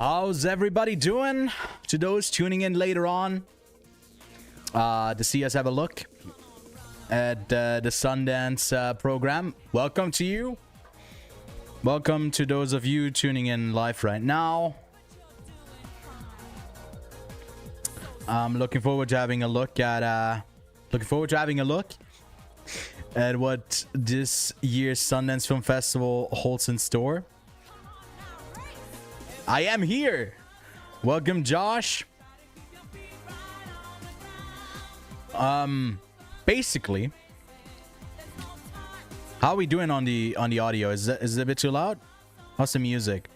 How's everybody doing? To those tuning in later on to see us have a look at the Sundance program, welcome to you. Welcome to those of you tuning in live right now. I'm looking forward to having a look at what this year's Sundance Film Festival holds in store. I am here. Welcome, Josh. Basically, how are we doing on the audio? Is it a bit too loud? How's the music?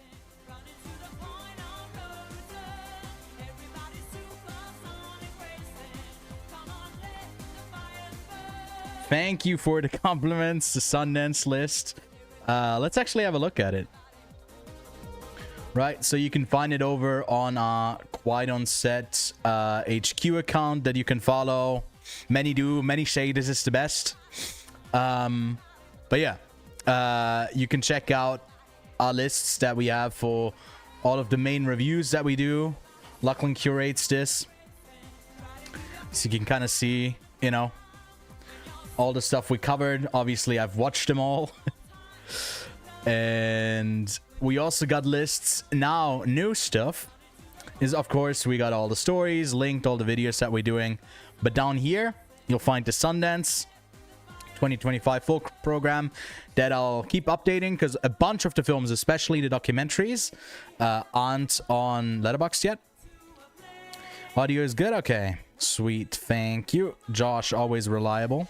Thank you for the compliments, the Sundance list. Let's actually have a look at it. Right, so you can find it over on our Quite On Set HQ account that you can follow. Many do, many say this is the best. But yeah, you can check out our lists that we have for all of the main reviews that we do. Lachlan curates this, so you can kind of see, you know, all the stuff we covered. Obviously, I've watched them all. And we also got lists now. New stuff is, of course, we got all the stories linked, all the videos that we're doing. But down here, you'll find the Sundance 2025 full program that I'll keep updating, because a bunch of the films, especially the documentaries, aren't on Letterboxd yet. Audio is good? Okay. Sweet. Thank you. Josh, always reliable.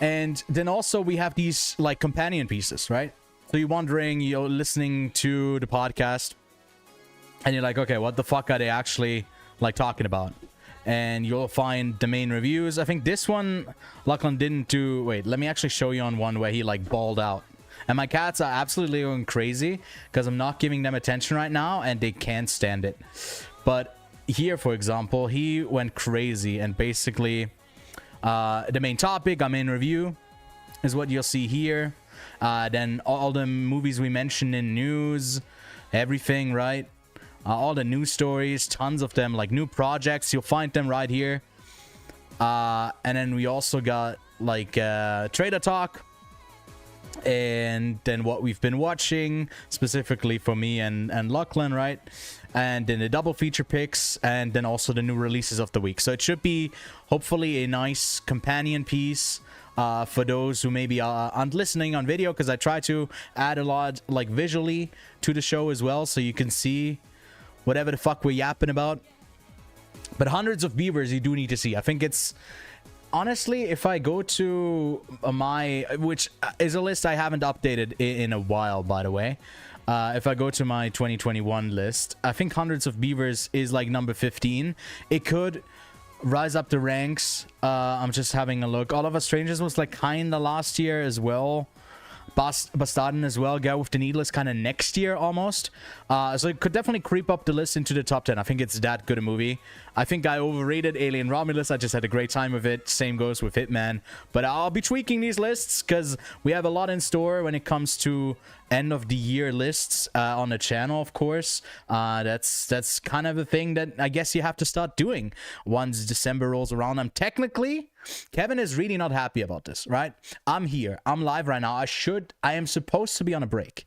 And then also we have these like companion pieces, right? So you're wondering, you're listening to the podcast and you're like, okay, what the fuck are they actually like talking about? And you'll find the main reviews. I think this one, Lachlan didn't do... Wait, let me actually show you on one where he like bawled out. And my cats are absolutely going crazy because I'm not giving them attention right now and they can't stand it. But here, for example, he went crazy and basically... the main topic, our main review, is what you'll see here. Then all the movies we mentioned in news, everything, right? All the news stories, tons of them, like new projects, you'll find them right here. And then we also got like trailer talk, and then what we've been watching, specifically for me and Lachlan, right? And then the double feature picks, and then also the new releases of the week. So it should be hopefully a nice companion piece for those who maybe aren't listening on video, because I try to add a lot like visually to the show as well, so you can see whatever the fuck we're yapping about. But hundreds of beavers you do need to see. I think it's... Honestly, if I go to my... Which is a list I haven't updated in a while, by the way. If I go to my 2021 list, I think Hundreds of Beavers is like number 15. It could rise up the ranks. I'm just having a look. All of Us Strangers was like kind of last year as well. Bastarden as well. Guy with the Needle is kind of next year almost. So it could definitely creep up the list into the top 10. I think it's that good a movie. I think I overrated Alien Romulus. I just had a great time with it. Same goes with Hitman. But I'll be tweaking these lists because we have a lot in store when it comes to end of the year lists on the channel, of course. That's kind of the thing that I guess you have to start doing once December rolls around. Kevin is really not happy about this, right? I'm here. I'm live right now. I am supposed to be on a break.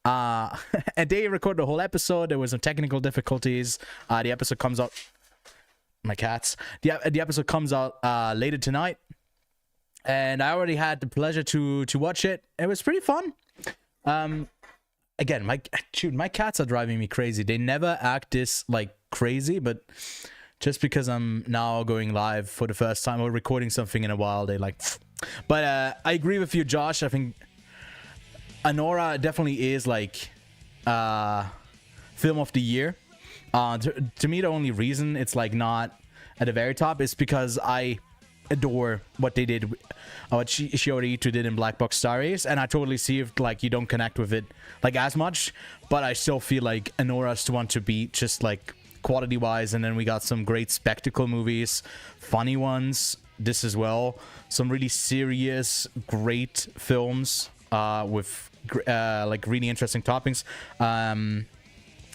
And they recorded the whole episode. There was some technical difficulties. The episode comes out... My cats. The episode comes out later tonight. And I already had the pleasure to watch it. It was pretty fun. Again, my cats are driving me crazy. They never act this like crazy, but... Just because I'm now going live for the first time or recording something in a while, they like... But I agree with you, Josh. I think Anora definitely is like film of the year. To me, the only reason it's like not at the very top is because I adore what they did, what Shiori Ito did in Black Box Star Ace, and I totally see if like you don't connect with it like as much, but I still feel like Anora's the one to beat, just like quality wise. And then we got some great spectacle movies, funny ones, this as well, some really serious great films with like really interesting toppings.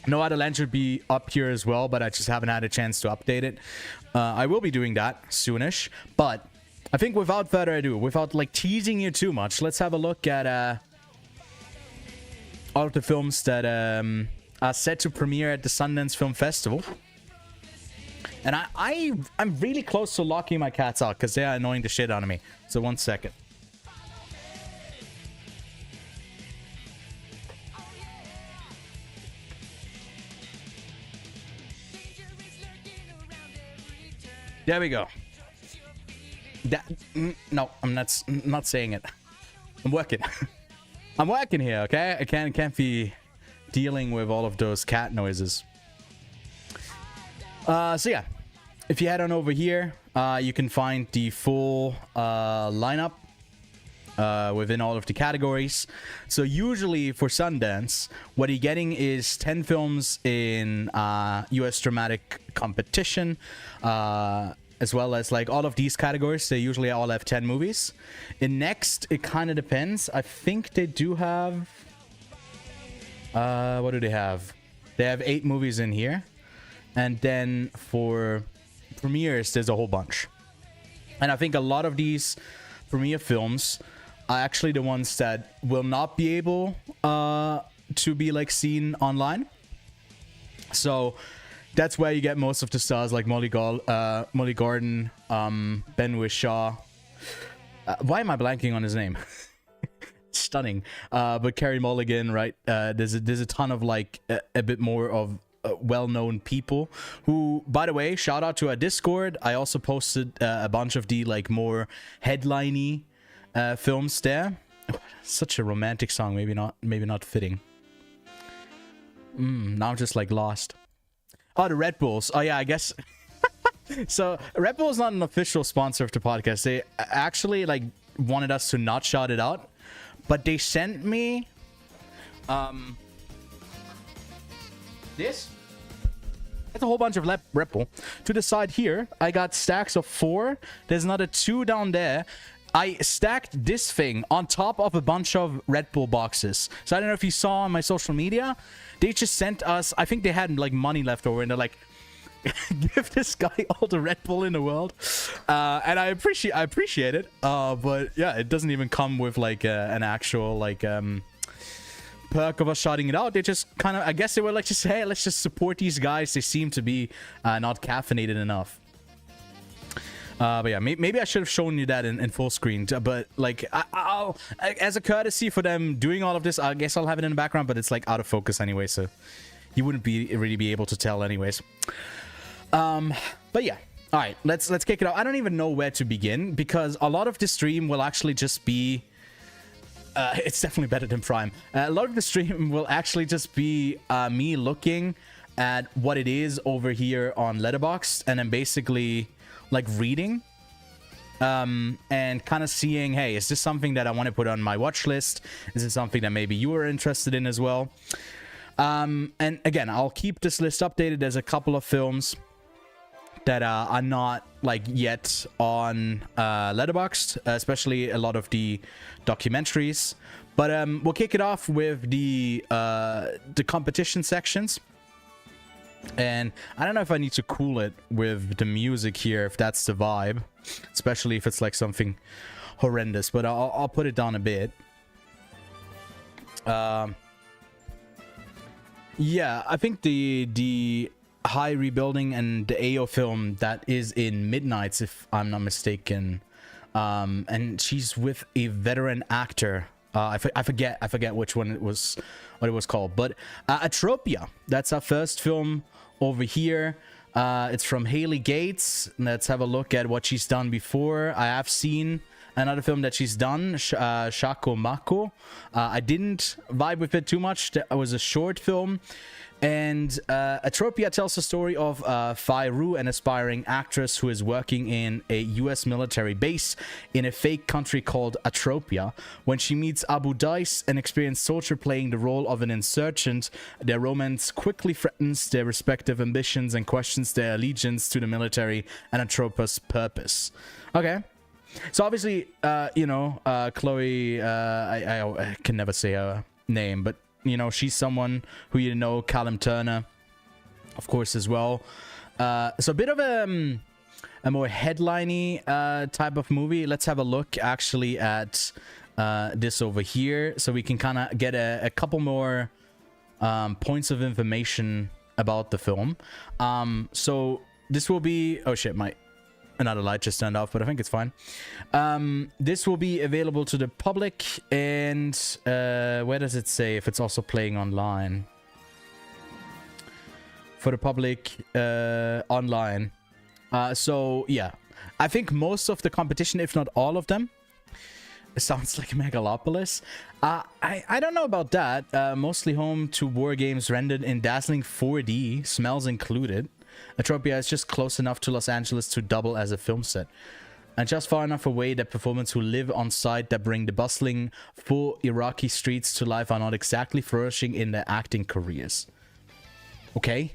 No Other Land should be up here as well, but I just haven't had a chance to update it. I will be doing that soonish, but I think without further ado, without like teasing you too much, let's have a look at all of the films that are set to premiere at the Sundance Film Festival. And I'm really close to locking my cats out because they are annoying the shit out of me. So 1 second. There we go. No, I'm not saying it. I'm working. I'm working here, okay? I can't be dealing with all of those cat noises. So yeah, if you head on over here, you can find the full lineup within all of the categories. So usually for Sundance, what you're getting is 10 films in US dramatic competition, as well as like all of these categories. They usually all have 10 movies. In next, it kind of depends. I think they do have what do they have? They have 8 movies in here. And then for premieres, there's a whole bunch. And I think a lot of these premiere films are actually the ones that will not be able to be like seen online. So that's where you get most of the stars like Molly Gordon, Ben Whishaw. Why am I blanking on his name? Stunning. But Carey Mulligan, right? There's a ton of like a bit more of well-known people who, by the way, shout out to our Discord. I also posted a bunch of the like more headliney films there. Such a romantic song. Maybe not fitting. Now I'm just like lost. Oh, the Red Bulls. Oh yeah, I guess. So Red Bull is not an official sponsor of the podcast. They actually like wanted us to not shout it out, but they sent me this. It's a whole bunch of Red Bull. To the side here, I got stacks of 4. There's another 2 down there. I stacked this thing on top of a bunch of Red Bull boxes. So I don't know if you saw on my social media. They just sent us, I think they had like money left over, and they're like, give this guy all the Red Bull in the world. And I appreciate it. But yeah, it doesn't even come with like an actual like perk of us shouting it out. They just kind of, I guess they were like, just hey, let's just support these guys. They seem to be not caffeinated enough. But yeah, maybe I should have shown you that in full screen. But like, I'll as a courtesy for them doing all of this, I guess I'll have it in the background. But it's like out of focus anyway, so you wouldn't really be able to tell anyways. But yeah, all right, let's kick it out. I don't even know where to begin because a lot of the stream will actually just be. It's definitely better than Prime. A lot of the stream will actually just be me looking at what it is over here on Letterboxd, and then basically like reading and kind of seeing, hey, is this something that I want to put on my watch list? Is it something that maybe you are interested in as well? And again, I'll keep this list updated. There's a couple of films that are not like yet on Letterboxd, especially a lot of the documentaries. But we'll kick it off with the competition sections. And I don't know if I need to cool it with the music here, if that's the vibe, especially if it's like something horrendous, but I'll put it down a bit. Yeah, I think the High Rebuilding and the AO film that is in Midnights, if I'm not mistaken, and she's with a veteran actor. I forget which one what it was called, but Atropia. That's our first film over here. It's from Haley Gates. Let's have a look at what she's done before. I have seen another film that she's done, Shako Mako. I didn't vibe with it too much. It was a short film. And Atropia tells the story of Fairu, an aspiring actress who is working in a US military base in a fake country called Atropia. When she meets Abu Dice, an experienced soldier playing the role of an insurgent, their romance quickly threatens their respective ambitions and questions their allegiance to the military and Atropia's purpose. Okay. So obviously, Chloe, I can never say her name, but she's someone who Callum Turner, of course, as well. So a bit of a more headliney type of movie. Let's have a look actually at this over here, so we can kind of get a couple more points of information about the film. So this will be, oh shit, another light just turned off, but I think it's fine. This will be available to the public, and where does it say if it's also playing online? For the public online. So yeah, I think most of the competition, if not all of them, it sounds like Megalopolis. I don't know about that. Mostly home to war games rendered in dazzling 4D, smells included. Atropia is just close enough to Los Angeles to double as a film set, and just far enough away that performers who live on site that bring the bustling, full Iraqi streets to life are not exactly flourishing in their acting careers. Okay.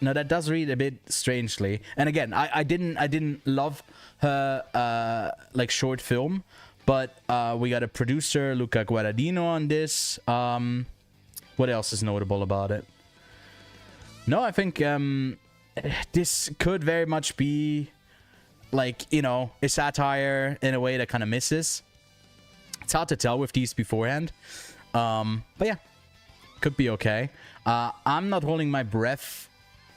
No, that does read a bit strangely. And again, I didn't love her like short film, but we got a producer, Luca Guadagnino, on this. What else is notable about it? No, I think this could very much be like, a satire in a way that kind of misses. It's hard to tell with these beforehand. But yeah, could be okay. I'm not holding my breath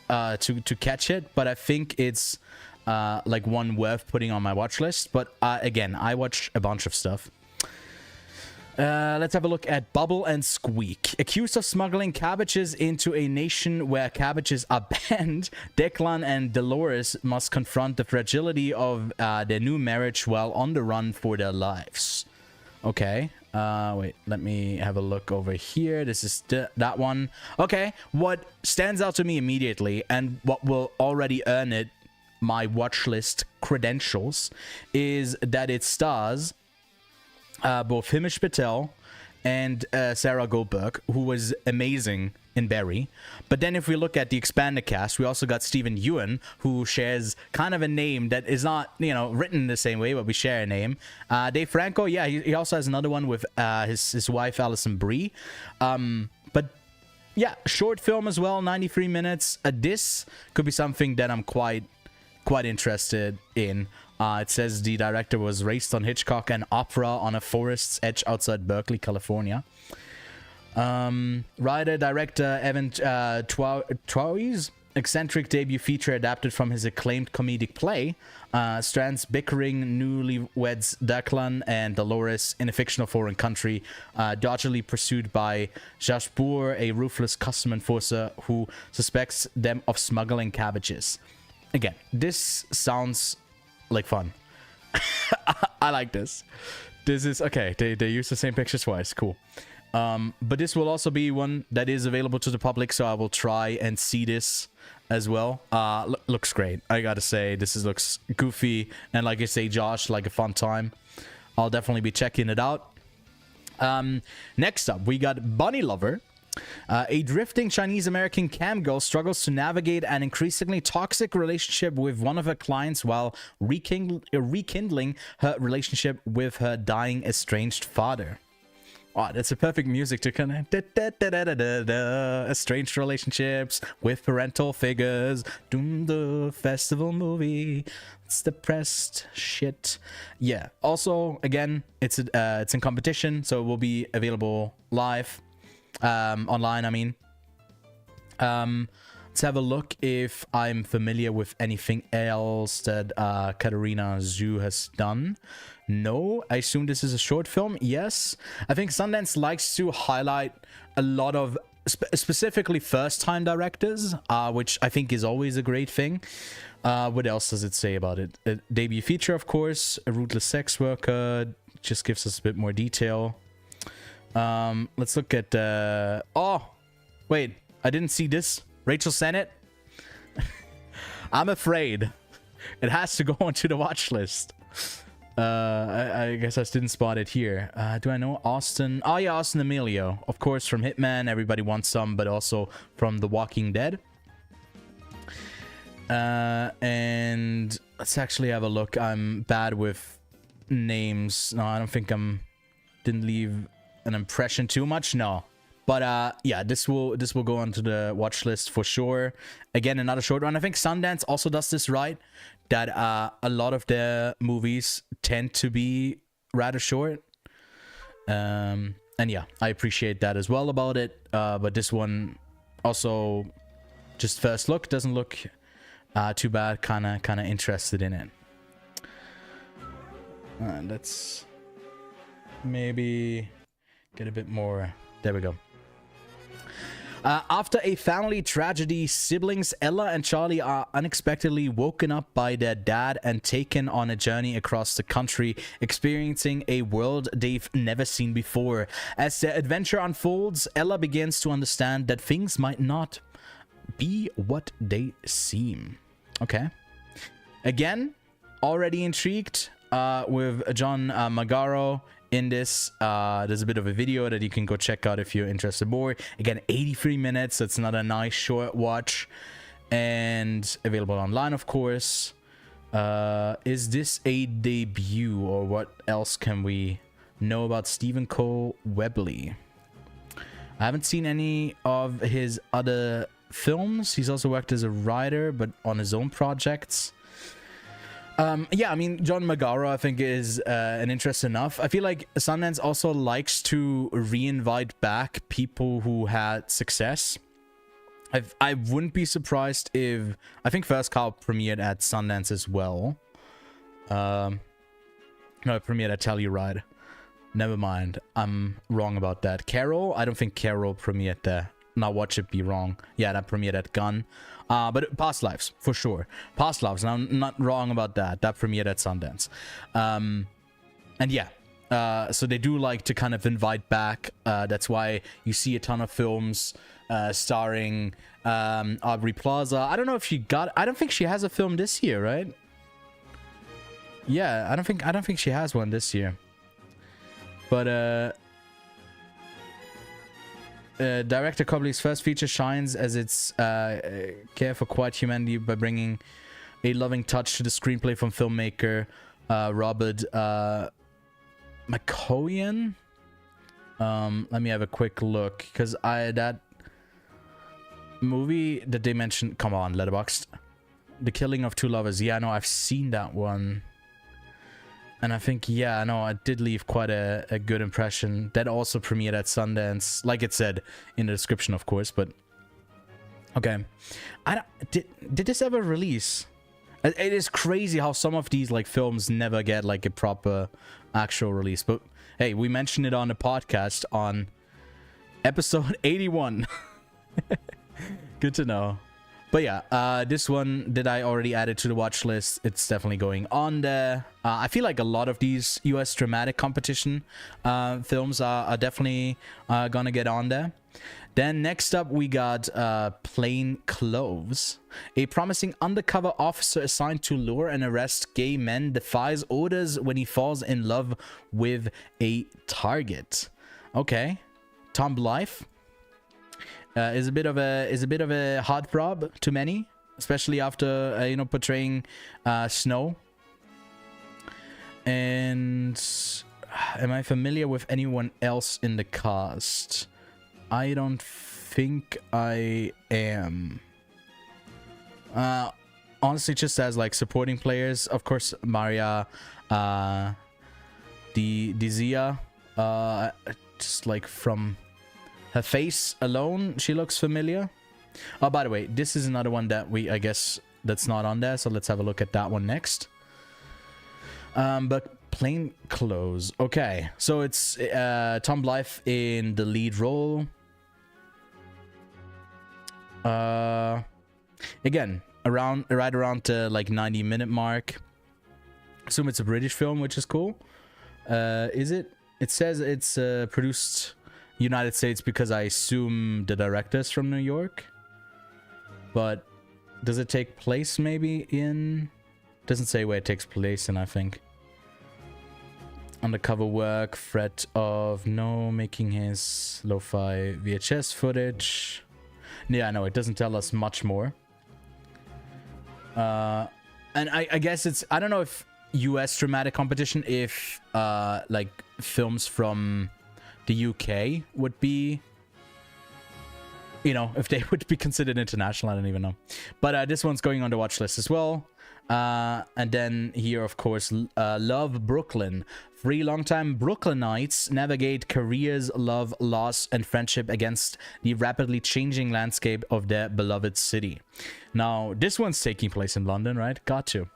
to catch it, but I think it's like one worth putting on my watch list. But again, I watch a bunch of stuff. Let's have a look at Bubble and Squeak. Accused of smuggling cabbages into a nation where cabbages are banned, Declan and Dolores must confront the fragility of their new marriage while on the run for their lives. Okay. Wait, let me have a look over here. This is that one. Okay, what stands out to me immediately, and what will already earn it my watch list credentials, is that it stars both Himesh Patel and Sarah Goldberg, who was amazing in Barry. But then if we look at the expanded cast, we also got Stephen Ewan, who shares kind of a name that is not, written the same way, but we share a name. Dave Franco, yeah, he also has another one with his wife, Alison Brie. But yeah, short film as well, 93 minutes. This could be something that I'm quite interested in. It says the director was raised on Hitchcock and opera on a forest's edge outside Berkeley, California. Writer, director Evan Trowy's eccentric debut feature adapted from his acclaimed comedic play strands bickering newlyweds Declan and Dolores in a fictional foreign country, dodgily pursued by Jashpur, a ruthless custom enforcer who suspects them of smuggling cabbages. Again, this sounds like fun. I like this. This is okay. They use the same picture twice. Cool. But this will also be one that is available to the public, so I will try and see this as well. Looks great. I gotta say, looks goofy, and like I say, Josh, like a fun time. I'll definitely be checking it out. Next up, we got Bunny Lover. A drifting Chinese-American cam girl struggles to navigate an increasingly toxic relationship with one of her clients while rekindling her relationship with her dying estranged father. Oh, that's a perfect music to connect. Estranged relationships with parental figures. Doom, the festival movie. It's depressed shit. Yeah. Also, again, it's in competition, so it will be available live. Online, I mean. Let's have a look if I'm familiar with anything else that Katarina Zhu has done. No, I assume this is a short film. Yes, I think Sundance likes to highlight a lot of specifically first-time directors, which I think is always a great thing. What else does it say about it? A debut feature, of course. A ruthless sex worker just gives us a bit more detail. Let's look at oh wait, I didn't see this. Rachel Sennett. I'm afraid it has to go onto the watch list. I guess I didn't spot it here. Do I know Austin? Oh yeah, Austin Emilio, of course, from Hitman. Everybody wants some, but also from The Walking Dead. And let's actually have a look. I'm bad with names. No, I don't think didn't leave an impression too much. No. But yeah, this will go onto the watch list for sure. Again, another short one. I think Sundance also does this right, that a lot of their movies tend to be rather short. And yeah, I appreciate that as well about it. But this one also, just first look, doesn't look too bad. Kind of interested in it. Let's maybe get a bit more. There we go. After a family tragedy, siblings Ella and Charlie are unexpectedly woken up by their dad and taken on a journey across the country, experiencing a world they've never seen before. As their adventure unfolds, Ella begins to understand that things might not be what they seem. Okay. Again, already intrigued with John Magaro in this. There's a bit of a video that you can go check out if you're interested more. Again, 83 minutes. That's not a nice short watch, and available online, of course. Is this a debut, or what else can we know about Stephen Cole Webley? I haven't seen any of his other films. He's also worked as a writer, but on his own projects. Yeah, I mean, John Magaro, I think, is an interest enough. I feel like Sundance also likes to re-invite back people who had success. I wouldn't be surprised if... I think First Cow premiered at Sundance as well. No, it premiered at Telluride. Never mind. I'm wrong about that. Carol? I don't think Carol premiered there. Now watch it be wrong. Yeah, that premiered at Gun. But Past Lives, for sure. Past Lives, and I'm not wrong about that. That premiered at Sundance. And yeah, so they do like to kind of invite back. That's why you see a ton of films starring Aubrey Plaza. I don't know if she got... I don't think she has a film this year, right? Yeah, I don't think she has one this year. But director Cobley's first feature shines as its care for quiet humanity by bringing a loving touch to the screenplay from filmmaker Robert McCoyan. Let me have a quick look, because that movie that they mentioned, come on, Letterboxd, The Killing of Two Lovers. Yeah, no, I've seen that one. And I think, yeah, no, it did leave quite a good impression. That also premiered at Sundance, like it said in the description, of course, but... Okay. Did this ever release? It is crazy how some of these, like, films never get, like, a proper actual release. But, hey, we mentioned it on the podcast on episode 81. Good to know. But yeah, this one that I already added to the watch list, it's definitely going on there. I feel like a lot of these US dramatic competition films are definitely gonna get on there. Then next up we got Plain Clothes. A promising undercover officer assigned to lure and arrest gay men defies orders when he falls in love with a target. Okay. Tom Blythe. Is a bit of a heartthrob to many, especially after you know, portraying Snow. And am I familiar with anyone else in the cast? I don't think I am. Honestly, just as like supporting players, of course, Maria Dizia, just like from her face alone, she looks familiar. Oh, by the way, this is another one that I guess that's not on there, so let's have a look at that one next. But Plain Clothes. Okay, so it's Tom Blythe in the lead role. Again, right around the like 90-minute mark. Assume it's a British film, which is cool. Is it? It says it's produced United States because I assume the director's from New York. But does it take place maybe in... Doesn't say where it takes place in, I think. Undercover work, threat of no making his lo-fi VHS footage. Yeah, no, it doesn't tell us much more. And I guess it's, I don't know if US dramatic competition, if like films from the UK would be, you know, if they would be considered international. I don't even know. But this one's going on the watch list as well. And then here, of course, Love Brooklyn. 3 longtime Brooklynites navigate careers, love, loss, and friendship against the rapidly changing landscape of their beloved city. Now, this one's taking place in London, right? Got to.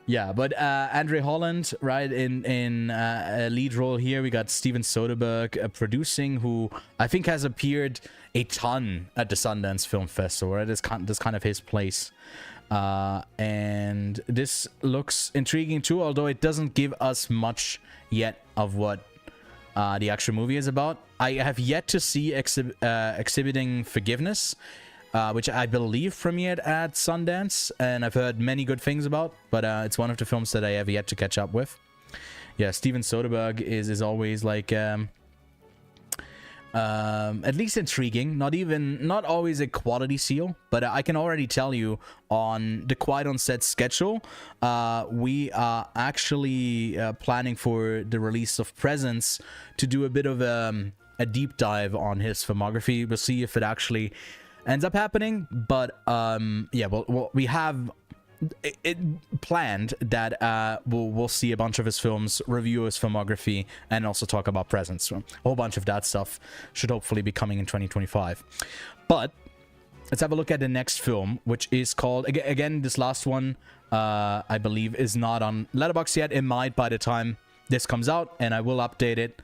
Yeah, but Andre Holland, right, in a lead role here. We got Steven Soderbergh producing, who I think has appeared a ton at the Sundance Film Festival, right? This kind of his place. And this looks intriguing too, although it doesn't give us much yet of what the actual movie is about. I have yet to see Exhibiting Forgiveness, which I believe premiered at Sundance, and I've heard many good things about, but it's one of the films that I have yet to catch up with. Yeah, Steven Soderbergh is always like at least intriguing, not always a quality seal, but I can already tell you on the Quiet on Set schedule, we are actually planning for the release of Presence to do a bit of a deep dive on his filmography. We'll see if it actually ends up happening, but yeah, well we have it planned that we'll see a bunch of his films, review his filmography, and also talk about Presence. So a whole bunch of that stuff should hopefully be coming in 2025. But let's have a look at the next film, which is called, again, this last one I believe is not on Letterboxd yet. It might by the time this comes out, and I will update it,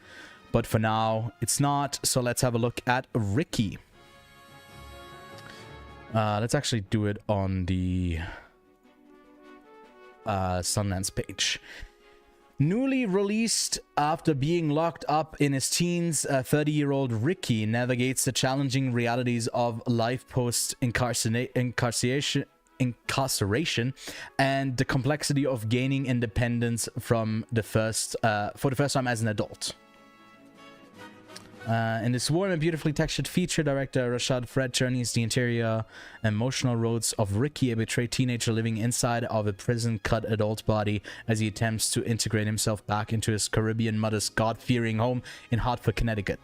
but for now it's not. So let's have a look at Ricky. Let's actually do it on the Sundance page. Newly released after being locked up in his teens, 30-year-old Ricky navigates the challenging realities of life post incarceration and the complexity of gaining independence for the first time as an adult. In this warm and beautifully textured feature, director Rashad Fred journeys the interior emotional roads of Ricky, a betrayed teenager living inside of a prison-cut adult body, as he attempts to integrate himself back into his Caribbean mother's God-fearing home in Hartford, Connecticut.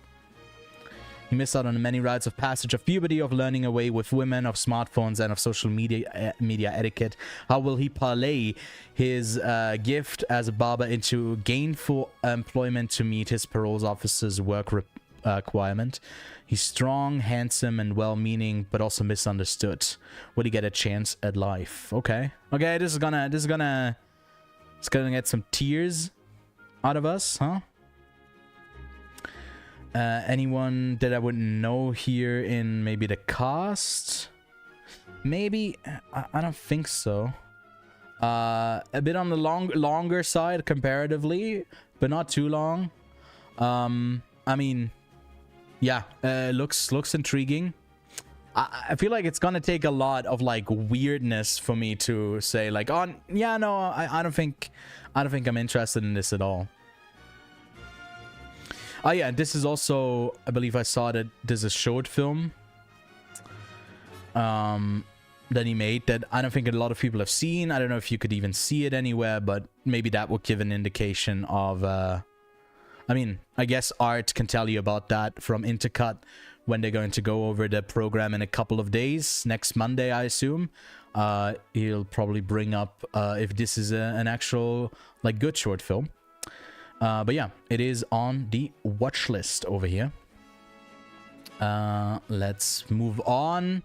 He missed out on the many rites of passage of puberty, of learning away with women, of smartphones, and of social media etiquette. How will he parlay his gift as a barber into gainful employment to meet his parole officer's work requirement? He's strong, handsome, and well-meaning, but also misunderstood. Will he get a chance at life? Okay, this is gonna get some tears out of us, huh? Anyone that I wouldn't know here in maybe the cast? Maybe, I don't think so. A bit on the longer side comparatively, but not too long. I mean, yeah, looks intriguing. I feel like it's gonna take a lot of like weirdness for me to say like, oh yeah, no, I don't think I'm interested in this at all. Oh yeah, this is also, I believe I saw that there's a short film that he made that I don't think a lot of people have seen. I don't know if you could even see it anywhere, but maybe that would give an indication of I mean, I guess Art can tell you about that from Intercut when they're going to go over the program in a couple of days. Next Monday, I assume. He'll probably bring up if this is an actual like good short film. But yeah, it is on the watch list over here. Let's move on.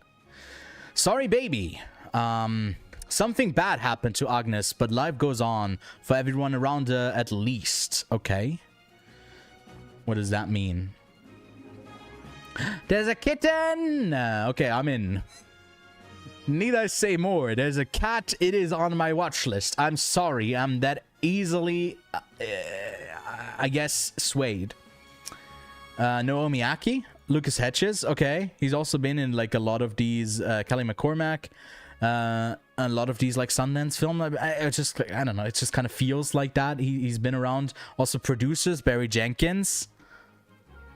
Sorry, baby. Something bad happened to Agnes, but life goes on for everyone around her at least. Okay. What does that mean? There's a kitten! Okay, I'm in. Need I say more? There's a cat. It is on my watch list. I'm sorry. I'm that easily, I guess, swayed. Naomi Aki, Lucas Hedges. Okay, he's also been in like a lot of these Kelly McCormack, a lot of these like Sundance film. I don't know. It just kind of feels like that. He's been around. Also producers Barry Jenkins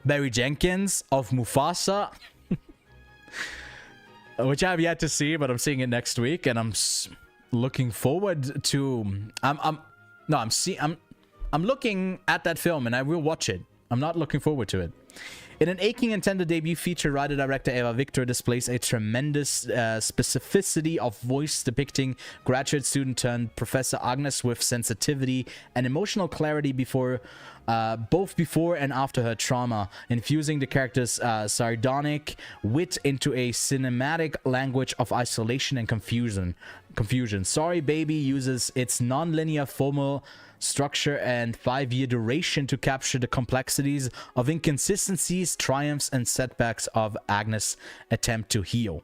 of Mufasa. which I have yet to see, but I'm seeing it next week, and I'm looking forward to. I'm looking at that film, and I will watch it. I'm not looking forward to it. In an aching and tender debut feature, writer-director Eva Victor displays a tremendous specificity of voice depicting graduate student turned Professor Agnes with sensitivity and emotional clarity both before and after her trauma, infusing the character's sardonic wit into a cinematic language of isolation and confusion. Sorry Baby uses its non-linear formal structure and 5-year duration to capture the complexities of inconsistencies, triumphs, and setbacks of Agnes' attempt to heal.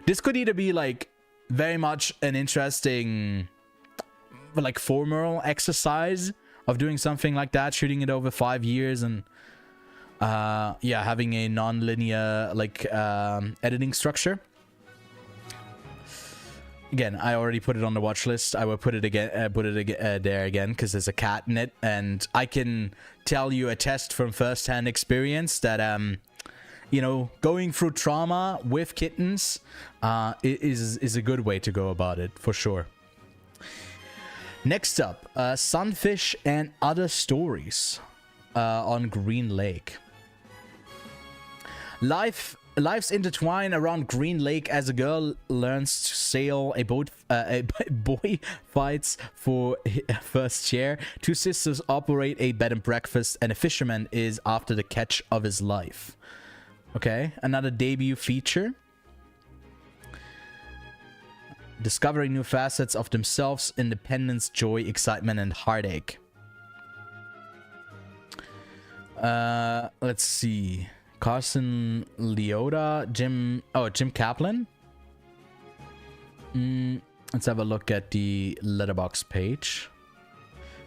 This could either be like very much an interesting like formal exercise of doing something like that, shooting it over 5 years, and yeah, having a non-linear like editing structure. Again, I already put it on the watch list. I will put it again, there again, because there's a cat in it, and I can tell you a test from first-hand experience that you know, going through trauma with kittens is a good way to go about it, for sure. Next up, Sunfish and Other Stories on Green Lake. Lives intertwine around Green Lake as a girl learns to sail, a boy fights for first share, two sisters operate a bed and breakfast, and a fisherman is after the catch of his life. Okay, another debut feature. Discovering new facets of themselves, independence, joy, excitement, and heartache. Let's see. Carson Leota, Jim Kaplan. Let's have a look at the Letterboxd page.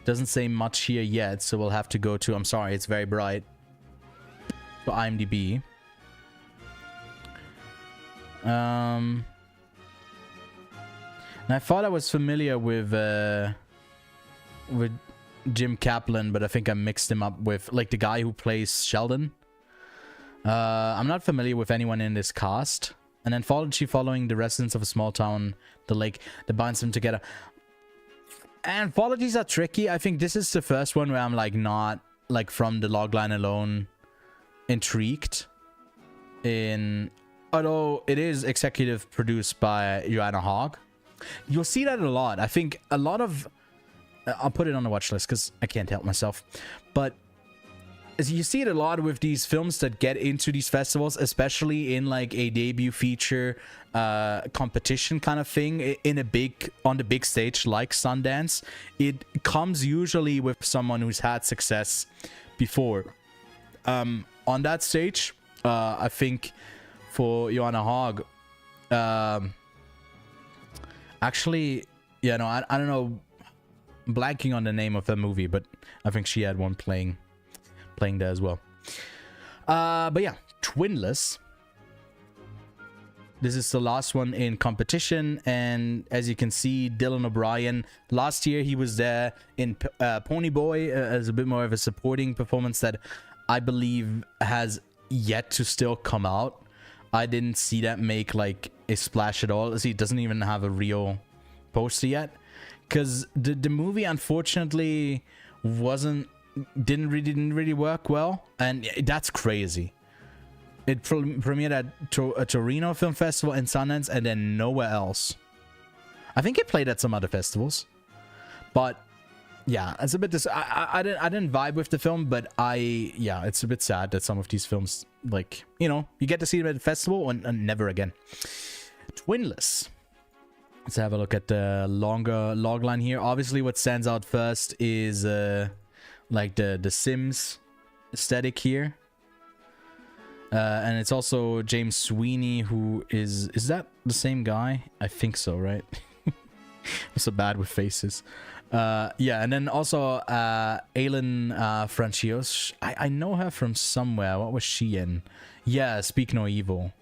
Doesn't say much here yet, so we'll have to go to, I'm sorry, it's very bright, to IMDb. And I thought I was familiar with Jim Kaplan, but I think I mixed him up with like the guy who plays Sheldon. I'm not familiar with anyone in this cast. An anthology following the residents of a small town, the lake, that binds them together. Anthologies are tricky. I think this is the first one where I'm like not like from the logline alone intrigued in, although it is executive produced by Joanna Hogg. You'll see that a lot. I think a lot of I'll put it on the watch list because I can't help myself, but as you see it a lot with these films that get into these festivals, especially in like a debut feature competition kind of thing in on the big stage like Sundance, it comes usually with someone who's had success before on that stage. I think for Joanna Hogg, actually, yeah, no, I don't know, I'm blanking on the name of the movie, but I think she had one playing there as well. But yeah, Twinless. This is the last one in competition, and as you can see, Dylan O'Brien, last year he was there in Pony Boy as a bit more of a supporting performance that I believe has yet to still come out. I didn't see that make like a splash at all. See, it doesn't even have a real poster yet, because the movie unfortunately didn't really work well, and that's crazy. It premiered at Torino Film Festival and Sundance, and then nowhere else. I think it played at some other festivals, but yeah, it's a bit I didn't vibe with the film, but yeah, it's a bit sad that some of these films, like, you know, you get to see them at the festival and never again. Twinless. Let's have a look at the longer logline here. Obviously, what stands out first is like the Sims aesthetic here. And it's also James Sweeney, who is that the same guy? I think so, right? I'm so bad with faces. Yeah, and then also Aileen Francios. I know her from somewhere. What was she in? Yeah, Speak No Evil.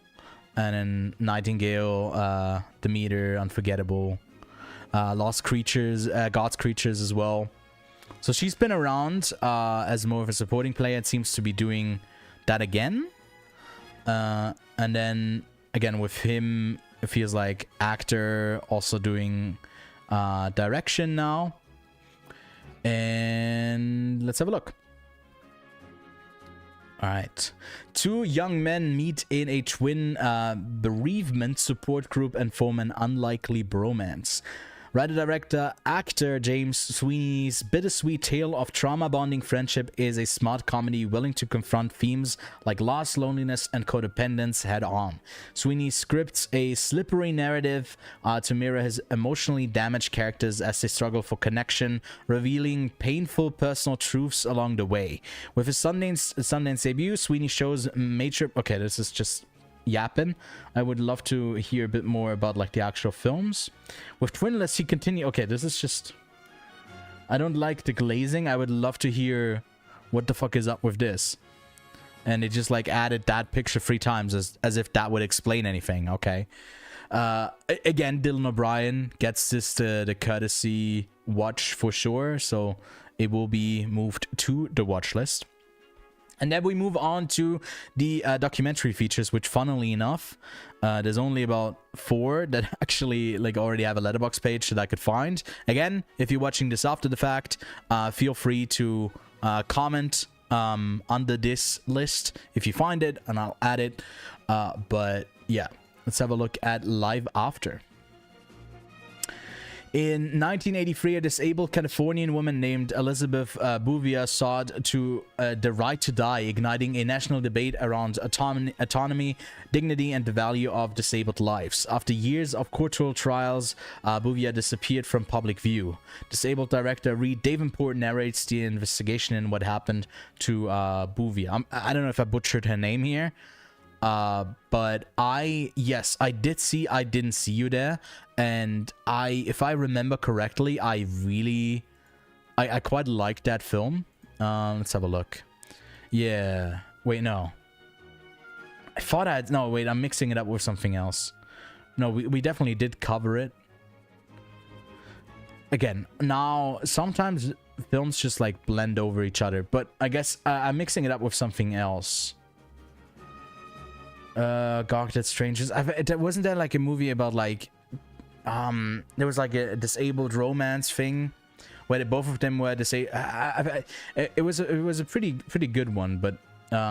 And then Nightingale, Demeter, Unforgettable, Lost Creatures, God's Creatures as well. So she's been around as more of a supporting player. It seems to be doing that again. And then again, with him, it feels like actor, also doing direction now. And let's have a look. All right. Two young men meet in a twin bereavement support group and form an unlikely bromance. Writer-director actor James Sweeney's bittersweet tale of trauma-bonding friendship is a smart comedy willing to confront themes like loss, loneliness, and codependence head-on. Sweeney scripts a slippery narrative to mirror his emotionally damaged characters as they struggle for connection, revealing painful personal truths along the way. With his Sundance debut, Sweeney shows major... Okay, this is just... yapping. I would love to hear a bit more about like the actual films. With Twinless, he continue. Okay, this is just... I don't like the glazing. I would love to hear what the fuck is up with this. And it just like added that picture 3 times as if that would explain anything. Okay. Again, Dylan O'Brien gets this the courtesy watch for sure. So it will be moved to the watch list. And then we move on to the documentary features, which funnily enough, there's only about 4 that actually like already have a letterbox page that I could find. Again, if you're watching this after the fact, feel free to comment under this list if you find it, and I'll add it. But yeah, let's have a look at Live After. In 1983, a disabled Californian woman named Elizabeth Bouvier sought the right to die, igniting a national debate around autonomy, dignity, and the value of disabled lives. After years of courtroom trials, Bouvier disappeared from public view. Disabled director Reed Davenport narrates the investigation and what happened to Bouvier. I don't know if I butchered her name here. But yes, I did see I Didn't See You there, and if I remember correctly, I quite liked that film. Let's have a look. Yeah, wait, no. I thought no, wait, I'm mixing it up with something else. No, we definitely did cover it. Again, now, sometimes films just like blend over each other, but I guess I'm mixing it up with something else. God, that's strange. Wasn't there like a movie about like there was like a disabled romance thing where both of them were disabled? It was a pretty good one, but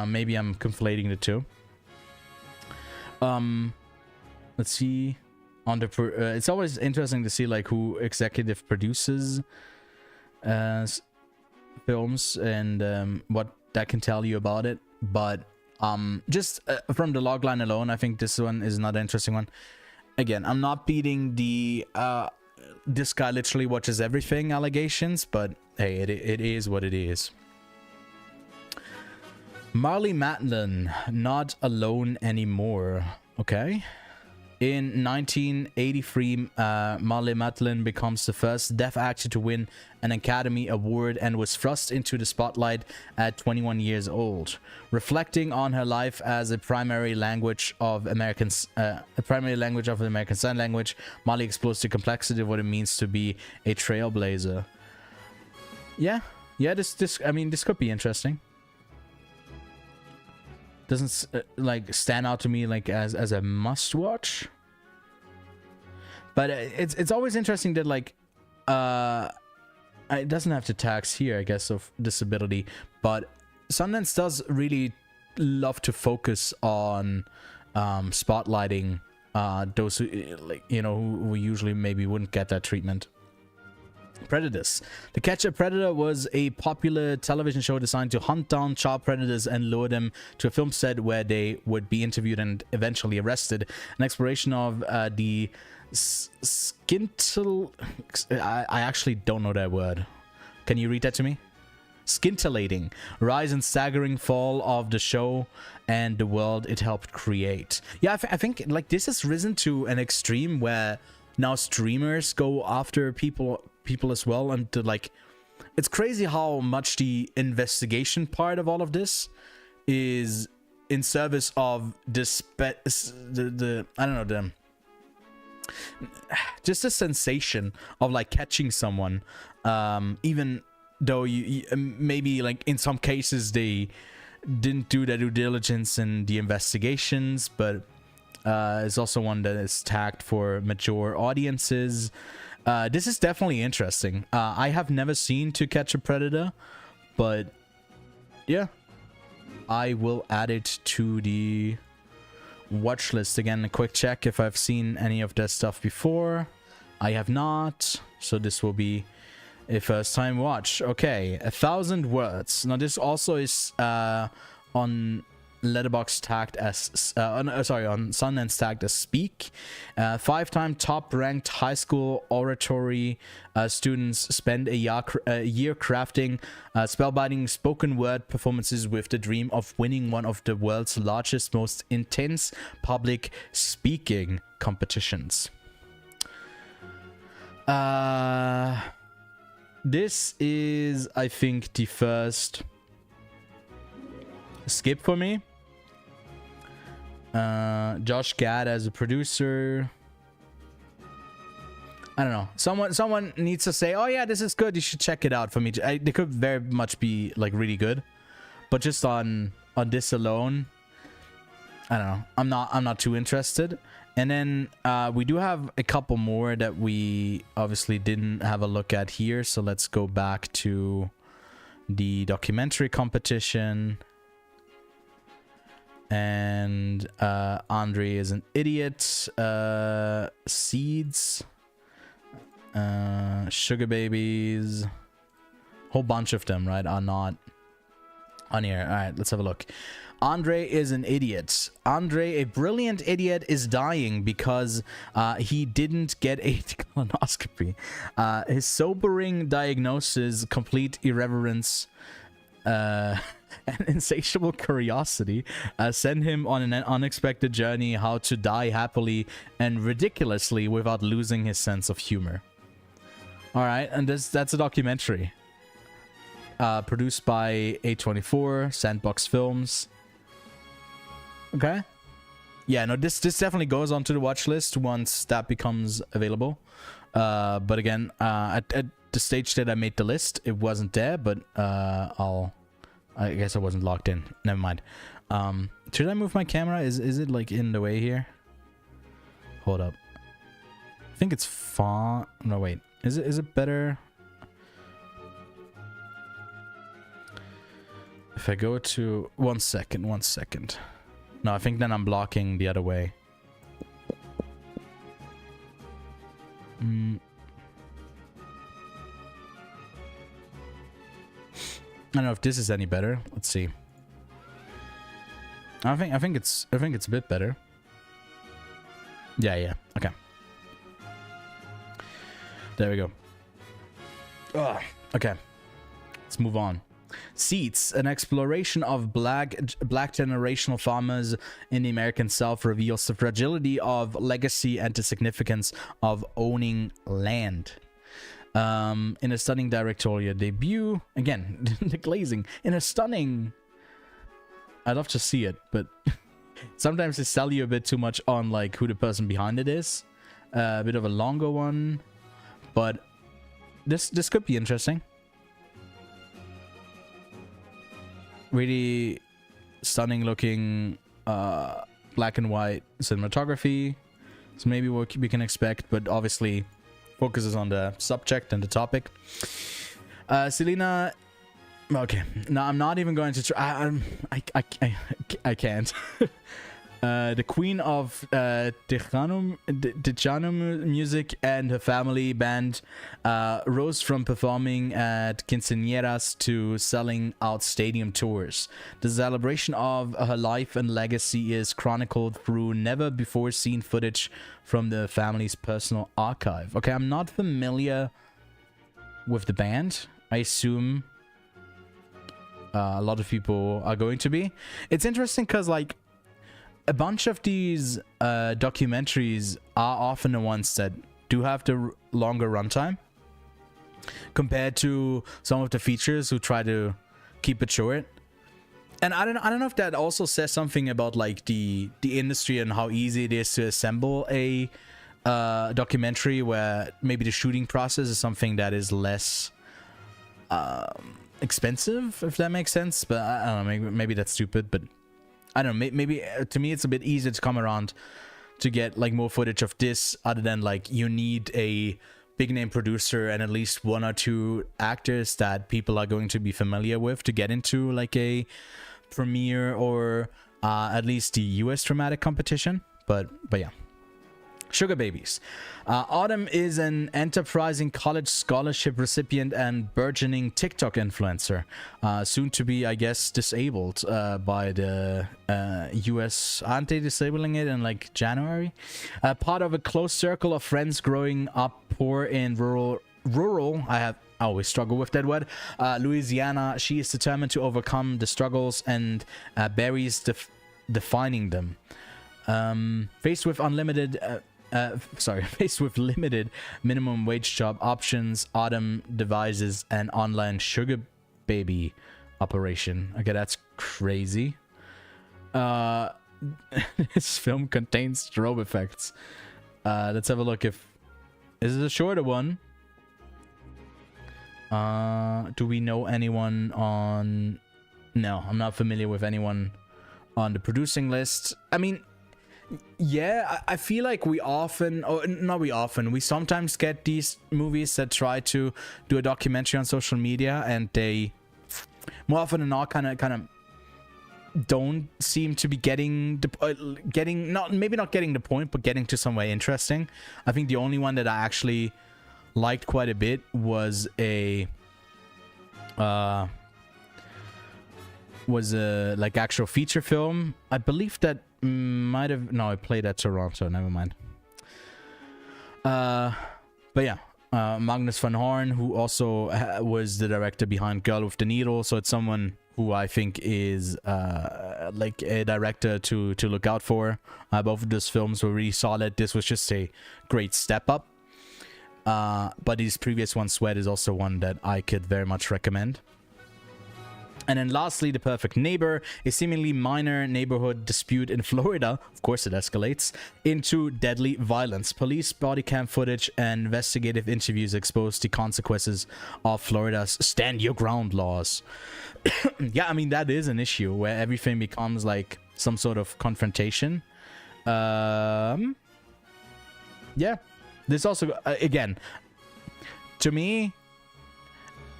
maybe I'm conflating the two. Let's see. On the it's always interesting to see like who executive produces films and what that can tell you about it, but just from the logline alone, I think this one is not an interesting one. Again, I'm not beating the this guy literally watches everything allegations, but hey, it is what it is. Marlee Matlin, Not Alone Anymore. Okay. In 1983, Marlee Matlin becomes the first deaf actor to win an Academy Award and was thrust into the spotlight at 21 years old. Reflecting on her life as a primary language of the American Sign Language, Marlee explores the complexity of what it means to be a trailblazer. Yeah, this could be interesting. Doesn't like stand out to me like as a must watch, but it's always interesting that like it doesn't have to tax here, I guess, of disability, but Sundance does really love to focus on spotlighting those who, like, you know, who usually maybe wouldn't get that treatment. Predators. To Catch a Predator was a popular television show designed to hunt down child predators and lure them to a film set where they would be interviewed and eventually arrested. An exploration of the I actually don't know that word. Can you read that to me? Scintillating rise and staggering fall of the show and the world it helped create. Yeah, I think like this has risen to an extreme where now streamers go after people as well, and like it's crazy how much the investigation part of all of this is in service of this I don't know, just the sensation of like catching someone, even though you maybe like in some cases they didn't do their due diligence in the investigations, but It's also one that is tagged for mature audiences. This is definitely interesting. I have never seen To Catch a Predator, but yeah, I will add it to the watch list. Again, a quick check if I've seen any of that stuff before. I have not, so this will be a first time watch. Okay, 1,000 words. Now this also is on Letterboxd tagged as on Sundance tagged as Speak. 5-time top ranked high school oratory students spend a year crafting spellbinding spoken word performances with the dream of winning one of the world's largest, most intense public speaking competitions. This is, I think, the first skip for me. Josh Gad as a producer. I don't know. Someone needs to say, "Oh yeah, this is good. You should check it out." For me, they could very much be like really good, but just on this alone, I don't know. I'm not too interested. And then we do have a couple more that we obviously didn't have a look at here. So let's go back to the documentary competition. And Andre is an idiot. Seeds. Sugar babies. Whole bunch of them, right, are not on here. All right, let's have a look. Andre is an idiot. Andre, a brilliant idiot, is dying because he didn't get a colonoscopy. His sobering diagnosis, complete irreverence, and insatiable curiosity send him on an unexpected journey how to die happily and ridiculously without losing his sense of humor. All right, and that's a documentary produced by A24, Sandbox Films. Okay. Yeah, no, this definitely goes onto the watch list once that becomes available. But again, at the stage that I made the list, it wasn't there, but I guess I wasn't logged in. Never mind. Should I move my camera? Is it like in the way here? Hold up. I think it's far. No, wait. Is it better if I go to 1 second? 1 second. No, I think then I'm blocking the other way. I don't know if this is any better. Let's see. I think it's a bit better. Yeah. Okay. There we go. Ugh. Okay. Let's move on. Seats, an exploration of black generational farmers in the American South, reveals the fragility of legacy and the significance of owning land. In a stunning directorial debut, again, the glazing, in a stunning... I'd love to see it, but sometimes they sell you a bit too much on like who the person behind it is. A bit of a longer one, but this could be interesting. Really stunning looking black and white cinematography, so maybe what we can expect, but obviously focuses on the subject and the topic. Selena, okay, no, I'm not even going to try. I can't. The queen of Tejano music and her family band rose from performing at quinceañeras to selling out stadium tours. The celebration of her life and legacy is chronicled through never-before-seen footage from the family's personal archive. Okay, I'm not familiar with the band. I assume a lot of people are going to be. It's interesting because, like, a bunch of these documentaries are often the ones that do have the longer runtime compared to some of the features who try to keep it short. And I don't know if that also says something about like the industry and how easy it is to assemble a documentary where maybe the shooting process is something that is less expensive, if that makes sense. But I don't know, maybe that's stupid, but I don't know, maybe to me it's a bit easier to come around to get like more footage of this, other than like you need a big name producer and at least one or two actors that people are going to be familiar with to get into like a premiere or at least the US dramatic competition. But yeah. Sugar babies. Autumn is an enterprising college scholarship recipient and burgeoning TikTok influencer. Soon to be, I guess, disabled by the US. Aren't they disabling it in like January? Part of a close circle of friends growing up poor in rural, I always struggle with that word, Louisiana. She is determined to overcome the struggles and buries defining them. Faced with limited minimum wage job options, Autumn devises an online sugar baby operation. Okay, that's crazy. This film contains strobe effects. Let's have a look. Is it a shorter one? Do we know anyone on... No, I'm not familiar with anyone on the producing list. I mean, yeah, I feel like we sometimes get these movies that try to do a documentary on social media, and they more often than not kind of don't seem to be getting not getting the point, but getting to somewhere interesting. I think the only one that I actually liked quite a bit was a like actual feature film. I believe that might have... No, I played at Toronto. Never mind. But yeah, Magnus van Horn, who also was the director behind Girl with the Needle, so it's someone who I think is like a director to look out for. Both of those films were really solid. This was just a great step up. But his previous one, Sweat, is also one that I could very much recommend. And then lastly, The Perfect Neighbor, a seemingly minor neighborhood dispute in Florida, of course it escalates, into deadly violence. Police body cam footage and investigative interviews expose the consequences of Florida's stand your ground laws. Yeah, I mean, that is an issue where everything becomes like some sort of confrontation. Yeah. This also, again, to me,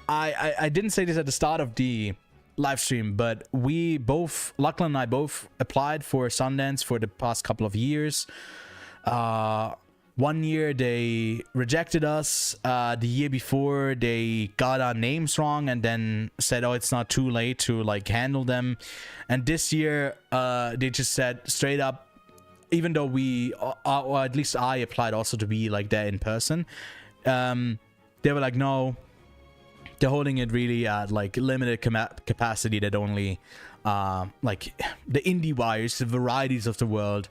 I didn't say this at the start of the live stream, but we both, Lachlan and I both, applied for Sundance for the past couple of years. 1 year they rejected us. The year before they got our names wrong and then said, oh, it's not too late to like handle them. And this year they just said straight up, even though we, or at least I applied also to be like there in person, they were like, no, they're holding it really at like limited capacity, that only like the indie wires, the varieties of the world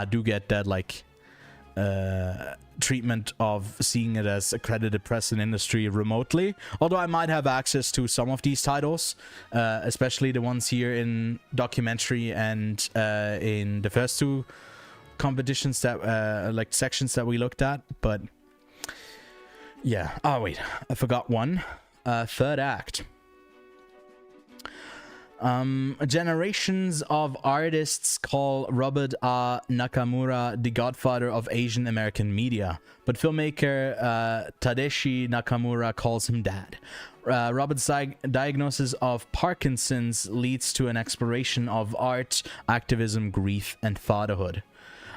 do get that like treatment of seeing it as accredited press and industry remotely. Although I might have access to some of these titles, especially the ones here in documentary and in the first two competitions that like sections that we looked at. But yeah, oh wait, I forgot one. Third act. Generations of artists call Robert R. Nakamura the godfather of Asian American media, but filmmaker Tadashi Nakamura calls him dad. Robert's diagnosis of Parkinson's leads to an exploration of art, activism, grief, and fatherhood.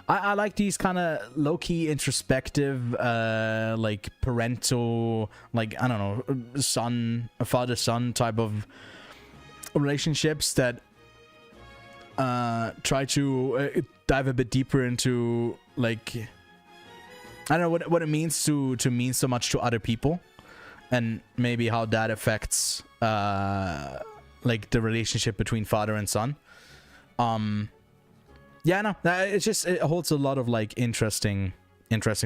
I like these kind of low-key introspective, like parental, like, I don't know, father-son type of relationships that try to dive a bit deeper into, like, I don't know what it means to mean so much to other people, and maybe how that affects like the relationship between father and son. Yeah, no, it's just, it holds a lot of like interesting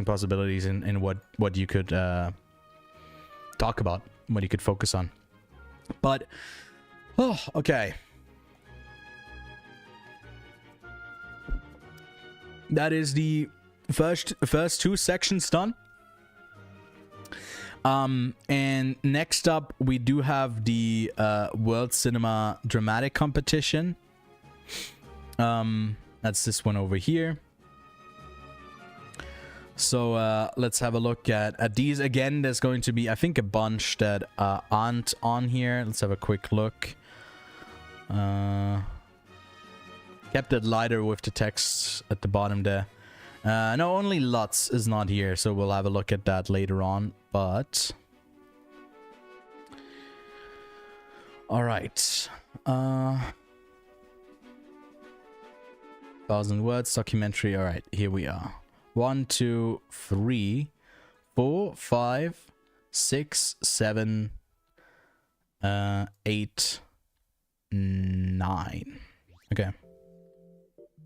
possibilities in what you could talk about, what you could focus on. But oh, okay, that is the first two sections done. And next up we do have the World Cinema Dramatic Competition. That's this one over here. So let's have a look at these again. There's going to be, I think, a bunch that aren't on here. Let's have a quick look. Kept it lighter with the text at the bottom there. No, only Lutz is not here, so we'll have a look at that later on. But all right, 1,000 words documentary. All right, here we are. 1, 2, 3, 4, 5, 6, 7, 8, 9. Okay.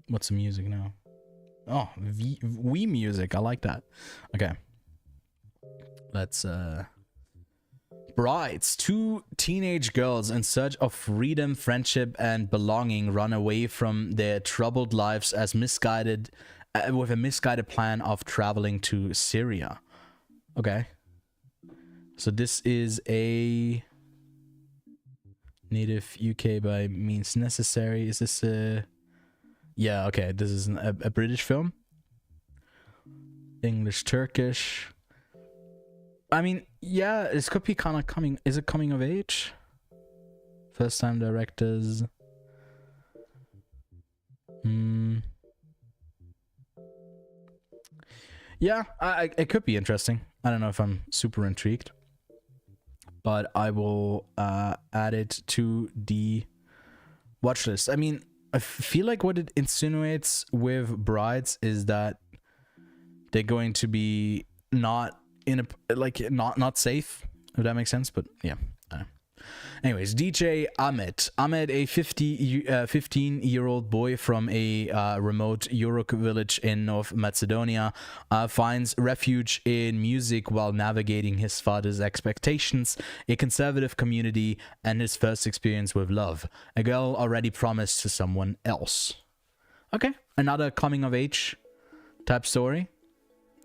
What's the music now? Oh, Wii music. I like that. Okay. Let's Brides. 2 teenage girls in search of freedom, friendship, and belonging run away from their troubled lives as misguided with a misguided plan of traveling to Syria. Okay. So this is a native UK by means necessary. Is this a... Yeah, okay. This is a British film. English, Turkish. I mean, yeah, this could be kind of coming... Is it coming of age? First time directors. Yeah, it could be interesting. I don't know if I'm super intrigued, but I will add it to the watch list. I mean, I feel like what it insinuates with Brides is that they're going to be not in a not safe, if that makes sense. But yeah. Anyways, DJ Ahmed, a 15-year-old boy from a remote Yurok village in North Macedonia, finds refuge in music while navigating his father's expectations, a conservative community, and his first experience with love, a girl already promised to someone else. Okay, another coming-of-age type story.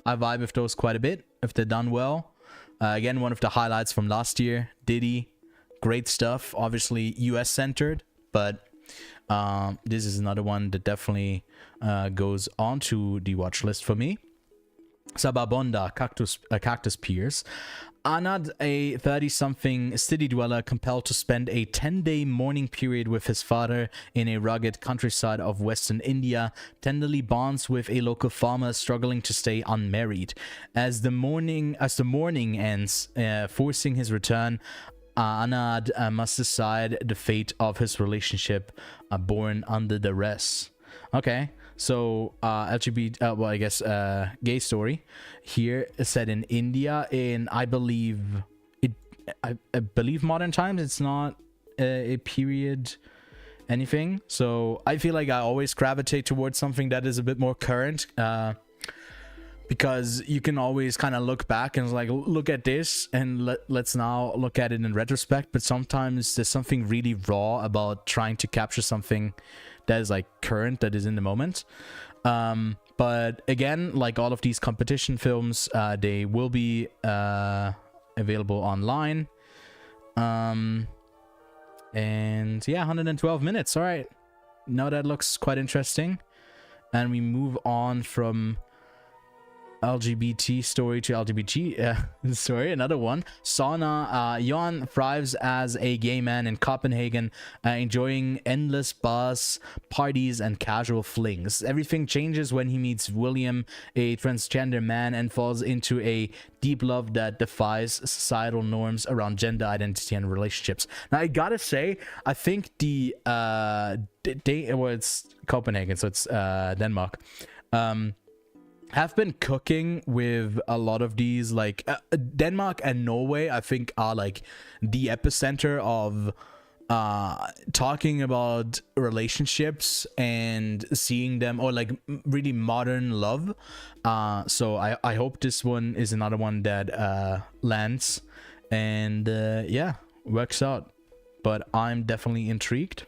I vibe with those quite a bit, if they're done well. Again, one of the highlights from last year, Diddy. Great stuff, obviously US centered, but this is another one that definitely goes onto the watch list for me. Sababonda, Cactus Pierce. Anad, a 30-something city dweller compelled to spend a 10-day mourning period with his father in a rugged countryside of western India, tenderly bonds with a local farmer struggling to stay unmarried. As the mourning ends, forcing his return, Anad must decide the fate of his relationship born under duress. Okay, so LGBT, well, I guess gay story here set in India in I believe modern times. It's not a period anything. So I feel like I always gravitate towards something that is a bit more current. Because you can always kind of look back and like, look at this and let's now look at it in retrospect. But sometimes there's something really raw about trying to capture something that is like current, that is in the moment. But again, like all of these competition films, they will be available online. And yeah, 112 minutes. All right. Now that looks quite interesting. And we move on from LGBT story to LGBT story. Another one. Sauna. Jan thrives as a gay man in Copenhagen, enjoying endless bars, parties, and casual flings. Everything changes when he meets William, a transgender man, and falls into a deep love that defies societal norms around gender identity and relationships. Now, I gotta say, I think the well, it's Copenhagen, so it's Denmark. Have been cooking with a lot of these, like Denmark and Norway, I think are like the epicenter of talking about relationships and seeing them, or like really modern love. So I hope this one is another one that lands and yeah, works out. But I'm definitely intrigued.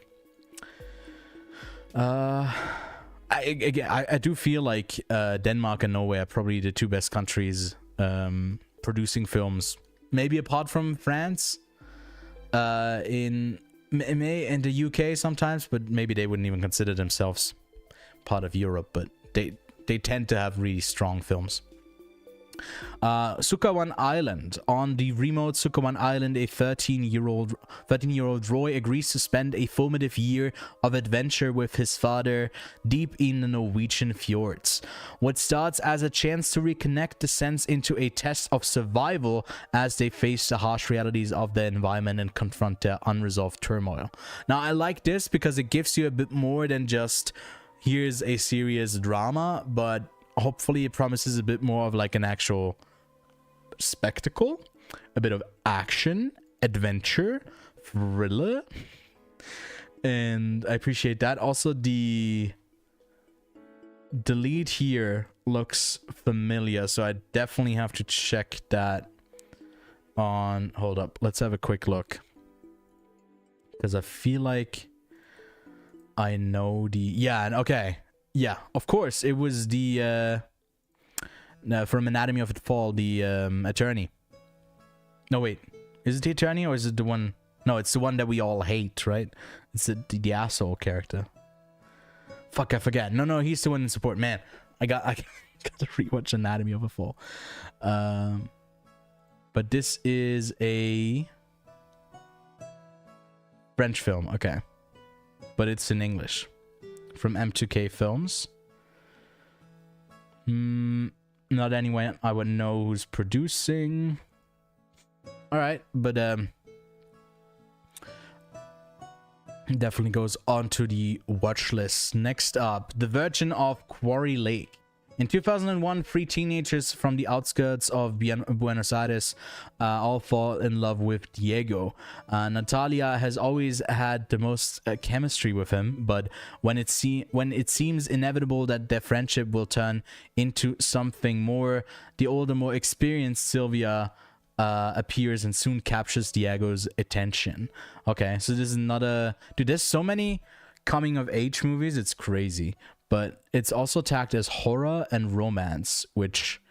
I do feel like Denmark and Norway are probably the two best countries producing films, maybe apart from France, in the UK sometimes, but maybe they wouldn't even consider themselves part of Europe, but they tend to have really strong films. Sukawan Island. On the remote Sukawan Island, a 13-year-old Roy agrees to spend a formative year of adventure with his father deep in the Norwegian fjords. What starts as a chance to reconnect descends into a test of survival as they face the harsh realities of their environment and confront their unresolved turmoil. Now, I like this because it gives you a bit more than just here's a serious drama, but hopefully it promises a bit more of like an actual spectacle, a bit of action, adventure, thriller, and I appreciate that. Also, the lead here looks familiar, so I definitely have to check that on. Hold up, let's have a quick look, because I feel like I know the... Yeah, okay. Yeah, of course. It was the... from Anatomy of a Fall, the attorney. No, wait. Is it the attorney or is it the one... No, it's the one that we all hate, right? It's the asshole character. Fuck, I forget. No, he's the one in support. Man, I got to rewatch Anatomy of a Fall. But this is a French film. Okay. But it's in English. From M2K Films. Not anyone I would know who's producing. Alright, but definitely goes onto the watch list. Next up, The Virgin of Quarry Lake. In 2001, three teenagers from the outskirts of Buenos Aires all fall in love with Diego. Natalia has always had the most chemistry with him, but when it seems inevitable that their friendship will turn into something more, the older, more experienced Sylvia appears and soon captures Diego's attention. Okay, so this is another... Dude, there's so many coming-of-age movies, it's crazy. But it's also tagged as horror and romance, which...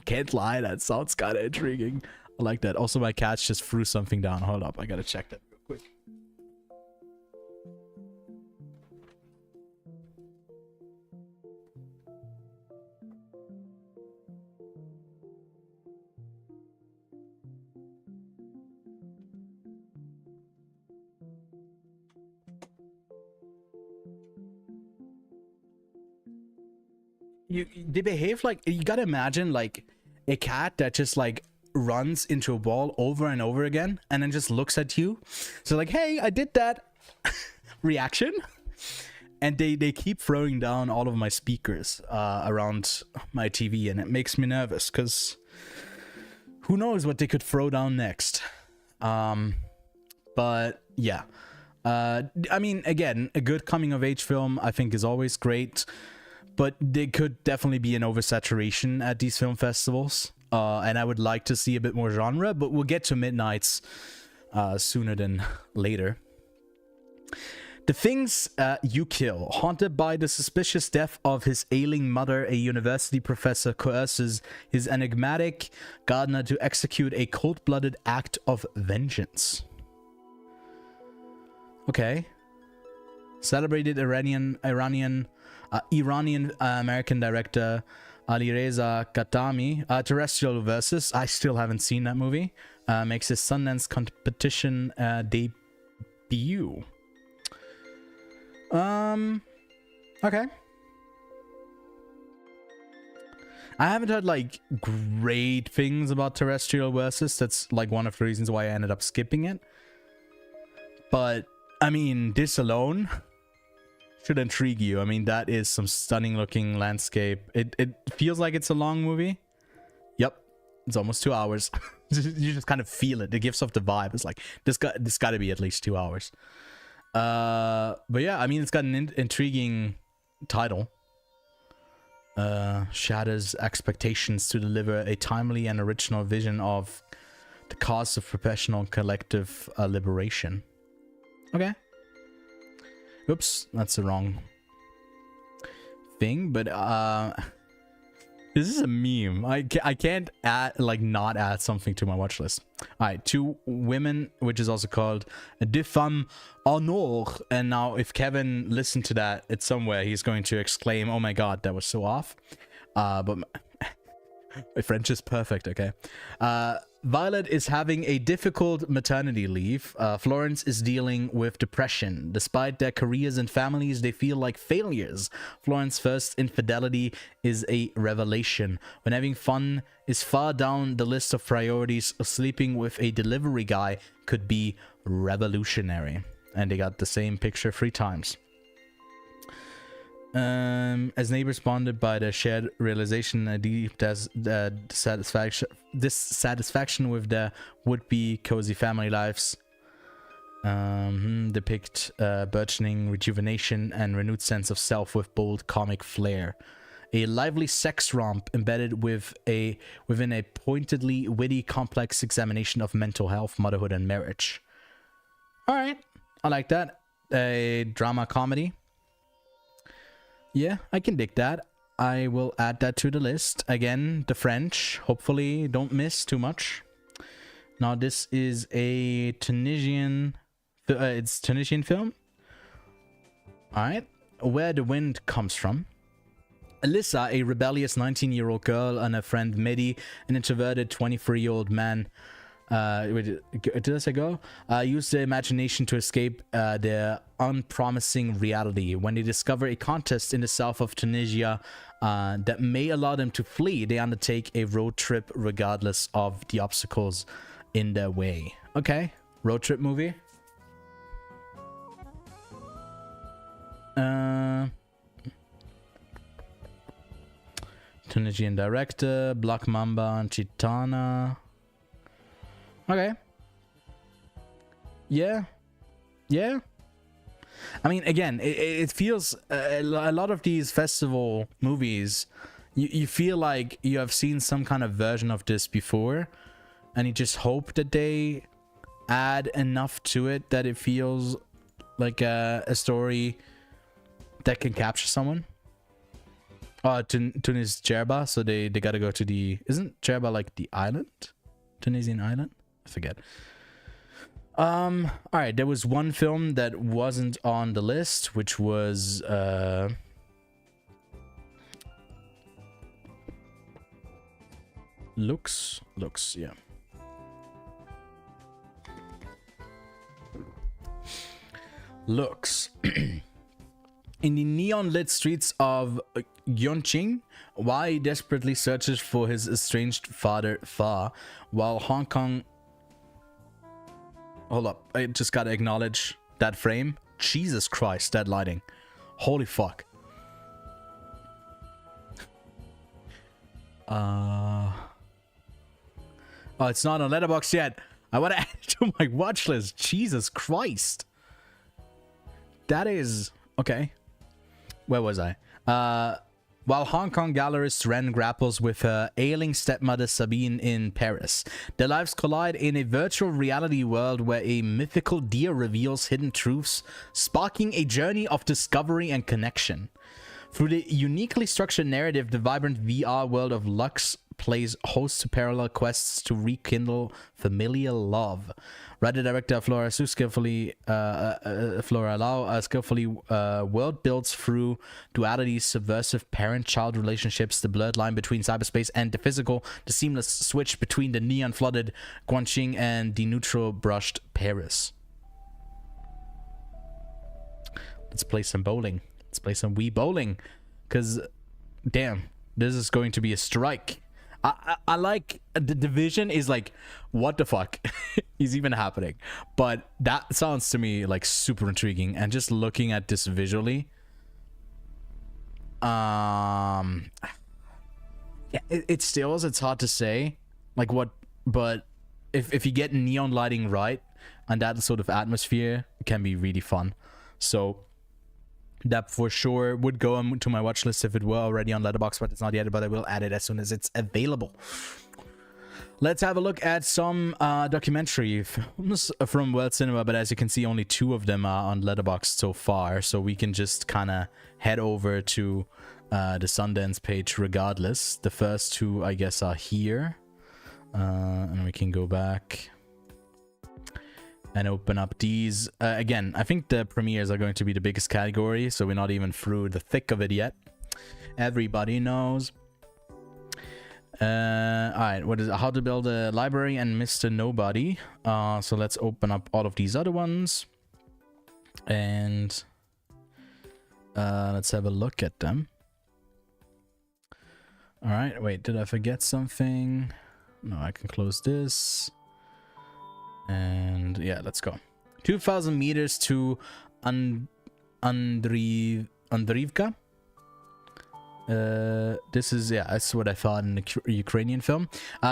Can't lie, that sounds kind of intriguing. I like that. Also, my cats just threw something down. Hold up, I gotta check that real quick. They behave like... You gotta imagine, like, a cat that just, like, runs into a wall over and over again and then just looks at you. So, like, hey, I did that. Reaction. And they keep throwing down all of my speakers around my TV, and it makes me nervous, because who knows what they could throw down next. But, yeah. I mean, again, a good coming-of-age film, I think, is always great. But there could definitely be an oversaturation at these film festivals. And I would like to see a bit more genre, but we'll get to Midnights sooner than later. The Things You Kill. Haunted by the suspicious death of his ailing mother, a university professor coerces his enigmatic gardener to execute a cold-blooded act of vengeance. Okay. Celebrated Iranian American director Alireza Khatami. Terrestrial Versus. I still haven't seen that movie. Makes his Sundance competition debut. Okay. I haven't heard like great things about Terrestrial Versus. That's like one of the reasons why I ended up skipping it. But I mean, this alone should intrigue you. I mean, that is some stunning looking landscape. It feels like it's a long movie. Yep, it's almost 2 hours. You just kind of feel it. It gives off the vibe. It's like this got to be at least 2 hours. But yeah, I mean, it's got an intriguing title. Shatters expectations to deliver a timely and original vision of the cause of professional and collective liberation. Okay. Oops, that's the wrong thing, but this is a meme. I can't add, like, not add something to my watch list. All right, Two Women, which is also called De Femme Honor. And now if Kevin listened to that, it's somewhere he's going to exclaim, oh my god, that was so off. But My French is perfect, okay. Violet is having a difficult maternity leave. Florence is dealing with depression. Despite their careers and families, they feel like failures. Florence's first infidelity is a revelation. When having fun is far down the list of priorities, sleeping with a delivery guy could be revolutionary. And they got the same picture 3 times. As neighbors bonded by the shared realization, a deep dissatisfaction with their would-be cozy family lives, depict burgeoning rejuvenation and renewed sense of self with bold comic flair. A lively sex romp embedded within a pointedly witty, complex examination of mental health, motherhood, and marriage. All right, I like that. A drama comedy. Yeah, I can dig that. I will add that to the list. Again, the French. Hopefully, don't miss too much. Now, this is a Tunisian... it's Tunisian film. Alright. Where the Wind Comes From. Alyssa, a rebellious 19-year-old girl, and her friend Mehdi, an introverted 23-year-old man... did I say go? Use their imagination to escape their unpromising reality. When they discover a contest in the south of Tunisia that may allow them to flee, they undertake a road trip regardless of the obstacles in their way. Okay, road trip movie. Tunisian director, Black Mamba and Chitana. Okay. Yeah. Yeah. I mean, again, it feels a lot of these festival movies, you feel like you have seen some kind of version of this before, and you just hope that they add enough to it that it feels like a story that can capture someone. Tunis Djerba, so they gotta go to the... Isn't Djerba like the island? Tunisian island? I forget. Alright, there was one film that wasn't on the list, which was Looks, yeah. Looks. In the neon-lit streets of Gyeongching, Wai desperately searches for his estranged father, Fa, while Hong Kong... Hold up, I just gotta acknowledge that frame. Jesus Christ, that lighting. Holy fuck. Oh, it's not on Letterboxd yet. I want to add it to my watch list. Jesus Christ. That is... Okay. Where was I? While Hong Kong gallerist Ren grapples with her ailing stepmother Sabine in Paris, their lives collide in a virtual reality world where a mythical deer reveals hidden truths, sparking a journey of discovery and connection. Through the uniquely structured narrative, the vibrant VR world of Lux plays host to parallel quests to rekindle familial love. Writer-director Flora Lau skillfully world builds through dualities, subversive parent-child relationships, the blurred line between cyberspace and the physical, the seamless switch between the neon-flooded Guangxing and the neutral-brushed Paris. Let's play some bowling. Let's play some Wii bowling. Because, damn, this is going to be a strike. I like the division is like, what the fuck is even happening? But that sounds to me like super intriguing. And just looking at this visually, yeah, it stills. It's hard to say like what, but if you get neon lighting right and that sort of atmosphere, it can be really fun. So that for sure would go to my watch list if it were already on Letterboxd, but it's not yet, but I will add it as soon as it's available. Let's have a look at some documentary films from World Cinema, but as you can see, only 2 of them are on Letterboxd so far, so we can just kind of head over to the Sundance page regardless. The first 2, I guess, are here, and we can go back and open up these. Again, I think the premieres are going to be the biggest category, so we're not even through the thick of it yet. Everybody knows. All right, what is it? How to Build a Library and Mr. Nobody. So let's open up all of these other ones. And let's have a look at them. All right, wait, did I forget something? No, I can close this. And yeah, let's go. 2,000 meters to Andriivka. This is, yeah, that's what I thought in the Ukrainian film.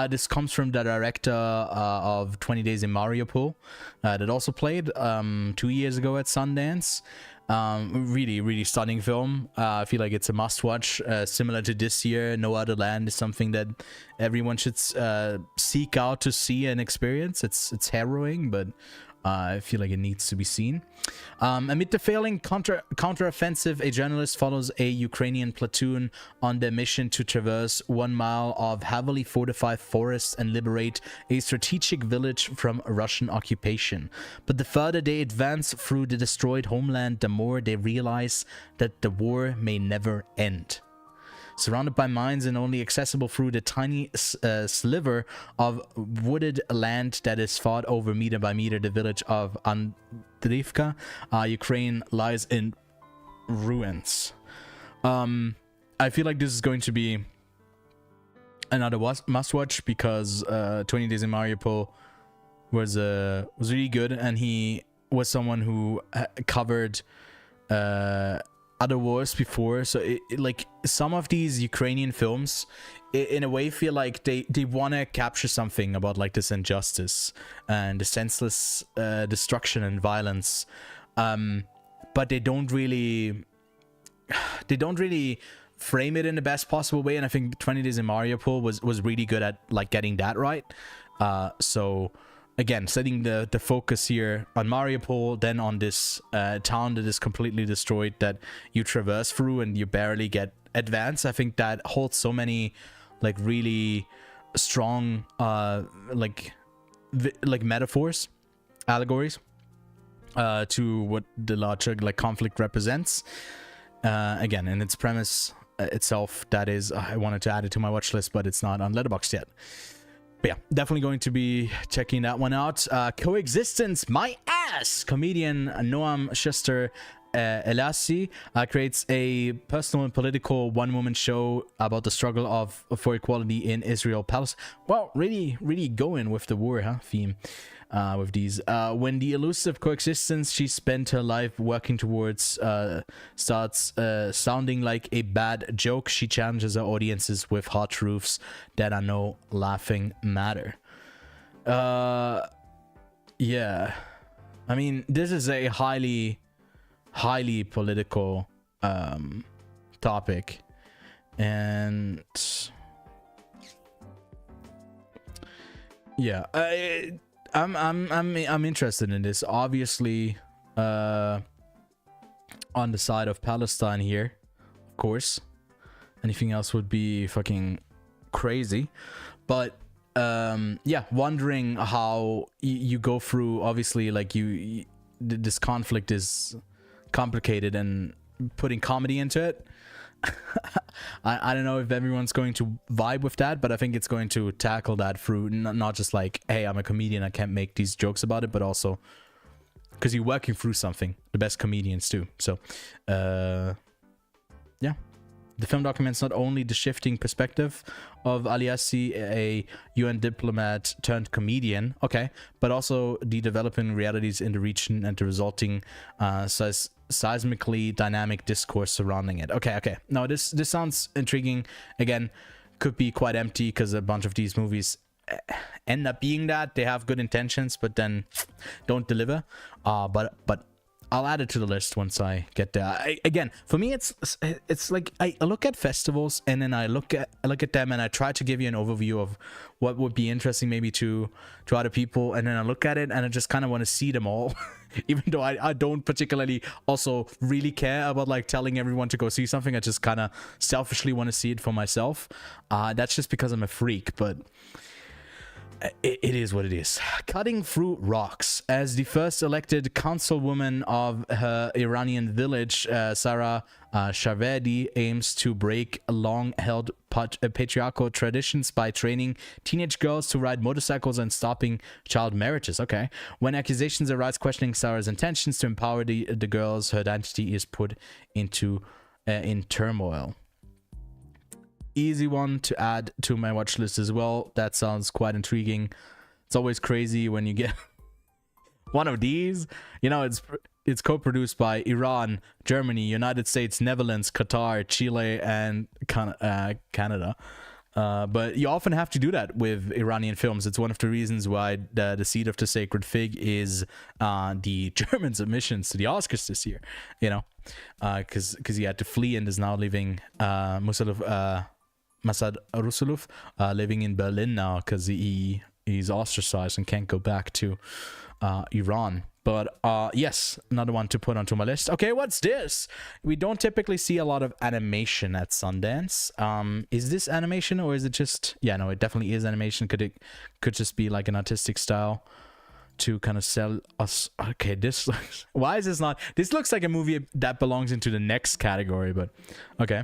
This comes from the director of 20 Days in Mariupol that also played 2 years ago at Sundance. Really stunning film. I feel like it's a must-watch. Similar to this year, No Other Land is something that everyone should seek out to see and experience. It's harrowing, but I feel like it needs to be seen. Amid the failing counter-offensive, a journalist follows a Ukrainian platoon on their mission to traverse 1 mile of heavily fortified forests and liberate a strategic village from Russian occupation. But the further they advance through the destroyed homeland, the more they realize that the war may never end. Surrounded by mines and only accessible through the tiny sliver of wooded land that is fought over meter by meter, the village of Andriivka, Ukraine, lies in ruins. I feel like this is going to be another must-watch because 20 Days in Mariupol was really good, and he was someone who covered other wars before, so like some of these Ukrainian films in a way feel like they want to capture something about like this injustice and the senseless destruction and violence, but they don't really frame it in the best possible way, and I think 20 Days in Mariupol was really good at like getting that right. So again, setting the focus here on Mariupol, then on this town that is completely destroyed that you traverse through and you barely get advance. I think that holds so many like really strong like metaphors, allegories to what the larger like conflict represents. Again, in its premise itself, that is, I wanted to add it to my watch list, but it's not on Letterboxd yet. But yeah, definitely going to be checking that one out. Coexistence, my ass! Comedian Noam Schuster Elassi creates a personal and political one-woman show about the struggle for equality in Israel-Palestine. Well, really going with the war theme with these. When the elusive coexistence she spent her life working towards starts sounding like a bad joke, she challenges her audiences with hard truths that are no laughing matter. Yeah. I mean, this is a highly political topic, and yeah, I'm interested in this. Obviously, on the side of Palestine here, of course. Anything else would be fucking crazy, but yeah, wondering how you go through. Obviously, like this conflict is complicated, and putting comedy into it, I don't know if everyone's going to vibe with that, but I think it's going to tackle that through not just like, hey, I'm a comedian, I can't make these jokes about it, but also because you're working through something. The best comedians too. So yeah, the film documents not only the shifting perspective of Aliassi, a UN diplomat turned comedian, okay, but also the developing realities in the region and the resulting seismically dynamic discourse surrounding it. Okay. Now this sounds intriguing. Again, could be quite empty because a bunch of these movies end up being that. They have good intentions, but then don't deliver. But I'll add it to the list once I get there. Again, for me, it's like I look at festivals and then I look at them and I try to give you an overview of what would be interesting maybe to other people, and then I look at it and I just kind of want to see them all, even though I don't particularly also really care about like telling everyone to go see something. I just kind of selfishly want to see it for myself. That's just because I'm a freak, but it is what it is. Cutting through rocks. As the first elected councilwoman of her Iranian village, Sarah Shavedi aims to break long-held patriarchal traditions by training teenage girls to ride motorcycles and stopping child marriages. Okay. When accusations arise questioning Sarah's intentions to empower the girls, her identity is put into in turmoil. Easy one to add to my watch list as well. That sounds quite intriguing. It's always crazy when you get one of these. You know, it's co-produced by Iran, Germany, United States, Netherlands, Qatar, Chile, and Canada. But you often have to do that with Iranian films. It's one of the reasons why the Seed of the Sacred Fig is the German submissions to the Oscars this year. You know, because he had to flee and is now living Masad Rusulov living in Berlin now because he's ostracized and can't go back to Iran. But yes, another one to put onto my list. Okay, what's this? We don't typically see a lot of animation at Sundance. Is this animation or is it just... Yeah, no, it definitely is animation. Could just be like an artistic style to kind of sell us... Okay, this looks... Why is this not... This looks like a movie that belongs into the next category, but... Okay.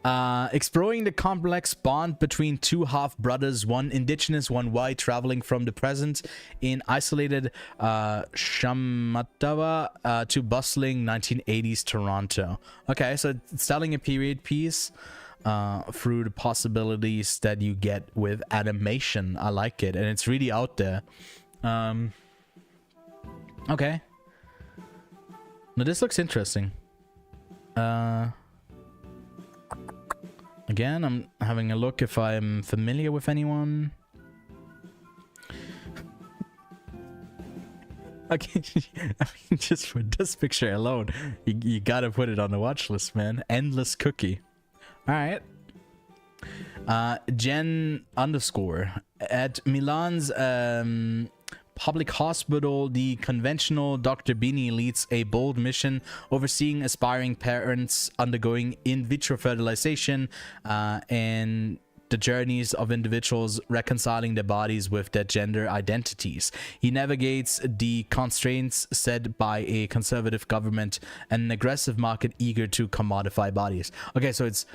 Exploring the complex bond between two half-brothers, one indigenous, one white, traveling from the present in isolated Shamatava to bustling 1980s Toronto. Okay, so it's telling a period piece through the possibilities that you get with animation. I like it, and it's really out there. Okay. Now this looks interesting. Again, I'm having a look if I'm familiar with anyone. Okay, I mean, just for this picture alone, you gotta put it on the watch list, man. Endless Cookie. Alright. Jen _ at Milan's public hospital, the conventional Dr. Bini leads a bold mission overseeing aspiring parents undergoing in vitro fertilization and the journeys of individuals reconciling their bodies with their gender identities. He navigates the constraints set by a conservative government and an aggressive market eager to commodify bodies. Okay, so it's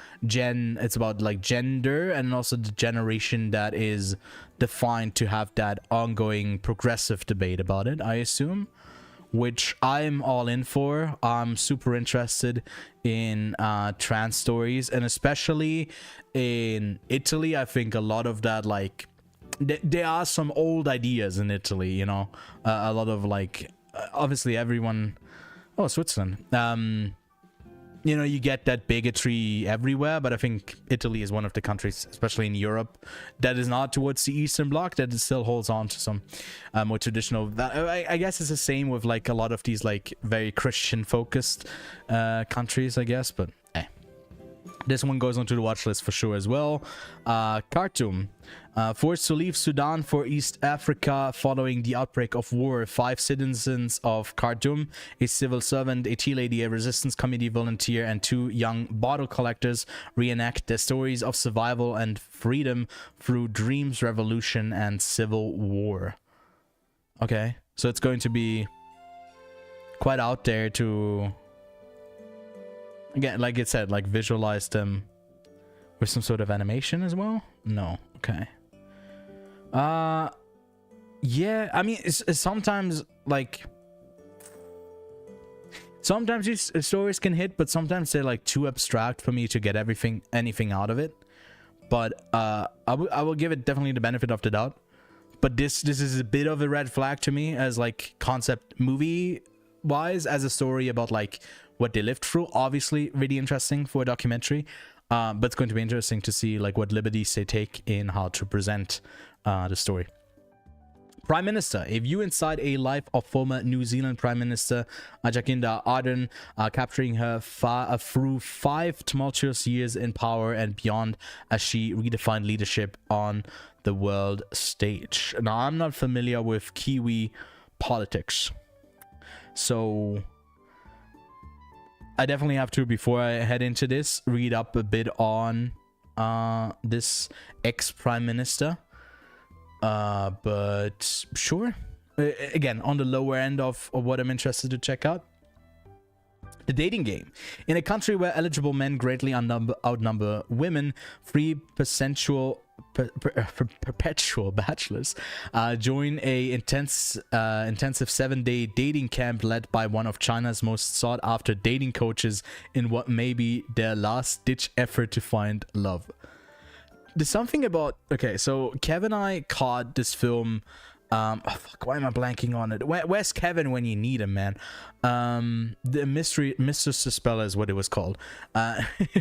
about like gender and also the generation that is defined to have that ongoing progressive debate about it, I assume, which I'm all in for. I'm super interested in trans stories, and especially in Italy. I think a lot of that, like, there are some old ideas in Italy, you know, a lot of like, obviously everyone, Switzerland, you know, you get that bigotry everywhere, but I think Italy is one of the countries, especially in Europe, that is not towards the Eastern Bloc, that it still holds on to some more traditional... I guess it's the same with like a lot of these like very Christian-focused countries, I guess, but this one goes onto the watch list for sure as well. Khartoum. Forced to leave Sudan for East Africa following the outbreak of war, 5 citizens of Khartoum, a civil servant, a tea lady, a resistance committee volunteer, and 2 young bottle collectors reenact their stories of survival and freedom through dreams, revolution, and civil war. Okay, so it's going to be quite out there to... Again, like it said, like visualize them with some sort of animation as well? No. Okay. Yeah, I mean, it's sometimes like... Sometimes these stories can hit, but sometimes they're like too abstract for me to get anything out of it. But I will give it definitely the benefit of the doubt. But this is a bit of a red flag to me as like concept movie wise, as a story about like what they lived through. Obviously really interesting for a documentary, but it's going to be interesting to see like what liberties they take in how to present the story. Prime Minister, a view inside a life of former New Zealand Prime Minister Jacinda Ardern, capturing her through 5 tumultuous years in power and beyond as she redefined leadership on the world stage. Now, I'm not familiar with Kiwi politics, so I definitely have to, before I head into this, read up a bit on this ex-prime minister. But sure. Again, on the lower end of what I'm interested to check out. The dating game. In a country where eligible men greatly outnumber women, three perpetual bachelors join a intensive 7-day dating camp led by one of China's most sought-after dating coaches in what may be their last-ditch effort to find love. There's something about... Okay, so Kevin and I caught this film... fuck, why am I blanking on it? Where's Kevin when you need him, man? The Mr. Suspella is what it was called.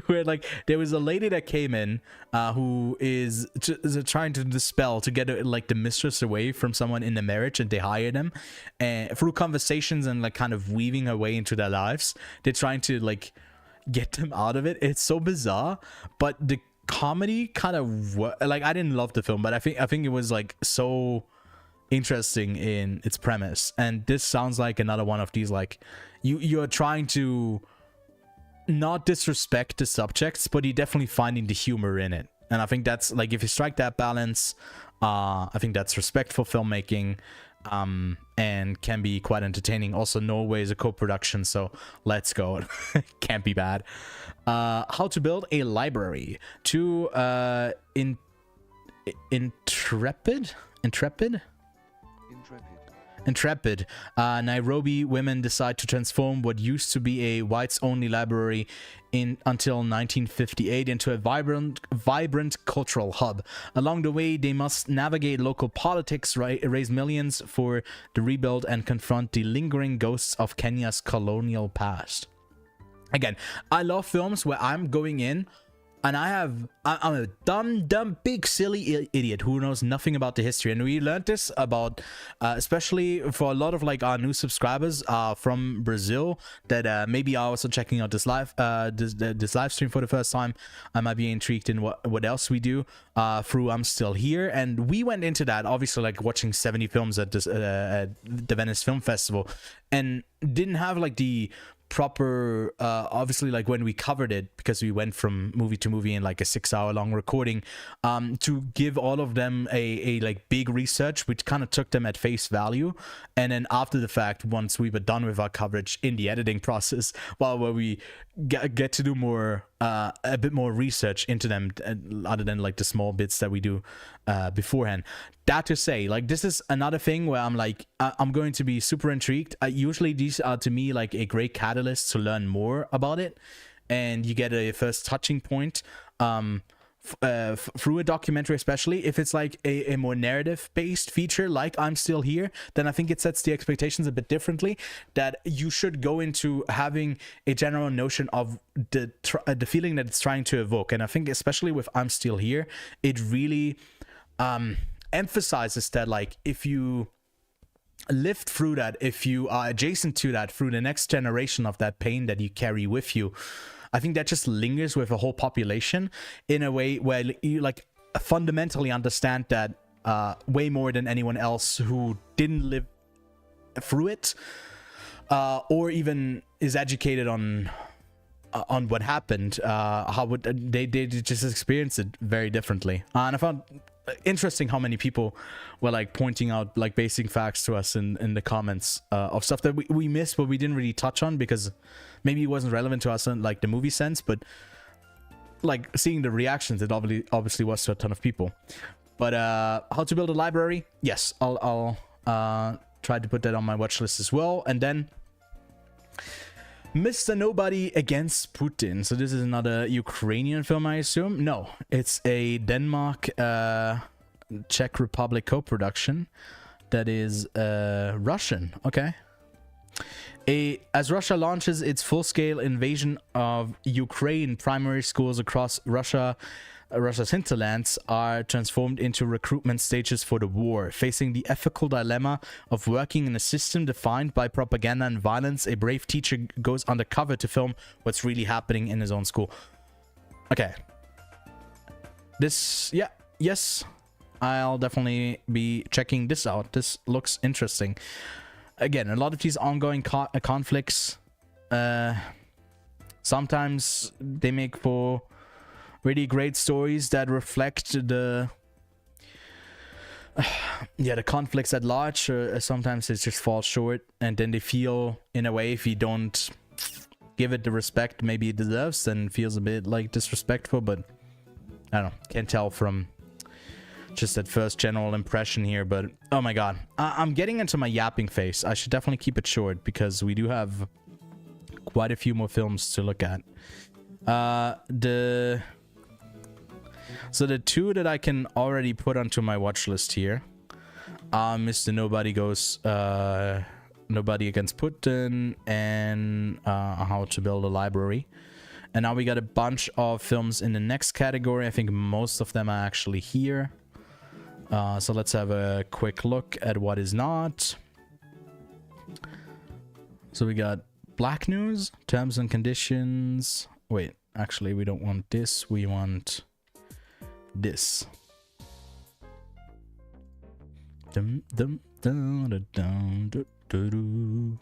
Where like there was a lady that came in who is trying to dispel to get like the mistress away from someone in the marriage, and they hire them, and through conversations and like kind of weaving her way into their lives, they're trying to like get them out of it. It's so bizarre, but the comedy kind of like, I didn't love the film, but I think it was like so interesting in its premise, and this sounds like another one of these, like you're trying to not disrespect the subjects, but you're definitely finding the humor in it, and I think that's like, if you strike that balance, I think that's respectful filmmaking, and can be quite entertaining. Also, Norway is a co-production, so let's go. Can't be bad. How to build a library. To Intrepid. Nairobi women decide to transform what used to be a whites-only library until 1958 into a vibrant cultural hub. Along the way, they must navigate local politics, raise millions for the rebuild, and confront the lingering ghosts of Kenya's colonial past. Again, I love films where I'm going in and I'm a dumb, big, silly idiot who knows nothing about the history. And we learned this about, especially for a lot of like our new subscribers from Brazil that maybe are also checking out this live stream for the first time. I might be intrigued in what else we do through I'm Still Here. And we went into that, obviously, like watching 70 films at this at the Venice Film Festival, and didn't have like the proper obviously, like when we covered it, because we went from movie to movie in like a 6-hour long recording, to give all of them a like big research, which kind of took them at face value, and then after the fact, once we were done with our coverage in the editing process, where we get to do more a bit more research into them, other than like the small bits that we do beforehand. That to say, like, this is another thing where I'm like, I'm going to be super intrigued. Usually these are to me like a great catalyst to learn more about it, and you get a first touching point through a documentary, especially if it's like a more narrative based feature like I'm Still Here. Then I think it sets the expectations a bit differently, that you should go into having a general notion of the feeling that it's trying to evoke. And I think especially with I'm Still Here, it really emphasizes that, like, if you lived through that, if you are adjacent to that through the next generation of that pain that you carry with you, I think that just lingers with a whole population in a way where you like fundamentally understand that way more than anyone else who didn't live through it, or even is educated on what happened. How would they just experience it very differently. And I found interesting how many people were like pointing out like basic facts to us in the comments of stuff that we missed, but we didn't really touch on because maybe it wasn't relevant to us in like the movie sense. But like seeing the reactions, it obviously was to a ton of people. But how to build a library, yes, I'll try to put that on my watch list as well. And then Mr. Nobody Against Putin. So this is another Ukrainian film, I assume. No, it's a Denmark Czech Republic co-production that is Russian. Okay. As Russia launches its full-scale invasion of Ukraine, primary schools across Russia's hinterlands are transformed into recruitment stages for the war. Facing the ethical dilemma of working in a system defined by propaganda and violence, a brave teacher goes undercover to film what's really happening in his own school. Okay. Yes, I'll definitely be checking this out. This looks interesting. Again, a lot of these ongoing conflicts, sometimes they make for really great stories that reflect the yeah, the conflicts at large, sometimes it just falls short, and then they feel, in a way, if you don't give it the respect maybe it deserves, then it feels a bit like disrespectful. But I don't know, can't tell from just that first general impression here. But oh my god, I'm getting into my yapping phase. I should definitely keep it short because we do have quite a few more films to look at. So the two that I can already put onto my watch list here are Mr. Nobody Against Putin and How to Build a Library. And now we got a bunch of films in the next category. I think most of them are actually here. So let's have a quick look at what is not. So we got Black News, Terms and Conditions. Wait, actually we don't want this. We want this. Dum, dum, dum, dum, dum, dum, dum, dum.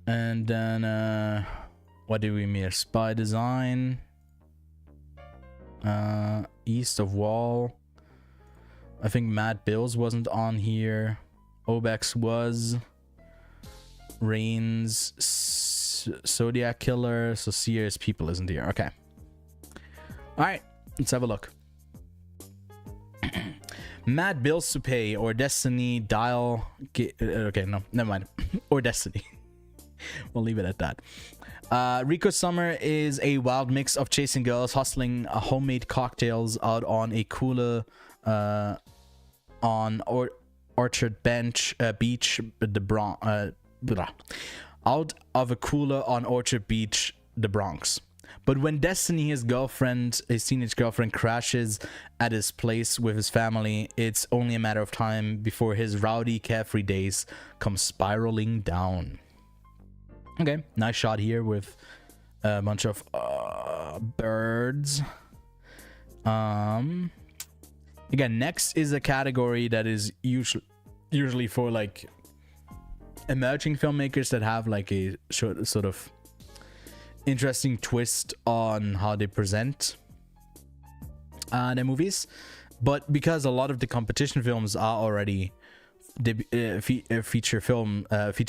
And then what do we miss? By Design, East of Wall. I think Mad Bills wasn't on here. Obex was. Reigns, Zodiac Killer. So Serious People isn't here. Okay. All right, let's have a look. Mad Bills to Pay or Destiny Dial. Okay, no, never mind. Or Destiny. We'll leave it at that. Rico Summer is a wild mix of chasing girls, hustling homemade cocktails out on a cooler on Orchard Beach, the Bronx. Out of a cooler on Orchard Beach, the Bronx. But when Destiny, his teenage girlfriend, crashes at his place with his family, it's only a matter of time before his rowdy, carefree days come spiraling down. Okay, nice shot here with a bunch of birds. Again, next is a category that is usually for like emerging filmmakers that have like a sort of interesting twist on how they present their movies. But because a lot of the competition films are already feature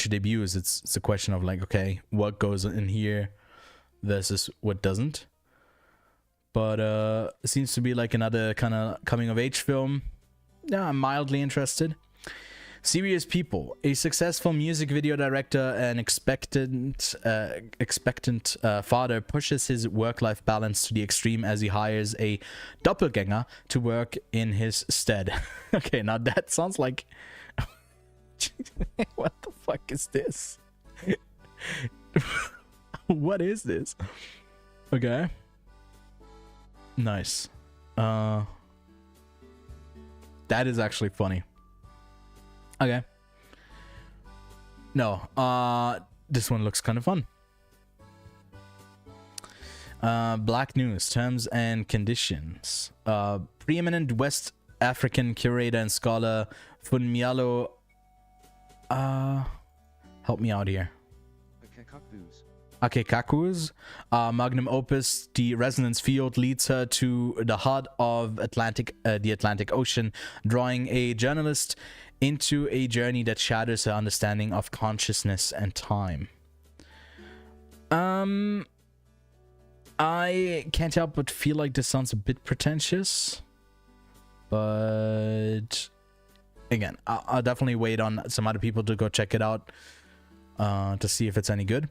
debuts, it's a question of like, okay, what goes in here versus what doesn't. But it seems to be like another kind of coming of age film. Yeah, I'm mildly interested. Serious People. A successful music video director and expectant father pushes his work-life balance to the extreme as he hires a doppelganger to work in his stead. Okay, now that sounds like... What the fuck is this? What is this? Okay. Nice. That is actually funny. Okay. No, this one looks kind of fun. Black News, Terms and Conditions. Preeminent West African curator and scholar Funmialo. Help me out here. Akekaku's magnum opus, The Resonance Field, leads her to the heart of the Atlantic Ocean, drawing a journalist into a journey that shatters her understanding of consciousness and time. I can't help but feel like this sounds a bit pretentious, but again, I'll definitely wait on some other people to go check it out to see if it's any good.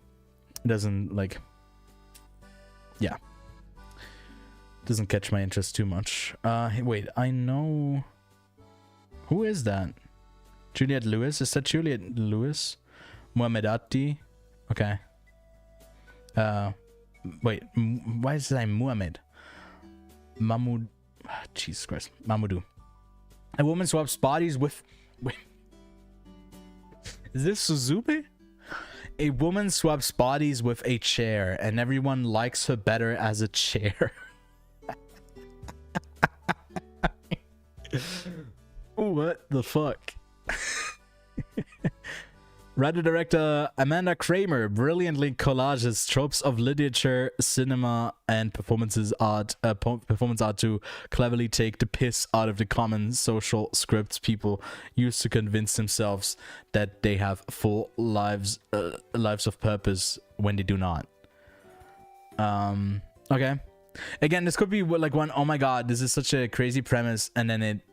It doesn't, like, yeah, doesn't catch my interest too much. Hey, wait, I know, who is that? Juliette Lewis? Is that Juliette Lewis? Muhammadati? Okay. Wait, why is that Muhammad? Mahmoud, Jesus Christ, Mahmoudou. A woman swaps bodies with, wait, is this Suzume? A woman swaps bodies with a chair, and everyone likes her better as a chair. What the fuck? Writer-director Amanda Kramer brilliantly collages tropes of literature, cinema, and performance art to cleverly take the piss out of the common social scripts people use to convince themselves that they have full lives of purpose when they do not. Okay. Again, this could be like one, oh my god, this is such a crazy premise, and then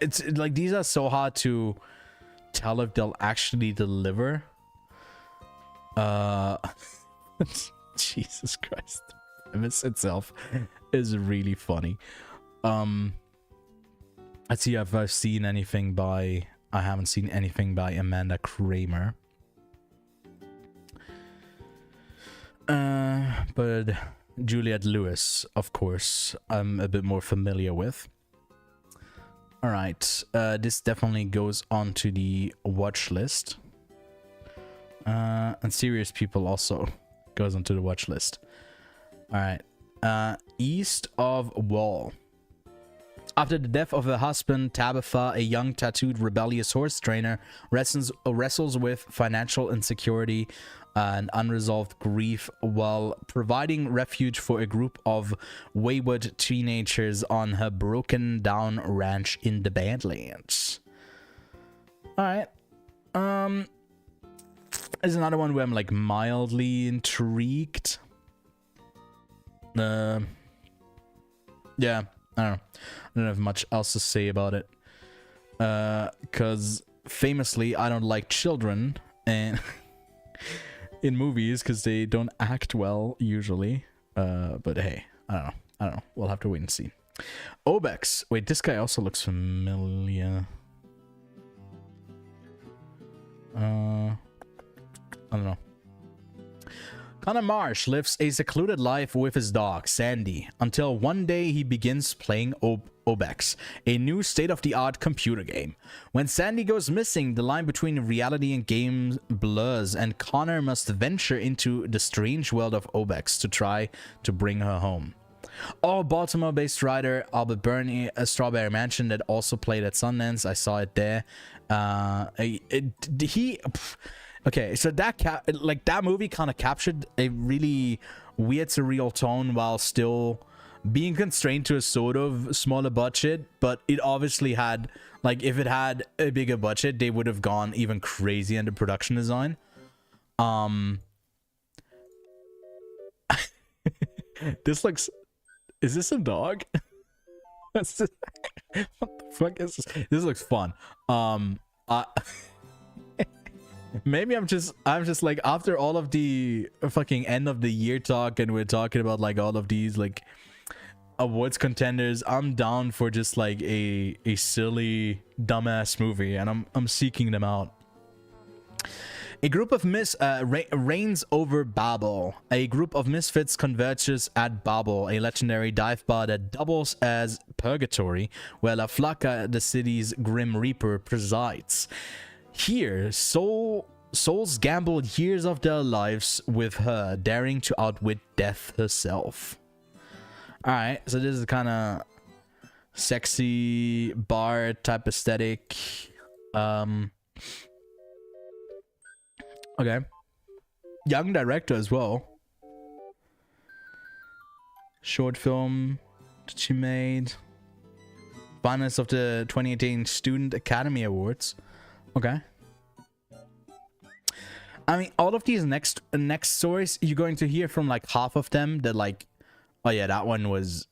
it's like, these are so hard to tell if they'll actually deliver. Jesus Christ, the premise itself is really funny. Let's see if I've seen anything by, I haven't seen anything by Amanda Kramer, but Juliette Lewis, of course, I'm a bit more familiar with. All right, this definitely goes on to the watch list. And Serious People also goes onto the watch list. All right, East of Wall. After the death of her husband, Tabitha, a young tattooed rebellious horse trainer, wrestles with financial insecurity and unresolved grief while providing refuge for a group of wayward teenagers on her broken down ranch in the Badlands. Alright. There's another one where I'm like mildly intrigued. Yeah, I don't have much else to say about it. Because famously, I don't like children and in movies because they don't act well usually. But hey, I don't know. We'll have to wait and see. Obex. Wait, this guy also looks familiar. I don't know. Connor Marsh lives a secluded life with his dog, Sandy, until one day he begins playing Obex, a new state-of-the-art computer game. When Sandy goes missing, the line between reality and game blurs, and Connor must venture into the strange world of Obex to try to bring her home. Oh, Baltimore-based writer Albert Burney, a Strawberry Mansion, that also played at Sundance. I saw it there. Okay, so that movie kind of captured a really weird, surreal tone while still being constrained to a sort of smaller budget. But it obviously had, like, if it had a bigger budget, they would have gone even crazy into production design. This looks... Is this a dog? What's this? What the fuck is this? This looks fun. Maybe I'm just like, after all of the fucking end of the year talk and we're talking about like all of these like awards contenders, I'm down for just like a silly dumbass movie, and I'm seeking them out. A group of reigns over Babel. A group of misfits converges at Babel, a legendary dive bar that doubles as purgatory, where La Flaca, the city's grim reaper, presides. Here, souls gamble years of their lives with her, daring to outwit death herself. Alright, so this is kind of sexy bar type aesthetic. Okay. Young director as well. Short film that she made. Finalist of the 2018 Student Academy Awards. Okay. I mean, all of these next stories, you're going to hear from like half of them that like, oh yeah, that one was...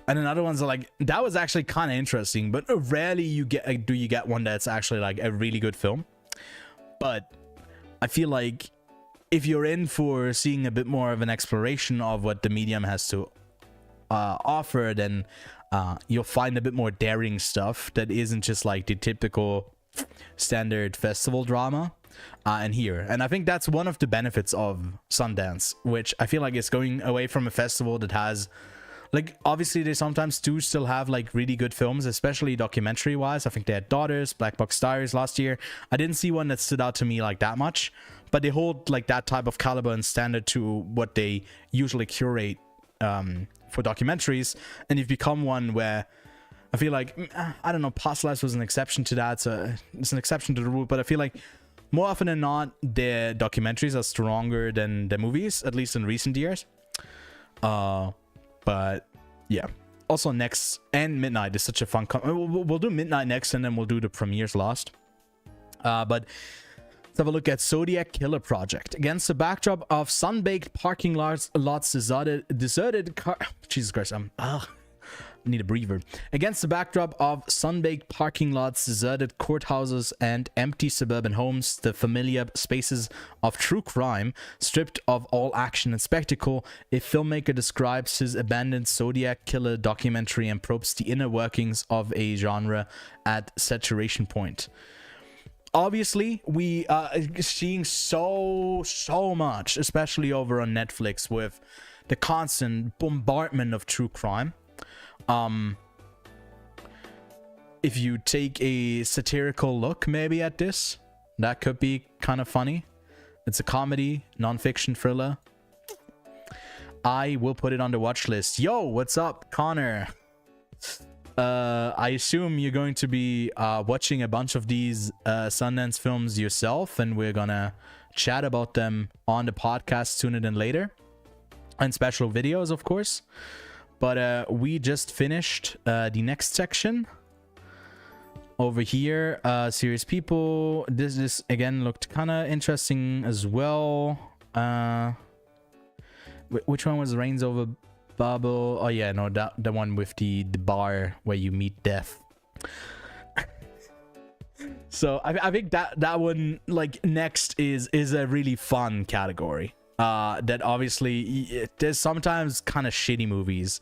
and then other ones are like, that was actually kind of interesting, but rarely you get one that's actually like a really good film. But I feel like if you're in for seeing a bit more of an exploration of what the medium has to offer, then you'll find a bit more daring stuff that isn't just like the typical standard festival drama and here. And I think that's one of the benefits of Sundance, which I feel like is going away from a festival that has... Like, obviously, they sometimes do still have, like, really good films, especially documentary-wise. I think they had Daughters, Black Box Diaries last year. I didn't see one that stood out to me, like, that much. But they hold, like, that type of caliber and standard to what they usually curate for documentaries. And you've become one where I feel like, I don't know, Past Lives was an exception to that, so it's an exception to the rule, but I feel like more often than not, the documentaries are stronger than the movies, at least in recent years. But yeah. Also, Next and Midnight is such a fun... We'll do Midnight next, and then we'll do the premieres last. But let's have a look at Zodiac Killer Project. Against the backdrop of sun-baked parking lots, deserted car... Jesus Christ, I need a breather. Against the backdrop of sun-baked parking lots, deserted courthouses, and empty suburban homes, the familiar spaces of true crime, stripped of all action and spectacle, a filmmaker describes his abandoned Zodiac Killer documentary and probes the inner workings of a genre at saturation point. Obviously, we are seeing so much, especially over on Netflix, with the constant bombardment of true crime. If you take a satirical look maybe at this, that could be kind of funny. It's a comedy, non-fiction thriller. I will put it on the watch list. Yo, what's up, Connor? I assume you're going to be watching a bunch of these Sundance films yourself, and we're gonna chat about them on the podcast sooner than later, and special videos, of course. But we just finished the next section over here. Serious People. This again looked kind of interesting as well. Which one was Reigns Over Babel? Oh yeah, no, the one with the bar where you meet death. So I think that one, like, next is a really fun category. That obviously there's sometimes kind of shitty movies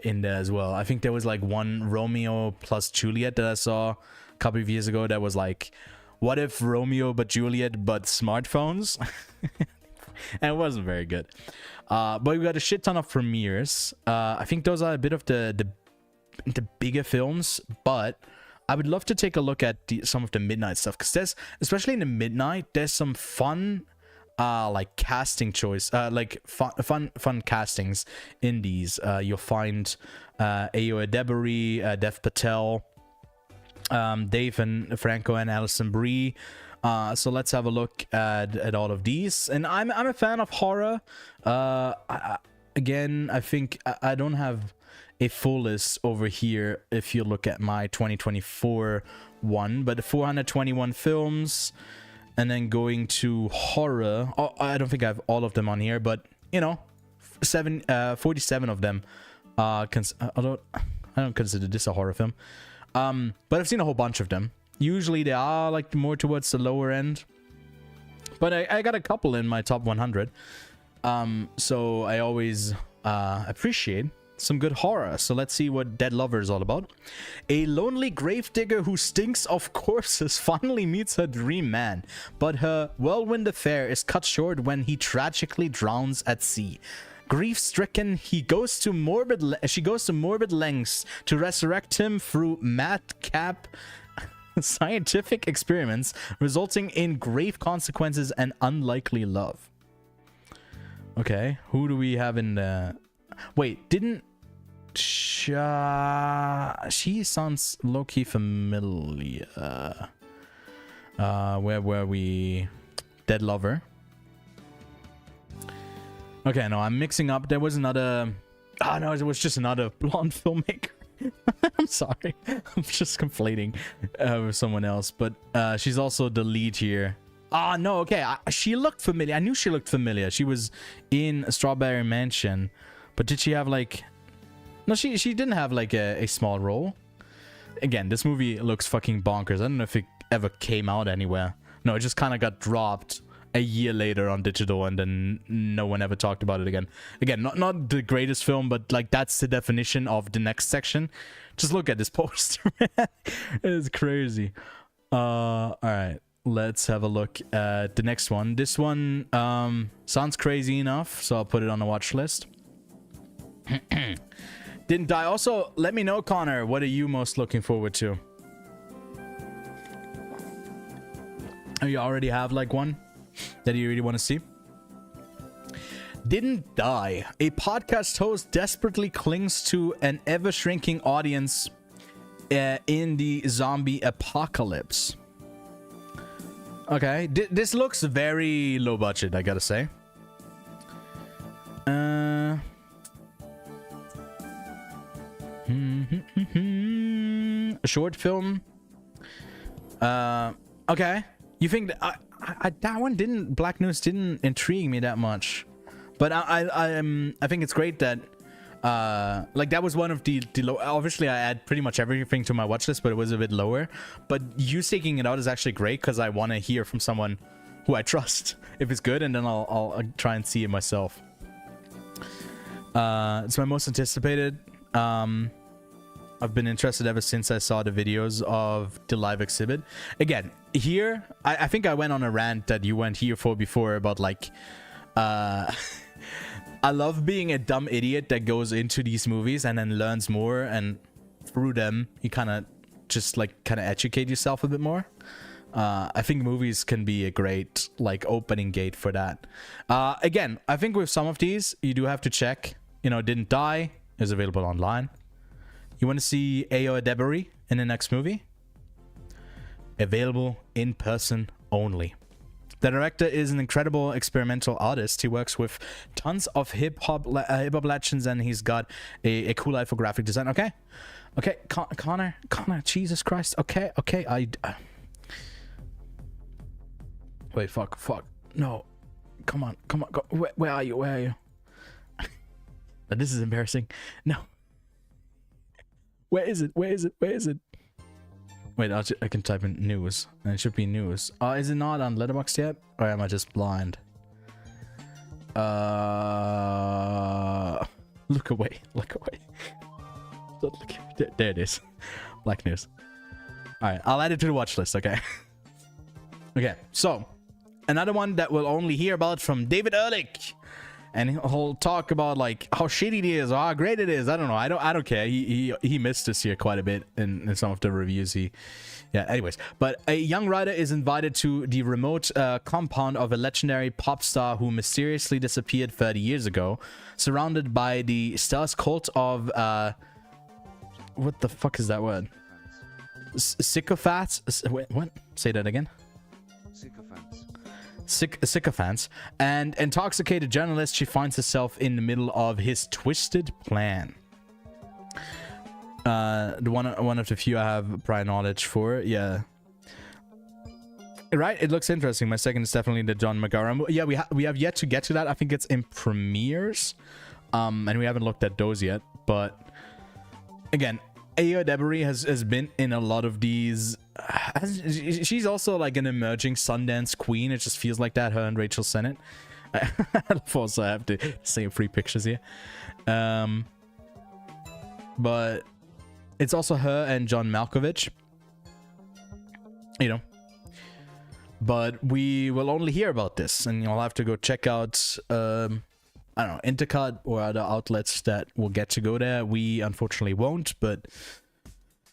in there as well. I think there was like one Romeo plus Juliet that I saw a couple of years ago that was like, what if Romeo but Juliet but smartphones? And it wasn't very good. But we got a shit ton of premieres. I think those are a bit of the bigger films, but I would love to take a look at some of the midnight stuff, because there's, especially in the midnight, there's some fun like casting choice, like fun castings in these. You'll find Ayo Edebiri, Dev Patel, Dave and Franco, and Alison Brie. So let's have a look at all of these. And I'm a fan of horror. Again, I think I don't have a full list over here if you look at my 2024 one, but 421 films. And then going to horror, oh, I don't think I have all of them on here, but you know, 47 of them. Although I don't consider this a horror film, but I've seen a whole bunch of them. Usually they are like more towards the lower end, but I got a couple in my top 100. So I always appreciate some good horror. So let's see what Dead Lover is all about. A lonely gravedigger who stinks of corpses finally meets her dream man, but her whirlwind affair is cut short when he tragically drowns at sea. Grief-stricken, she goes to morbid lengths to resurrect him through madcap scientific experiments, resulting in grave consequences and unlikely love. Okay, who do we have in the... Wait, didn't... She sounds low-key familiar. Where were we? Dead Lover. Okay, no, I'm mixing up. There was another... Oh, no, it was just another blonde filmmaker. I'm sorry. I'm just conflating with someone else. But she's also the lead here. Ah, no, okay. She looked familiar. I knew she looked familiar. She was in Strawberry Mansion. But did she have, like... No, she didn't have, like, a small role. Again, this movie looks fucking bonkers. I don't know if it ever came out anywhere. No, it just kind of got dropped a year later on digital, and then no one ever talked about it again. Again, not the greatest film, but, like, that's the definition of the next section. Just look at this poster, man. It's crazy. Alright. Let's have a look at the next one. This one sounds crazy enough, so I'll put it on the watch list. Didn't die. Also, let me know, Connor, what are you most looking forward to? Oh, you already have like one that you really want to see? Didn't die. A podcast host desperately clings to an ever-shrinking audience in the zombie apocalypse. Okay, this looks very low budget, I gotta say. A short film. Okay, you think that that one didn't, Black News didn't intrigue me that much, but I think it's great that like that was one of the low. Obviously I add pretty much everything to my watch list, but it was a bit lower. But you taking it out is actually great, because I want to hear from someone who I trust if it's good, and then I'll try and see it myself. It's my most anticipated. I've been interested ever since I saw the videos of the live exhibit. Again, here, I think I went on a rant that you went here for before about like, I love being a dumb idiot that goes into these movies and then learns more, and through them, you kind of just like kind of educate yourself a bit more. I think movies can be a great like opening gate for that. Again, I think with some of these, you do have to check, you know, Didn't Die is available online. You want to see Ayo Edebiri in the next movie? Available in person only. The director is an incredible experimental artist. He works with tons of hip-hop legends, and he's got a cool eye for graphic design. Okay. Okay, Connor, Jesus Christ. Okay, wait, fuck. No. Come on, go. Where are you? This is embarrassing. No. Where is it? Wait, I can type in news, and it should be news. Is it not on Letterboxd yet? Or am I just blind? Look away. There it is. Black News. Alright, I'll add it to the watch list, okay? Okay, so another one that we'll only hear about from David Ehrlich. And he'll talk about like how shitty it is or how great it is. I don't know. I don't care. He missed us here quite a bit in some of the reviews. Anyways. But a young writer is invited to the remote compound of a legendary pop star who mysteriously disappeared 30 years ago, surrounded by the stealth cult of what the fuck is that word? Sycophants? Wait, what? Say that again. Sycophants. And intoxicated journalist, she finds herself in the middle of his twisted plan. The one of the few I have prior knowledge for. Yeah, right, it looks interesting. My second is definitely the John McGarra. Yeah, we have yet to get to that. I think it's in premieres, and we haven't looked at those yet. But again, Ayo Edebiri has been in a lot of these. She's also like an emerging Sundance queen. It just feels like that, her and Rachel Sennett. I also have the same three pictures here. But it's also her and John Malkovich. You know. But we will only hear about this, and you'll have to go check out, I don't know, Intercut or other outlets that will get to go there. We unfortunately won't, but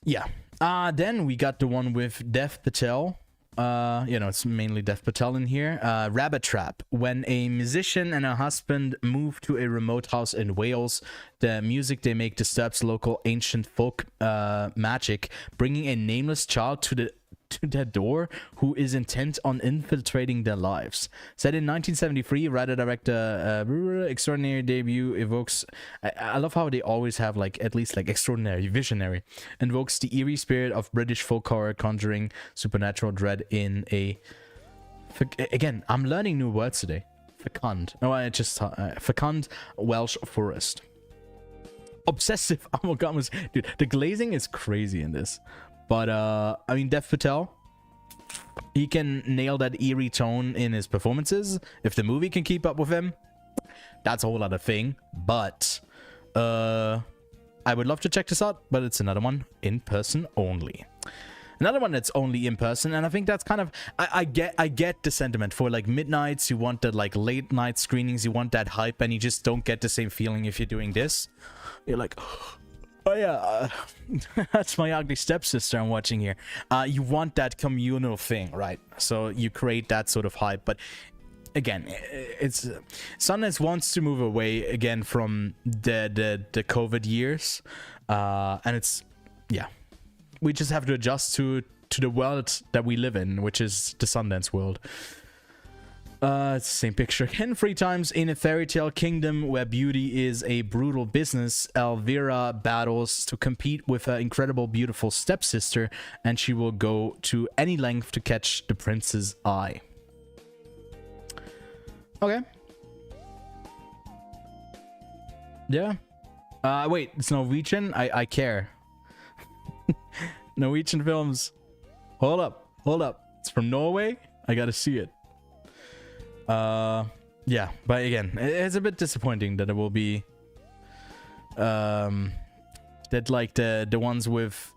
yeah. Then we got the one with Dev Patel. You know, it's mainly Dev Patel in here. Rabbit Trap. When a musician and her husband move to a remote house in Wales, the music they make disturbs local ancient folk magic, bringing a nameless child to their door who is intent on infiltrating their lives. Set in 1973, writer-director extraordinary debut evokes... I love how they always have like at least like extraordinary, visionary. Invokes the eerie spirit of British folk horror, conjuring supernatural dread in a... Again, I'm learning new words today. Fecund. No, I just... fecund Welsh forest. Obsessive amalgamus. Dude, the glazing is crazy in this. But, I mean, Dev Patel, he can nail that eerie tone in his performances. If the movie can keep up with him, that's a whole other thing. But, I would love to check this out, but it's another one in person only. Another one that's only in person, and I think that's kind of... I get the sentiment. For, like, midnights, you want that, like, late-night screenings, you want that hype, and you just don't get the same feeling if you're doing this. You're like... Oh yeah, that's my ugly stepsister I'm watching here. You want that communal thing, right? So you create that sort of hype. But again, it's Sundance wants to move away again from the COVID years, and it's, yeah, we just have to adjust to the world that we live in, which is the Sundance world. It's the same picture again. 3 times in a fairy tale kingdom where beauty is a brutal business, Elvira battles to compete with her incredible, beautiful stepsister, and she will go to any length to catch the prince's eye. Okay. Yeah. Wait, it's Norwegian? I care. Norwegian films. Hold up. It's from Norway? I gotta see it. Yeah, but again, it's a bit disappointing that it will be that like the ones with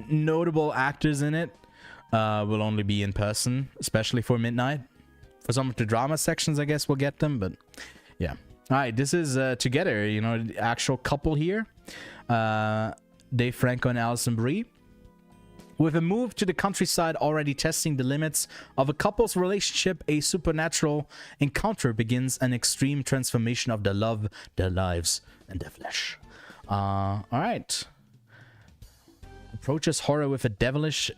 notable actors in it will only be in person, especially for midnight. For some of the drama sections, I guess we'll get them, but yeah. All right, this is Together, you know, the actual couple here, Dave Franco and Alison Brie. With a move to the countryside already testing the limits of a couple's relationship, a supernatural encounter begins, an extreme transformation of their love, their lives, and their flesh. All right. Approaches horror with a devilish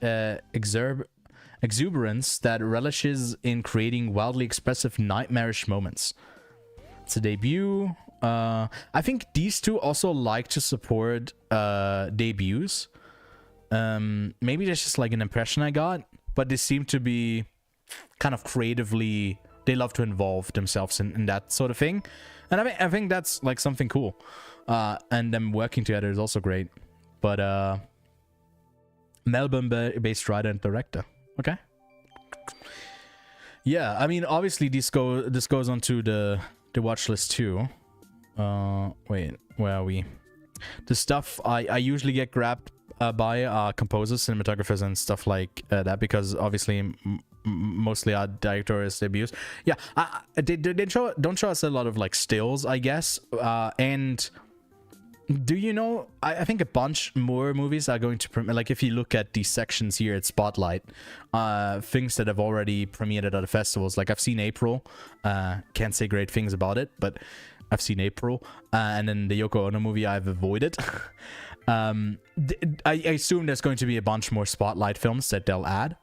exuberance that relishes in creating wildly expressive, nightmarish moments. It's a debut. I think these two also like to support debuts. Maybe that's just like an impression I got, but they seem to be kind of creatively, they love to involve themselves in that sort of thing, and I think that's like something cool, and them working together is also great. But Melbourne-based writer and director. Okay. Yeah, I mean, obviously this goes onto the watch list too. Wait, where are we? The stuff I usually get grabbed by composers, cinematographers, and stuff like that, because obviously mostly our directors' debuts. Yeah, they don't show us a lot of like stills, I guess. And do you know? I think a bunch more movies are going to premiere. Like if you look at these sections here at Spotlight, things that have already premiered at other festivals. Like I've seen April. Can't say great things about it, but I've seen April, and then the Yoko Ono movie I've avoided. I assume there's going to be a bunch more Spotlight films that they'll add.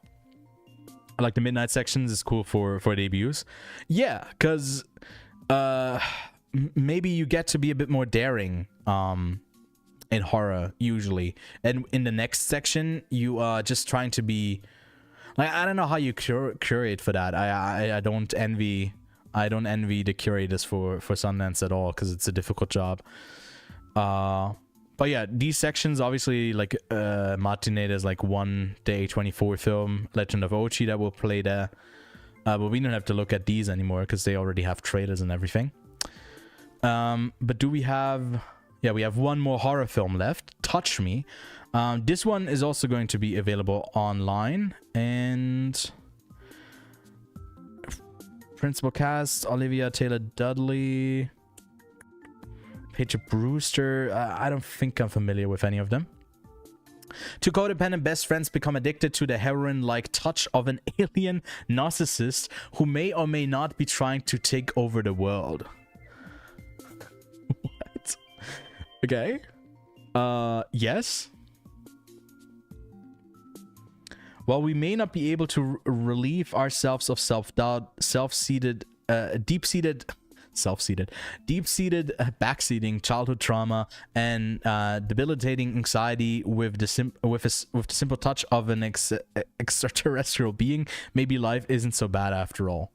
Like the midnight sections is cool for debuts. Yeah, because maybe you get to be a bit more daring in horror usually, and in the next section you are just trying to be like, I don't know how you curate for that. I don't envy the curators for Sundance at all, because it's a difficult job. But yeah, these sections, obviously, like Matinee, there's like one day 24 film, Legend of Ochi, that will play there. But we don't have to look at these anymore because they already have trailers and everything. But do we have... Yeah, we have one more horror film left, Touch Me. This one is also going to be available online. And... Principal cast, Olivia Taylor-Dudley... Paige Brewster. I don't think I'm familiar with any of them. Two codependent best friends become addicted to the heroin-like touch of an alien narcissist who may or may not be trying to take over the world. What? Okay. Yes. While we may not be able to relieve ourselves of self-doubt, deep-seated backseating childhood trauma and debilitating anxiety with the simple touch of an extraterrestrial being, maybe life isn't so bad after all.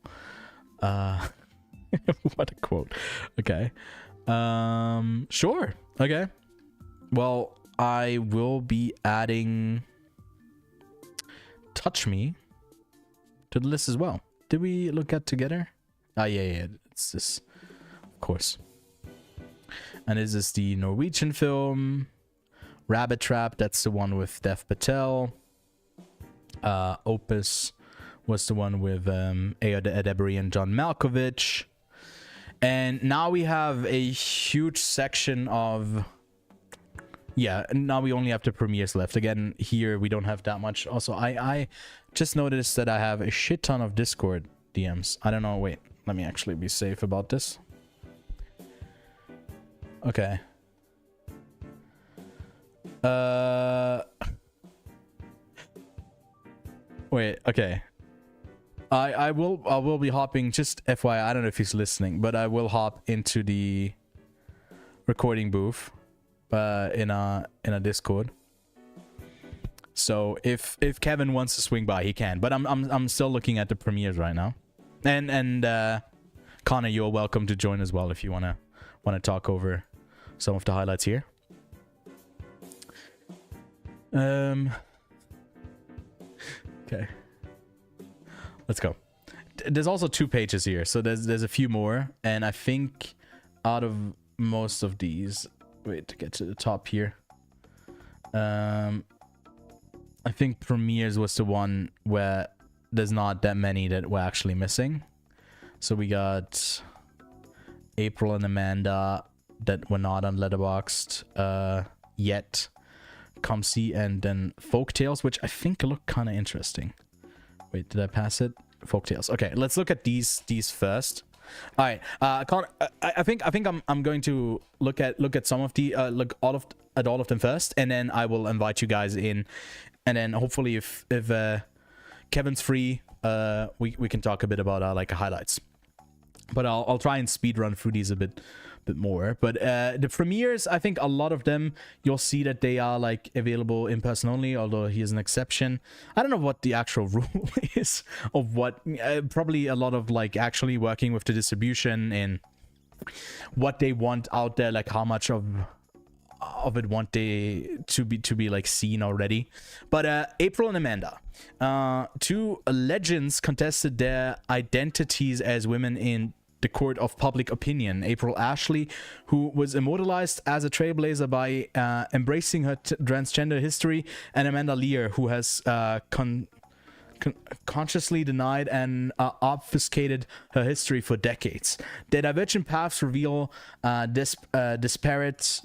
What a quote. Okay. Sure. Okay. Well, I will be adding Touch Me to the list as well. Did we look at Together? Yeah. It's this, of course. And is this the Norwegian film? Rabbit Trap, that's the one with Dev Patel. Opus was the one with Aya Debris and John Malkovich. And now we have a huge section of... Yeah, now we only have the premieres left. Again, here we don't have that much. Also, I just noticed that I have a shit ton of Discord DMs. I don't know, wait. Let me actually be safe about this. Okay. Wait, okay. I will be hopping, just FYI, I don't know if he's listening, but I will hop into the recording booth in a Discord. So if Kevin wants to swing by, he can. But I'm still looking at the premieres right now. And Connor, you're welcome to join as well if you wanna talk over some of the highlights here. Okay. Let's go. There's also 2 pages here, so there's a few more, and I think out of most of these, wait to get to the top here. I think premieres was the one where there's not that many that we're actually missing. So we got April and Amanda that were not on Letterboxd yet. Come see, and then Folktales, which I think look kind of interesting. Wait, did I pass it? Folktales. Okay, let's look at these first. All right, Connor, I think I'm going to look at some of the look at all of them first, and then I will invite you guys in, and then hopefully if Kevin's free, we can talk a bit about like highlights. But I'll try and speed run through these a bit more. But the premieres, I think a lot of them you'll see that they are like available in person only, although here's an exception. I don't know what the actual rule is of what, probably a lot of like actually working with the distribution and what they want out there, like how much of it want they to be like seen already. But April and Amanda, 2 legends contested their identities as women in the court of public opinion. April Ashley, who was immortalized as a trailblazer by embracing her transgender history, and Amanda Lear, who has consciously denied and obfuscated her history for decades. Their divergent paths reveal disparate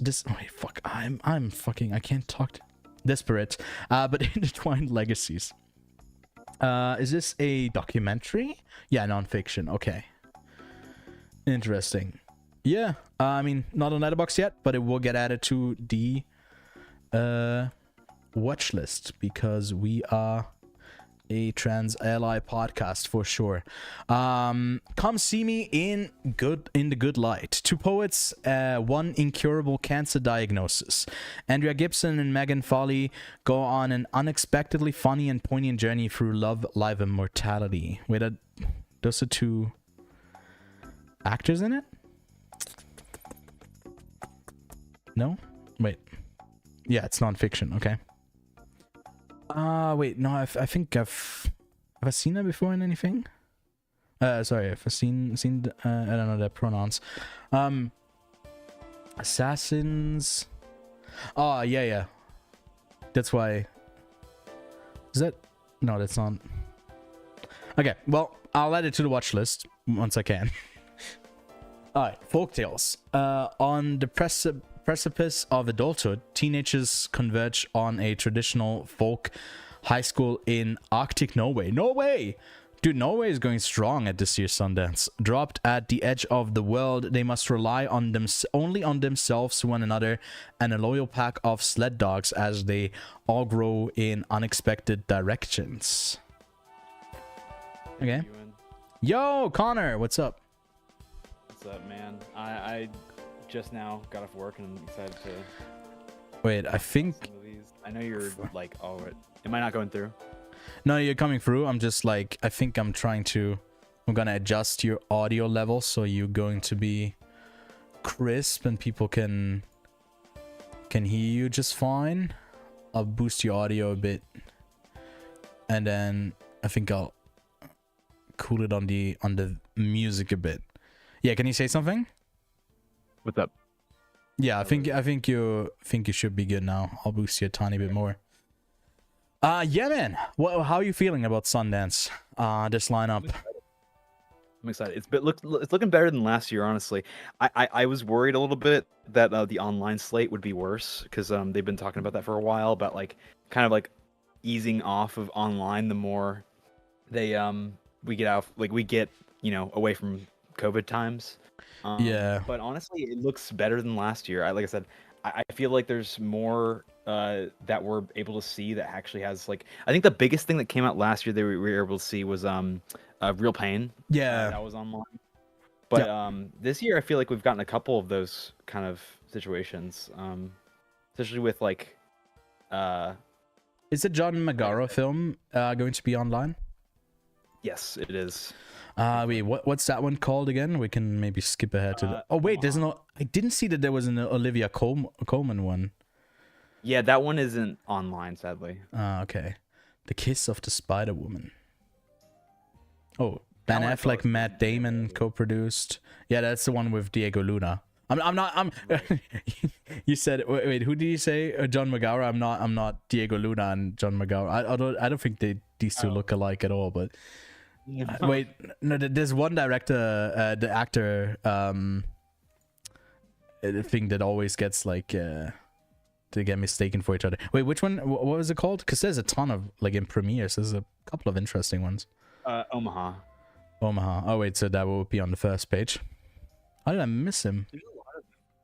but intertwined legacies. Is this a documentary? Yeah, non-fiction. Okay. Interesting. Yeah, I mean, not on Letterboxd yet, but it will get added to the watch list because we are a trans ally podcast for sure. Come see me in the good light. 2 poets, 1 incurable cancer diagnosis. Andrea Gibson and Megan Foley go on an unexpectedly funny and poignant journey through love, life, and mortality. Wait, those are 2 actors in it? No? Wait. Yeah, it's non-fiction. Okay. Wait, no, I think have I seen that before in anything? Sorry, have I seen I don't know their pronouns. Assassins. Oh, yeah. That's why. Is that? No, that's not. Okay, well, I'll add it to the watch list once I can. Alright, Folktales. On the precipice of adulthood, teenagers converge on a traditional folk high school in Arctic Norway. Norway! Dude, Norway is going strong at this year's Sundance. Dropped at the edge of the world, they must rely on only on themselves, one another, and a loyal pack of sled dogs as they all grow in unexpected directions. Okay. Yo, Connor, what's up? What's up, man? I just now got off work and I'm excited to. Wait, I think. Some of these. I know you're like, oh, am I not going through? No, you're coming through. I'm just like, I think I'm gonna adjust your audio level so you're going to be crisp and people can hear you just fine. I'll boost your audio a bit, and then I think I'll cool it on the music a bit. Yeah, can you say something? What's up? Yeah, I think you should be good now. I'll boost you a tiny bit more. Yeah, man. How are you feeling about Sundance? This lineup. I'm excited. It's looking better than last year, honestly. I was worried a little bit that the online slate would be worse because they've been talking about that for a while, about like kind of like easing off of online the more they we get away from COVID times. Yeah. But honestly, it looks better than last year. Like I said, I feel like there's more that we're able to see that actually has like I think the biggest thing that came out last year that we were able to see was Real Pain. Yeah. That was online. But this year I feel like we've gotten a couple of those kind of situations, especially with like Is the John Magaro film going to be online? yes, it is. Wait, what's that one called again? We can maybe skip ahead to the... Oh wait, there's no... I didn't see that there was an Olivia Colman one. Yeah, that one isn't online, sadly. Okay. The Kiss of the Spider Woman. Oh, Ben Affleck, Matt Damon co-produced. Yeah, that's the one with Diego Luna. I'm You said wait, who did you say? John Magaro. I'm not Diego Luna and John Magaro. I don't think these two look alike at all, but wait, no, there's one director, the actor the thing that always gets like they get mistaken for each other. Wait, which one? What was it called? Because there's a ton of like in premieres. There's a couple of interesting ones. Omaha. Oh wait, so that will be on the first page. How did I miss him?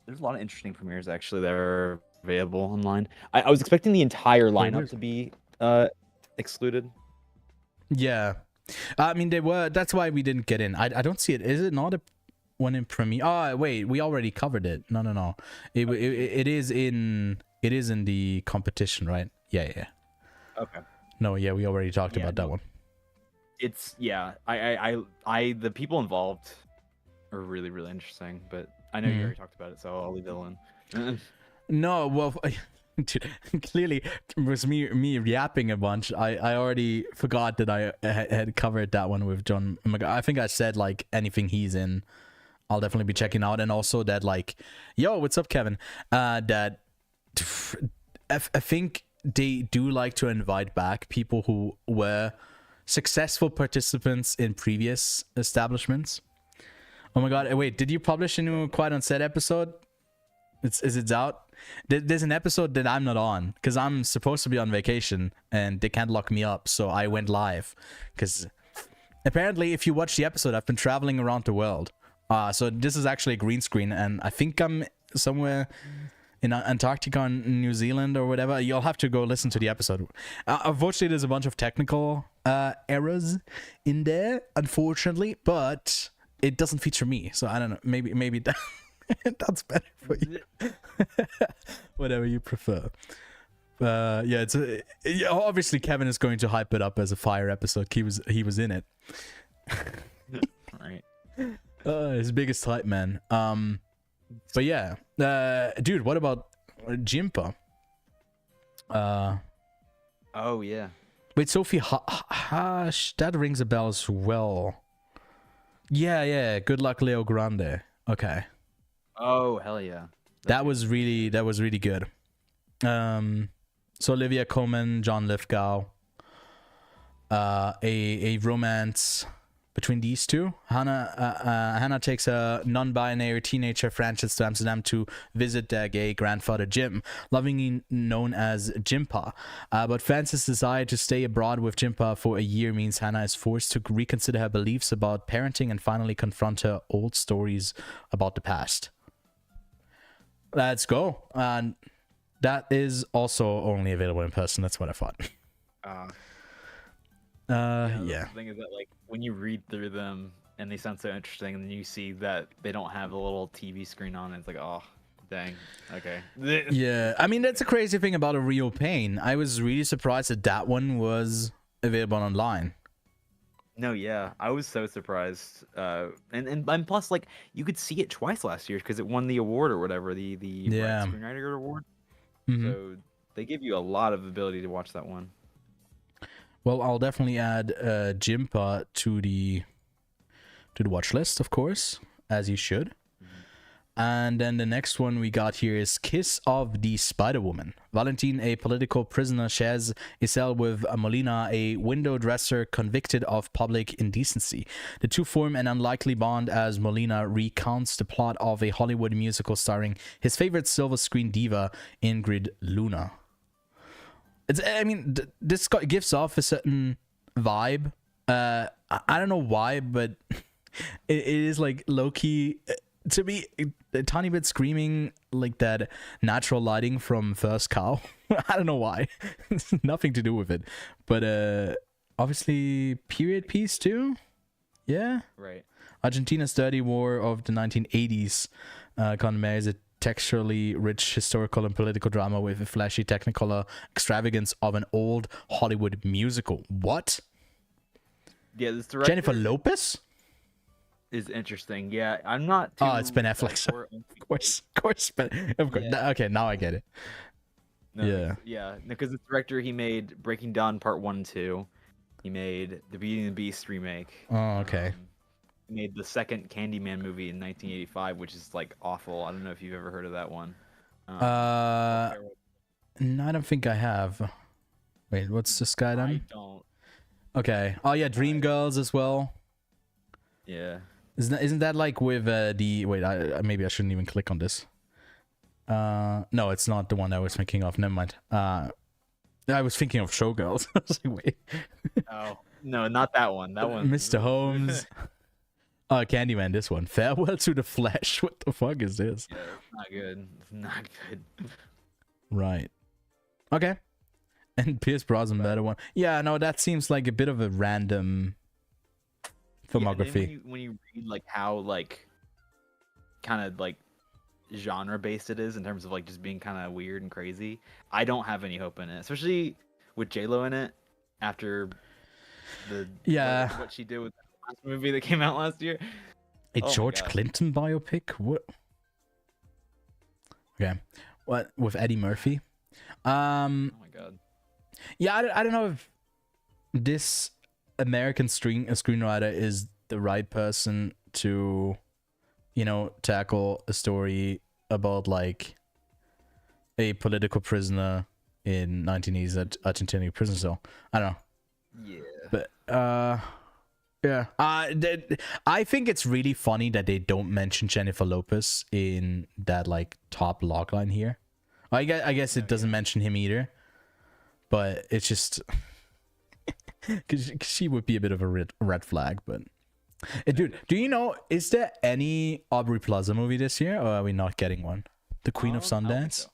There's a lot of interesting premieres actually that are available online. I was expecting the entire lineup to be excluded. Yeah, I mean they were. That's why we didn't get in. I don't see it. Is it not a one in premiere? Oh wait, we already covered it. No. It is in the competition, right? Yeah. Okay. No, yeah, we already talked about that one. It's I the people involved are really, really interesting, but I know you already talked about it, so I'll leave it alone. No, well, dude, clearly it was me yapping a bunch. I already forgot that I had covered that one with John McGraw. I think I said like anything he's in, I'll definitely be checking out, and also that like, yo, what's up, Kevin? That I think they do like to invite back people who were successful participants in previous establishments. Oh my god, wait, did you publish a new Quiet on Set episode? Is it out? There's an episode that I'm not on because I'm supposed to be on vacation and they can't lock me up, so I went live. Because apparently if you watch the episode, I've been traveling around the world. So this is actually a green screen, and I think I'm somewhere in Antarctica in New Zealand or whatever. You'll have to go listen to the episode. Unfortunately, there's a bunch of technical errors in there, unfortunately, but it doesn't feature me, so I don't know. Maybe that, that's better for you. Whatever you prefer. Yeah, obviously Kevin is going to hype it up as a fire episode. He was in it. Right. His biggest hype man. But yeah, dude, what about Jimpa? Oh yeah. Wait, Sophie Hash, that rings a bell as well. Yeah. Good luck, Leo Grande. Okay. Oh hell yeah. That was really good. So Olivia Colman, John Lithgow. A romance between these two. Hannah takes a non-binary teenager Frances to Amsterdam to visit their gay grandfather Jim, lovingly known as Jimpa. But Frances' desire to stay abroad with Jimpa for a year means Hannah is forced to reconsider her beliefs about parenting and finally confront her old stories about the past. Let's go. And that is also only available in person. That's what I thought. Yeah. The thing is that like when you read through them and they sound so interesting, and then you see that they don't have a little TV screen on, and it's like, oh, dang. Okay. Yeah, I mean that's a crazy thing about A Real Pain. I was really surprised that one was available online. No, yeah, I was so surprised. And plus, like, you could see it twice last year because it won the award or whatever, the Yeah. Right Screenwriter Award. Mm-hmm. So they give you a lot of ability to watch that one. Well, I'll definitely add Jimpa to the watch list, of course, as you should. And then the next one we got here is Kiss of the Spider Woman. Valentine, a political prisoner, shares a cell with Molina, a window dresser convicted of public indecency. The two form an unlikely bond as Molina recounts the plot of a Hollywood musical starring his favorite silver screen diva, Ingrid Luna. This gives off a certain vibe. I don't know why, but it is like low-key to me, a tiny bit screaming like that natural lighting from First Cow. I don't know why. It's nothing to do with it. But obviously period piece too. Yeah. Right. Argentina's dirty war of the 1980s commemorates a texturally rich historical and political drama with a flashy technicolor extravagance of an old Hollywood musical. What? Yeah, this director Jennifer Lopez? is interesting. Yeah, I'm not too... Oh, it's Ben Affleck. Of course. Of course. Yeah. Okay, now I get it. No, Yeah. Yeah, because the director, he made Breaking Dawn Part 1 and 2. He made the Beauty and the Beast remake. Oh, okay. He made the second Candyman movie in 1985, which is like awful. I don't know if you've ever heard of that one. No, I don't think I have. Wait, what's this guy I done? don't. Okay. Oh yeah, Dreamgirls as well. Yeah. Isn't that like with the wait? Maybe I shouldn't even click on this. No, it's not the one I was thinking of. Never mind. I was thinking of Showgirls. I was like, wait. Oh no, not that one. That one. Mr. Holmes. Oh, Candyman. This one. Farewell to the Flesh. What the fuck is this? Yeah, it's not good. It's not good. Right. Okay. And Pierce Brosnan, better one. Yeah, no, that seems like a bit of a random filmography. Yeah, when you read like how like kind of like genre based it is in terms of like just being kind of weird and crazy, I don't have any hope in it, especially with J-Lo in it after the what she did with the last movie that came out last year. A George Clinton biopic? What? Okay. What with Eddie Murphy? Oh my god. Yeah, I don't know if this American screenwriter is the right person to, you know, tackle a story about like a political prisoner in 1980s Argentinian prison cell. I don't know. Yeah. But yeah. I think it's really funny that they don't mention Jennifer Lopez in that like top logline here. I guess it doesn't mention him either. But it's just because she would be a bit of a red flag. But dude, do you know, is there any Aubrey Plaza movie this year, or are we not getting one? The Queen of Sundance? So.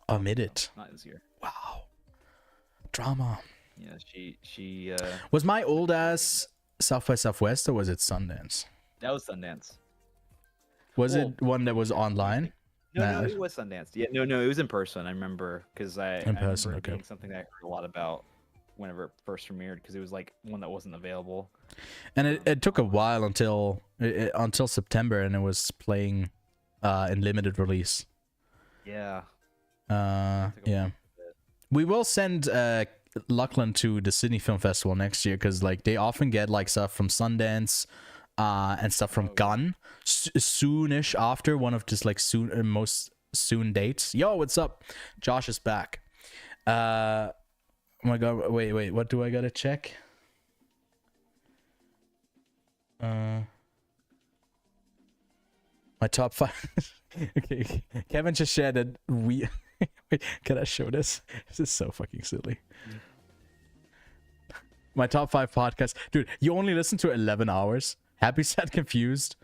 Omit it. Not this year. Wow. Drama. Yeah, she was my old ass South by Southwest, or was it Sundance? That was Sundance. Was it one that was online? No, it was Sundance. Yeah, no, it was in person. I remember because I remember it being something that I heard a lot about whenever it first premiered, because it was like one that wasn't available. And it took a while until September, and it was playing in limited release. Yeah. Yeah. We will send Lachlan to the Sydney Film Festival next year, because like they often get like stuff from Sundance and stuff from Gunn soonish after one of just like most soon dates. Yo, what's up? Josh is back. Oh my god, wait, what do I gotta check? My top 5. Okay, Kevin just shared that we wait, can I show this? This is so fucking silly. My top 5 podcasts. Dude, you only listen to 11 hours. Happy, Sad, Confused.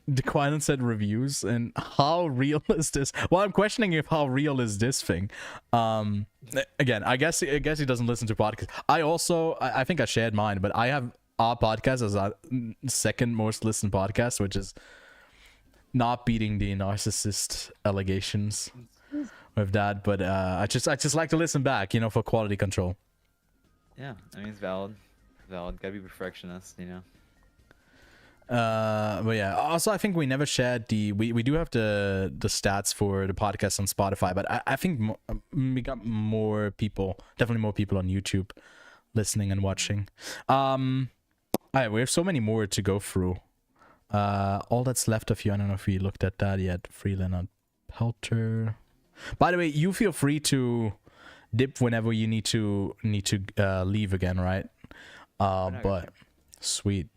Dequine said reviews. And how real is this? Well, I'm questioning if how real is this thing. Again, I guess he doesn't listen to podcasts. I think I shared mine, but I have our podcast as our second most listened podcast, which is not beating the narcissist allegations with that. But I just like to listen back, you know, for quality control. Yeah, I mean, it's valid. Gotta be perfectionist, you know. But yeah, also I think we never shared we do have the stats for the podcast on Spotify, but I think we got definitely more people on YouTube listening and watching. Alright, we have so many more to go through. All that's left of you, I don't know if we looked at that yet. Freeland Pelter. By the way, you feel free to dip whenever you need to leave again, right? But sweet.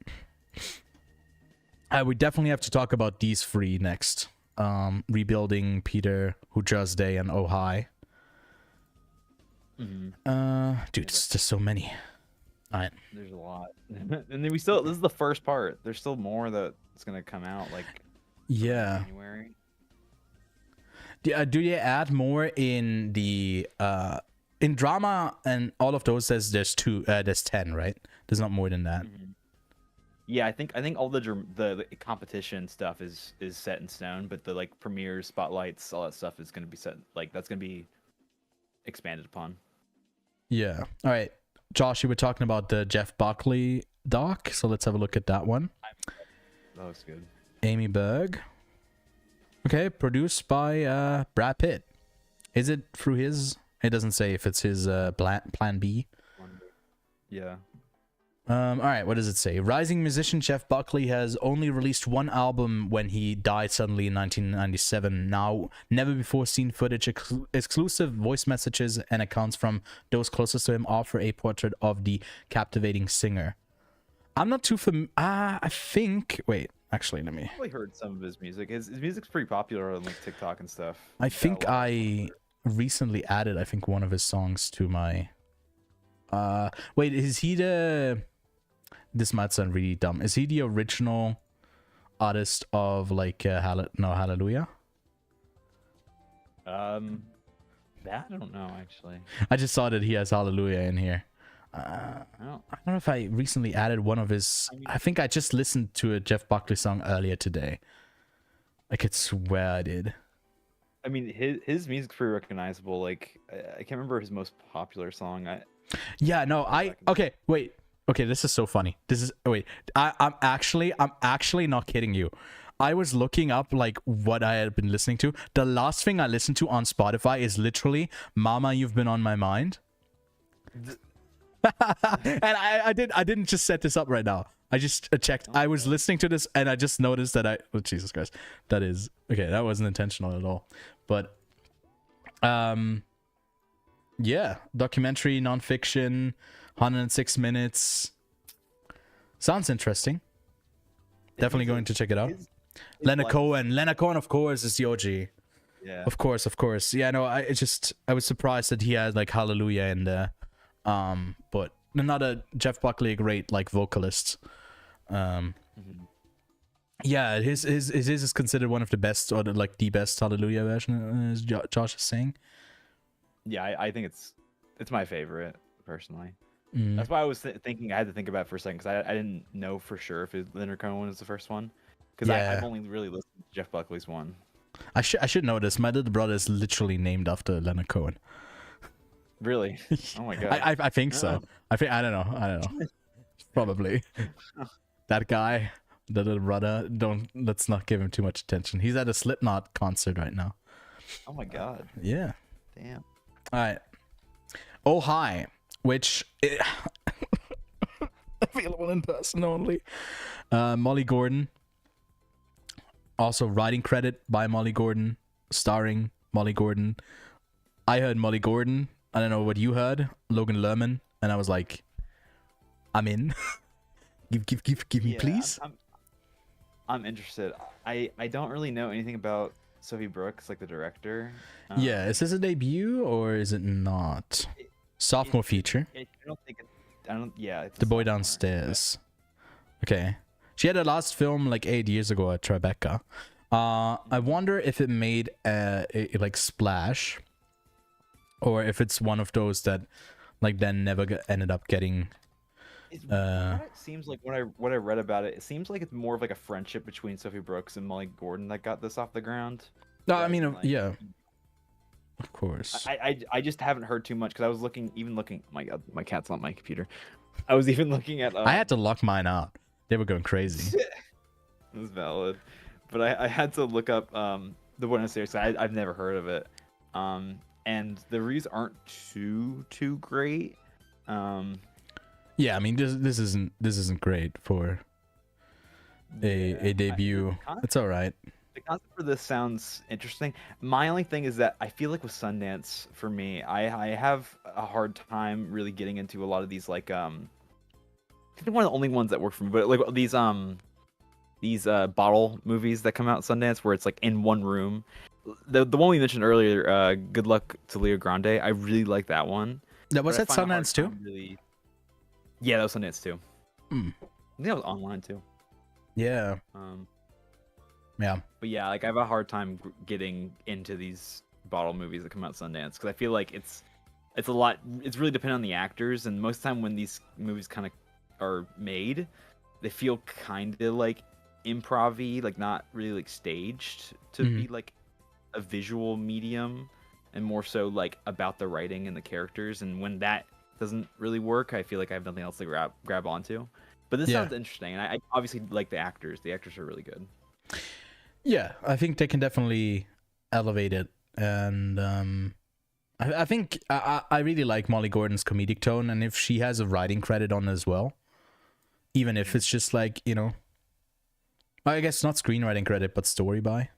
We definitely have to talk about these 3 next. Rebuilding, Peter, Who Just Day, and Oh Hi. Dude, it's just so many. Alright. There's a lot. And then this is the first part. There's still more that's gonna come out. Like, Yeah. January. Do they add more in the in drama and all of those? There's 10, right? There's not more than that. Mhm. Yeah, I think all the competition stuff is set in stone, but the like premieres, spotlights, all that stuff is going to be set, like that's going to be expanded upon. Yeah. All right, Josh, you were talking about the Jeff Buckley doc, so let's have a look at that one. That looks good. Amy Berg. Okay, produced by Brad Pitt. Is it through his? It doesn't say if it's his plan B. Yeah. All right, what does it say? Rising musician Jeff Buckley has only released one album when he died suddenly in 1997. Now, never before seen footage, exclusive voice messages, and accounts from those closest to him offer a portrait of the captivating singer. I'm not too I think. Wait, actually, let me. I've probably heard some of his music. His music's pretty popular on like TikTok and stuff. I think I recently added, I think, one of his songs to my. Wait, is he the? This might sound really dumb. Is he the original artist of like Hallelujah? That I don't know actually. I just saw that he has Hallelujah in here. Oh. I don't know if I recently added one of his. I think I just listened to a Jeff Buckley song earlier today. I could swear I did. I mean, his music's pretty recognizable. Like I can't remember his most popular song. Yeah, no, okay, wait. Okay, this is so funny. I'm actually not kidding you. I was looking up like what I had been listening to. The last thing I listened to on Spotify is literally "Mama, You've Been on My Mind." And I didn't just set this up right now. I just checked. I was listening to this and I just noticed that oh, Jesus Christ. That is okay, that wasn't intentional at all. But yeah, documentary, nonfiction, 106 minutes. Sounds interesting. Definitely going to check it out. Leonard Cohen. Leonard Cohen, of course, is the OG. Yeah. Of course. Yeah, no, I was surprised that he had like Hallelujah in there. But another Jeff Buckley, a great like vocalist. Yeah, his is considered one of the best, or like the best Hallelujah version, as Josh is saying. Yeah, I think it's my favorite personally. Mm. That's why I was thinking. I had to think about it for a second because I didn't know for sure if Leonard Cohen was the first one, because Yeah. I've only really listened to Jeff Buckley's one. I should know this. My little brother is literally named after Leonard Cohen. Really? Oh my god. I think so. I don't know. Probably. That guy, the little brother. Let's not give him too much attention. He's at a Slipknot concert right now. Oh my god. Yeah. Damn. All right. Oh hi, which available in person only. Molly Gordon. Also writing credit by Molly Gordon, starring Molly Gordon. I heard Molly Gordon. I don't know what you heard. Logan Lerman, and I was like, I'm in. give me, please. I'm interested. I don't really know anything about Sophie Brooks, like the director. Yeah, is this a debut or is it not? Sophomore feature. I don't think it. I don't. Yeah. It's The Boy Downstairs. Okay. She had her last film like 8 years ago at Tribeca. I wonder if it made a like splash, or if it's one of those that like then never ended up getting. It seems like what I read about it, it seems like it's more of like a friendship between Sophie Brooks and Molly Gordon that got this off the ground. No, I mean, like, yeah, of course. I just haven't heard too much because I was looking. Oh my god, my cat's on my computer. I was even looking at. I had to lock mine out. They were going crazy. That's valid, but I had to look up the one series. I've never heard of it, and the reviews aren't too great. Yeah, I mean this isn't great for a debut. It's all right. The concept for this sounds interesting. My only thing is that I feel like with Sundance, for me, I have a hard time really getting into a lot of these like I think one of the only ones that work for me, but like these bottle movies that come out Sundance where it's like in one room. The one we mentioned earlier, Good Luck to Leo Grande, I really like that one. That was at Sundance too? Yeah, that was Sundance too. Mm. I think that was online too. Yeah. Yeah. But yeah, like I have a hard time getting into these bottle movies that come out Sundance because I feel like it's a lot. It's really dependent on the actors, and most of the time when these movies kind of are made, they feel kind of like improv-y, like not really like staged to be like a visual medium, and more so like about the writing and the characters. And when that doesn't really work, I feel like I have nothing else to grab onto. But this sounds interesting, and I obviously like the actors. The actors are really good. Yeah, I think they can definitely elevate it, and I think I really like Molly Gordon's comedic tone, and if she has a writing credit on as well, even if it's just like, you know, I guess not screenwriting credit, but story by,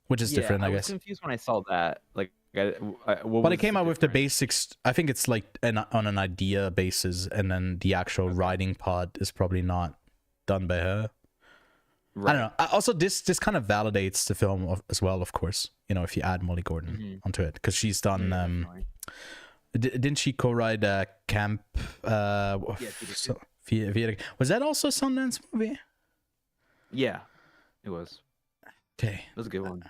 which is different, I guess. I was confused when I saw that. Like, but it came out with the basics. I think it's like on an idea basis, and then the actual writing part is probably not done by her. Right. I don't know. Also, this kind of validates the film as well, of course. You know, if you add Molly Gordon onto it, because she's done. Didn't she co-write Camp? Was that also a Sundance movie? Yeah, it was. Okay, that was a good one.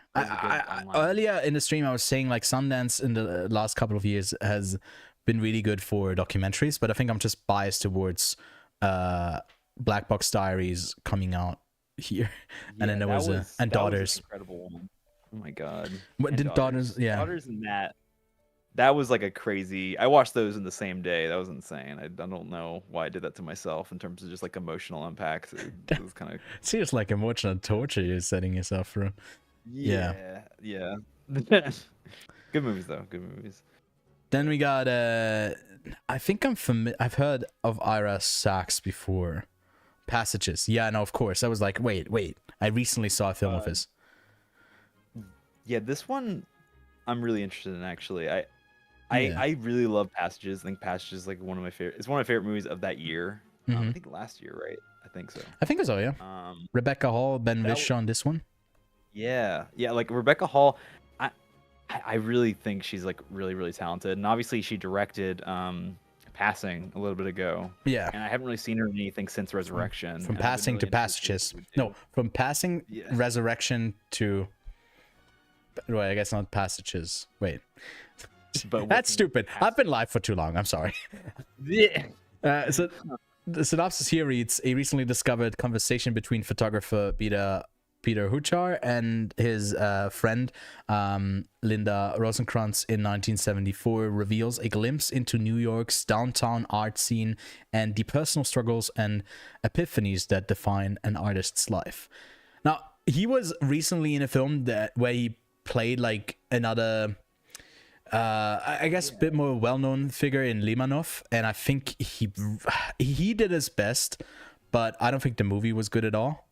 Earlier in the stream, I was saying like Sundance in the last couple of years has been really good for documentaries, but I think I'm just biased towards Black Box Diaries coming out here, and then there was and Daughters. Incredible one. Oh my god! What did Daughters? Yeah, Daughters and that was like a crazy. I watched those in the same day. That was insane. I don't know why I did that to myself in terms of just like emotional impact. It was kind of seems like emotional torture you're setting yourself through. Yeah. Good movies though. Good movies. Then we got I think I've heard of Ira Sachs before. Passages. Yeah, no, of course. I was like, wait. I recently saw a film of his. Yeah, this one I'm really interested in actually. I really love Passages. I think Passages is like one of my favorite. It's one of my favorite movies of that year. I think last year, right? I think so. I think so, yeah. Rebecca Hall, Ben Wish on this one. Yeah, like Rebecca Hall. I really think she's like really, really talented, and obviously she directed Passing a little bit ago. Yeah. And I haven't really seen her in anything since Resurrection. From Passing really to Passages. No, from Passing, Resurrection to. Well, I guess not Passages. Wait. But that's stupid. I've been live for too long. I'm sorry. So the synopsis here reads: a recently discovered conversation between photographer Peter Huchar and his friend Linda Rosenkrantz in 1974 reveals a glimpse into New York's downtown art scene and the personal struggles and epiphanies that define an artist's life. Now, he was recently in a film where he played like another I guess a bit more well-known figure in Limanov, and I think he did his best, but I don't think the movie was good at all.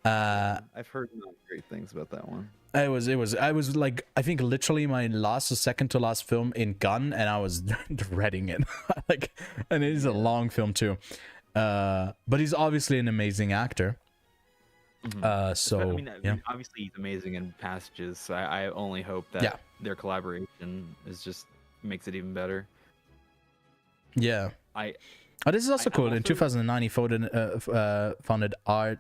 I've heard great things about that one. I was like, I think literally my last or second to last film in Gun, and I was dreading it. Like, and it is a long film too. But he's obviously an amazing actor. So I mean, obviously he's amazing in Passages. So I only hope that their collaboration makes it even better. Yeah. This is also cool. In 2009, he founded Art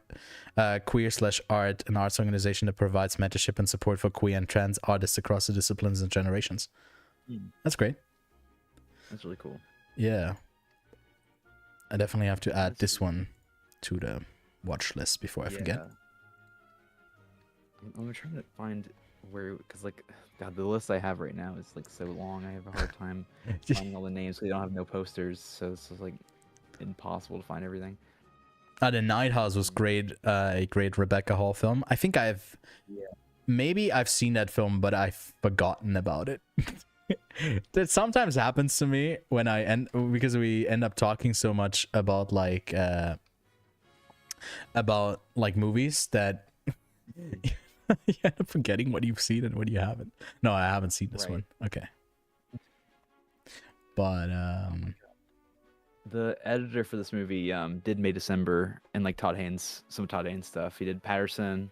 Queer/Art, an arts organization that provides mentorship and support for queer and trans artists across the disciplines and generations. That's great. That's really cool. Yeah. I definitely have to add this one to the watch list before I forget. I'm trying to find where, because like, God, the list I have right now is like so long. I have a hard time finding all the names. They don't have no posters, so it's just like impossible to find everything. The Night House was great. A great Rebecca Hall film. I think maybe I've seen that film, but I've forgotten about it. That sometimes happens to me when because we end up talking so much about like movies that you end up forgetting what you've seen and what you haven't. No, I haven't seen this one. Okay. But the editor for this movie did May December and like some Todd Haynes stuff. He did Patterson,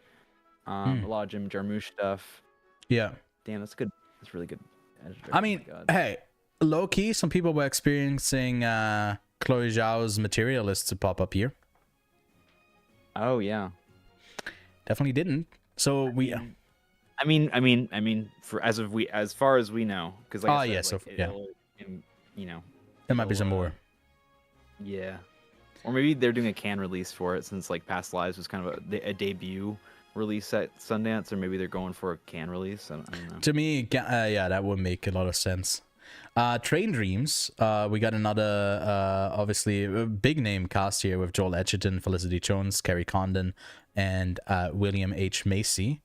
a lot of Jim Jarmusch stuff. Yeah. Damn, that's good. That's really good editor. I mean, hey, low key, some people were experiencing Chloe Zhao's Materialists to pop up here. Oh yeah. definitely didn't. So I mean, for as far as we know, because like I said, yeah, like, so yeah, you know, there might be some more. Yeah, or maybe they're doing a can release for it since like Past Lives was kind of a debut release at Sundance, or maybe they're going for a can release. I don't know. To me, yeah, that would make a lot of sense. Train Dreams, we got another, obviously, a big name cast here with Joel Edgerton, Felicity Jones, Kerry Condon, and William H. Macy.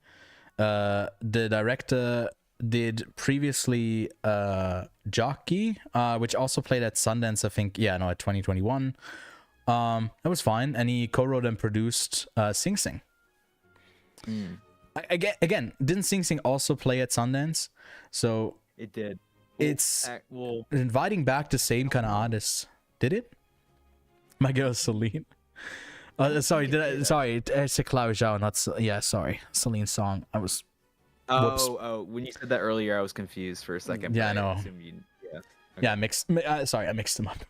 The director did previously Jockey, which also played at Sundance, I think, at 2021. That was fine, and he co-wrote and produced Sing Sing. Again, didn't Sing Sing also play at Sundance? So It did. It's inviting back the same kind of artists. Did it? My girl Celine. Sorry, it's a Chloe Zhao, not sorry, Celine's song. I was. Whoops. Oh, when you said that earlier, I was confused for a second. Yeah, I know. Okay. Yeah, I mixed them up.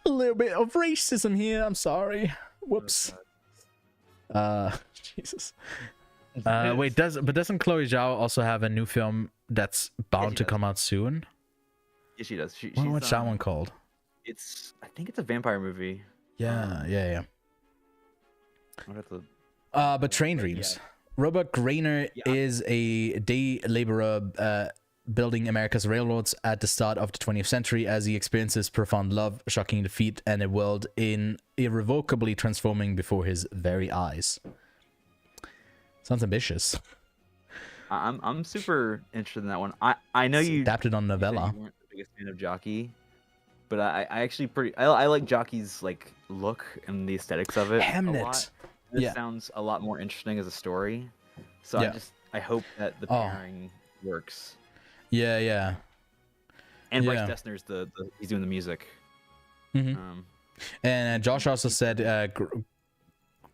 A little bit of racism here. I'm sorry. Whoops. Jesus. Wait, doesn't Chloe Zhao also have a new film that's bound to come out soon? Yeah, she does. What's that one called? I think it's a vampire movie. Yeah. I'd have to... But Train Dreams. Yeah. Robert Grainer is a day laborer building America's railroads at the start of the 20th century as he experiences profound love, shocking defeat, and a world irrevocably transforming before his very eyes. Sounds ambitious. I'm super interested in that one. I know you adapted on novella. You weren't the biggest fan of Jockey, but I actually I like Jockey's like look and the aesthetics of it a lot. This sounds a lot more interesting as a story. So I hope that the pairing works. Yeah. And Bryce Dessner's he's doing the music. Mm-hmm. And Josh also said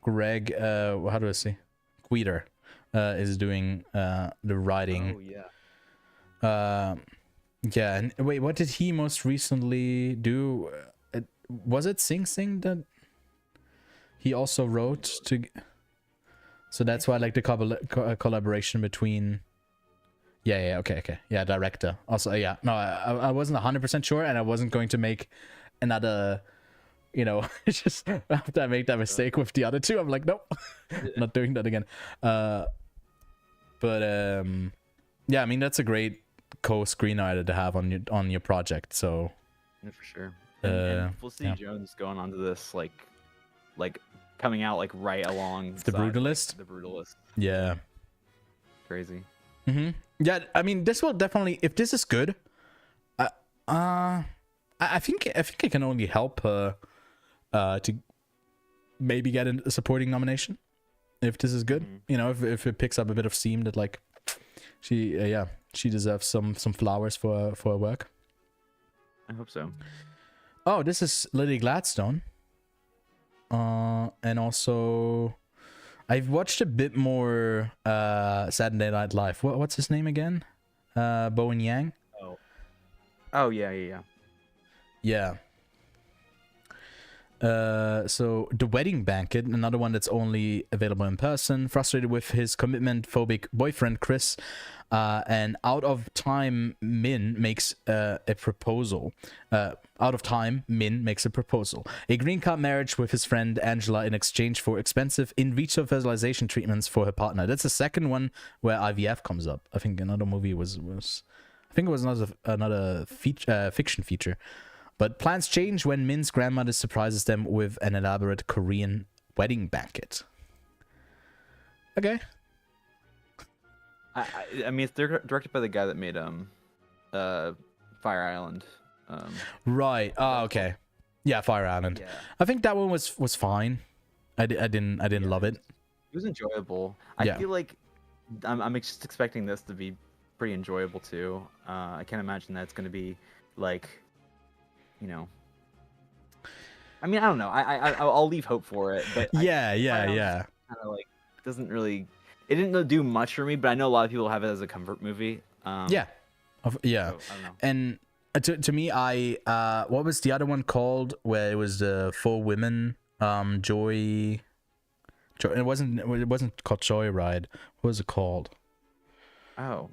Greg how do I say? Guider is doing the writing. Oh yeah. And wait, what did he most recently do? Was it Sing Sing that he also wrote to? So that's why I like the collaboration between. Yeah. Okay. Yeah, director. Also, yeah. No, I wasn't 100% sure, and I wasn't going to make another. Just after I make that mistake with the other two, I'm like, nope, not doing that again. But yeah, I mean that's a great co-screenwriter to have on your project. So yeah, for sure. And Felicity Jones going onto this like coming out like right along The Brutalist. The Brutalist. Yeah. Crazy. Mm-hmm. Yeah, I mean this will definitely, if this is good, I think it can only help her to maybe get a supporting nomination if this is good. If it picks up a bit of steam, that like she deserves some flowers for her work. I hope so. Oh, this is Lily Gladstone, and also I've watched a bit more Saturday Night Live. What's his name again? Bowen Yang. Oh yeah. So The Wedding Banquet, another one that's only available in person. Frustrated with his commitment-phobic boyfriend Chris, and Out of Time Min makes a proposal. Out of Time Min makes a proposal. A green card marriage with his friend Angela in exchange for expensive in vitro fertilization treatments for her partner. That's the second one where IVF comes up. I think another movie was I think it was another fiction feature. But plans change when Min's grandmother surprises them with an elaborate Korean wedding banquet. Okay. I mean, it's directed by the guy that made Fire Island. Right. Oh, okay. Yeah, Fire Island. Yeah. I think that one was fine. I didn't love it. It was enjoyable. I feel like I'm just expecting this to be pretty enjoyable too. I can't imagine that it's going to be like. I mean, I don't know. I'll leave hope for it, but yeah. Kind of like doesn't really. It didn't do much for me, but I know a lot of people have it as a comfort movie. Yeah. So, I don't know. And to me, what was the other one called? Where it was the 4 women, Joy, It wasn't called Joyride. What was it called? Oh.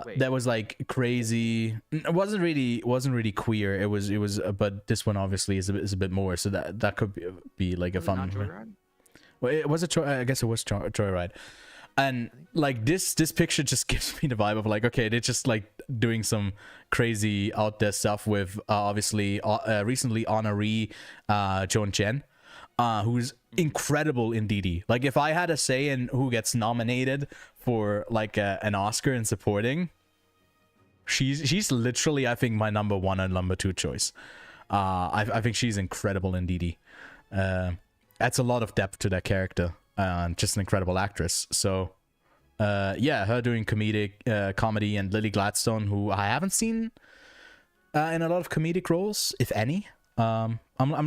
Wait. That was like crazy. It wasn't really queer. It was but this one obviously is a bit more. So that could be like a Was it fun. not Joyride? Well, it was I guess it was Joyride. And like this picture just gives me the vibe of like, okay, they're just like doing some crazy out there stuff with obviously recently honoree Joan Chen, who's incredible in DD. Like if I had a say in who gets nominated for like an Oscar in supporting, she's literally, I think, my number 1 and number 2 choice. I think she's incredible in DD. Adds a lot of depth to that character. Just an incredible actress. So yeah, her doing comedy, and Lily Gladstone, who I haven't seen in a lot of comedic roles, if any. I'm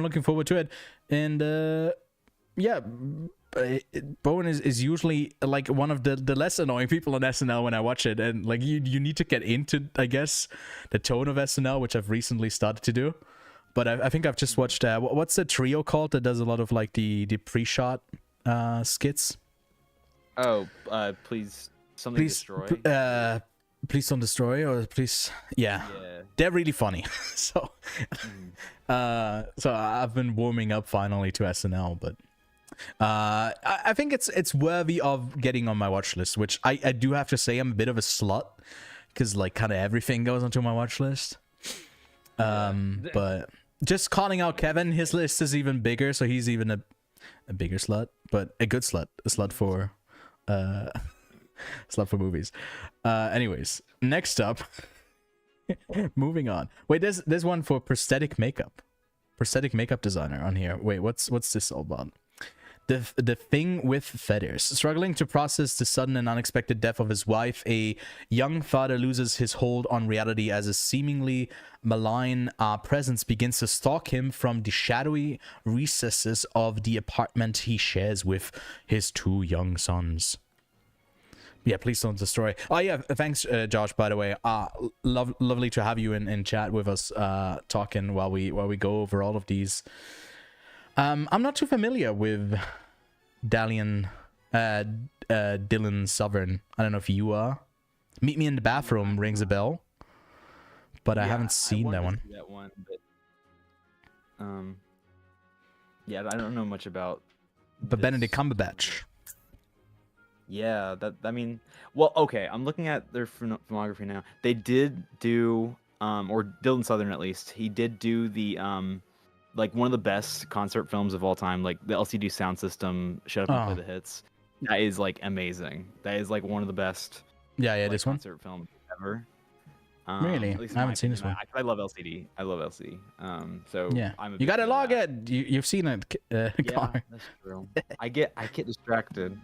looking forward to it. And yeah, Bowen is usually like one of the less annoying people on SNL when I watch it, and like you need to get into, I guess, the tone of SNL, which I've recently started to do. But I think I've just watched what's the trio called that does a lot of like the pre-shot skits? Oh, please destroy. Please don't destroy, or please, yeah. They're really funny. So so I've been warming up finally to SNL, but I think it's worthy of getting on my watch list, which I do have to say I'm a bit of a slut, because like kind of everything goes onto my watch list. But just calling out Kevin, his list is even bigger, so he's even a bigger slut, but a good slut, a slut for movies. Anyways, next up, moving on. Wait, there's one for prosthetic makeup designer on here. Wait, what's this all about? The thing with feathers. Struggling to process the sudden and unexpected death of his wife, a young father loses his hold on reality as a seemingly malign presence begins to stalk him from the shadowy recesses of the apartment he shares with his 2 young sons. Yeah, please don't destroy. Oh yeah, thanks, Josh. By the way, lovely to have you in chat with us, talking while we go over all of these. I'm not too familiar with Dylan Sovereign. I don't know if you are. Meet Me in the Bathroom rings a bell, but I haven't seen that one. That one, but yeah, I don't know much about. But Benedict Cumberbatch. Yeah, I mean, well, okay. I'm looking at their filmography now. They did do, or Dylan Southern at least. He did do the like one of the best concert films of all time, like the LCD Sound System, Shut Up and Play the Hits. That is like amazing. That is like one of the best. Yeah, like, this concert films ever. Really? I haven't seen this one. I love LCD. I love LCD. So yeah, I'm you gotta log it. You've seen it. Yeah, that's true. I get distracted.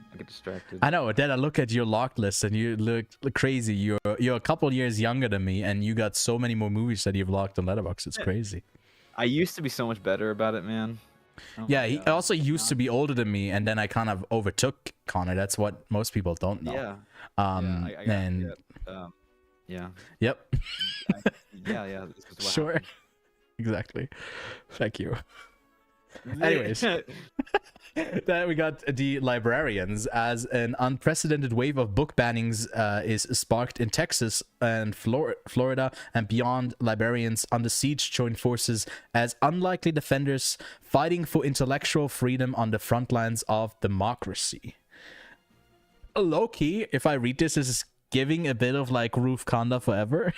I know. Then I look at your locked list and you look crazy. You're a couple years younger than me, and you got so many more movies that you've locked on Letterboxd. It's crazy. I used to be so much better about it, man. Yeah, he also used to be older than me, and then I kind of overtook Connor. That's what most people don't know. Yeah. Yeah. Yep. Yeah. This is what sure. happened. Exactly. Thank you. Anyways, then we got the librarians, as an unprecedented wave of book bannings is sparked in Texas and Florida and beyond. Librarians under siege join forces as unlikely defenders fighting for intellectual freedom on the front lines of democracy. Low-key, if I read this is giving a bit of like Ruth Kanda Forever,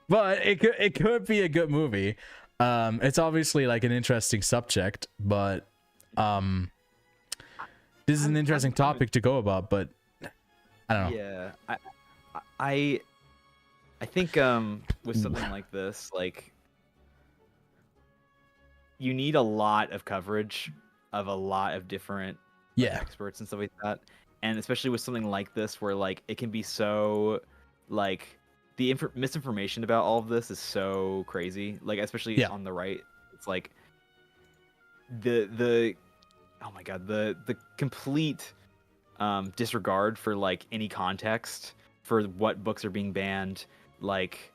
but it could be a good movie. It's obviously like an interesting subject, but this is an interesting topic to go about, but I don't know. Yeah, I think with something like this, like you need a lot of coverage of a lot of different experts and stuff like that, and especially with something like this where like it can be so like the misinformation about all of this is so crazy, like especially on the right. It's like the oh my god, the complete disregard for like any context for what books are being banned, like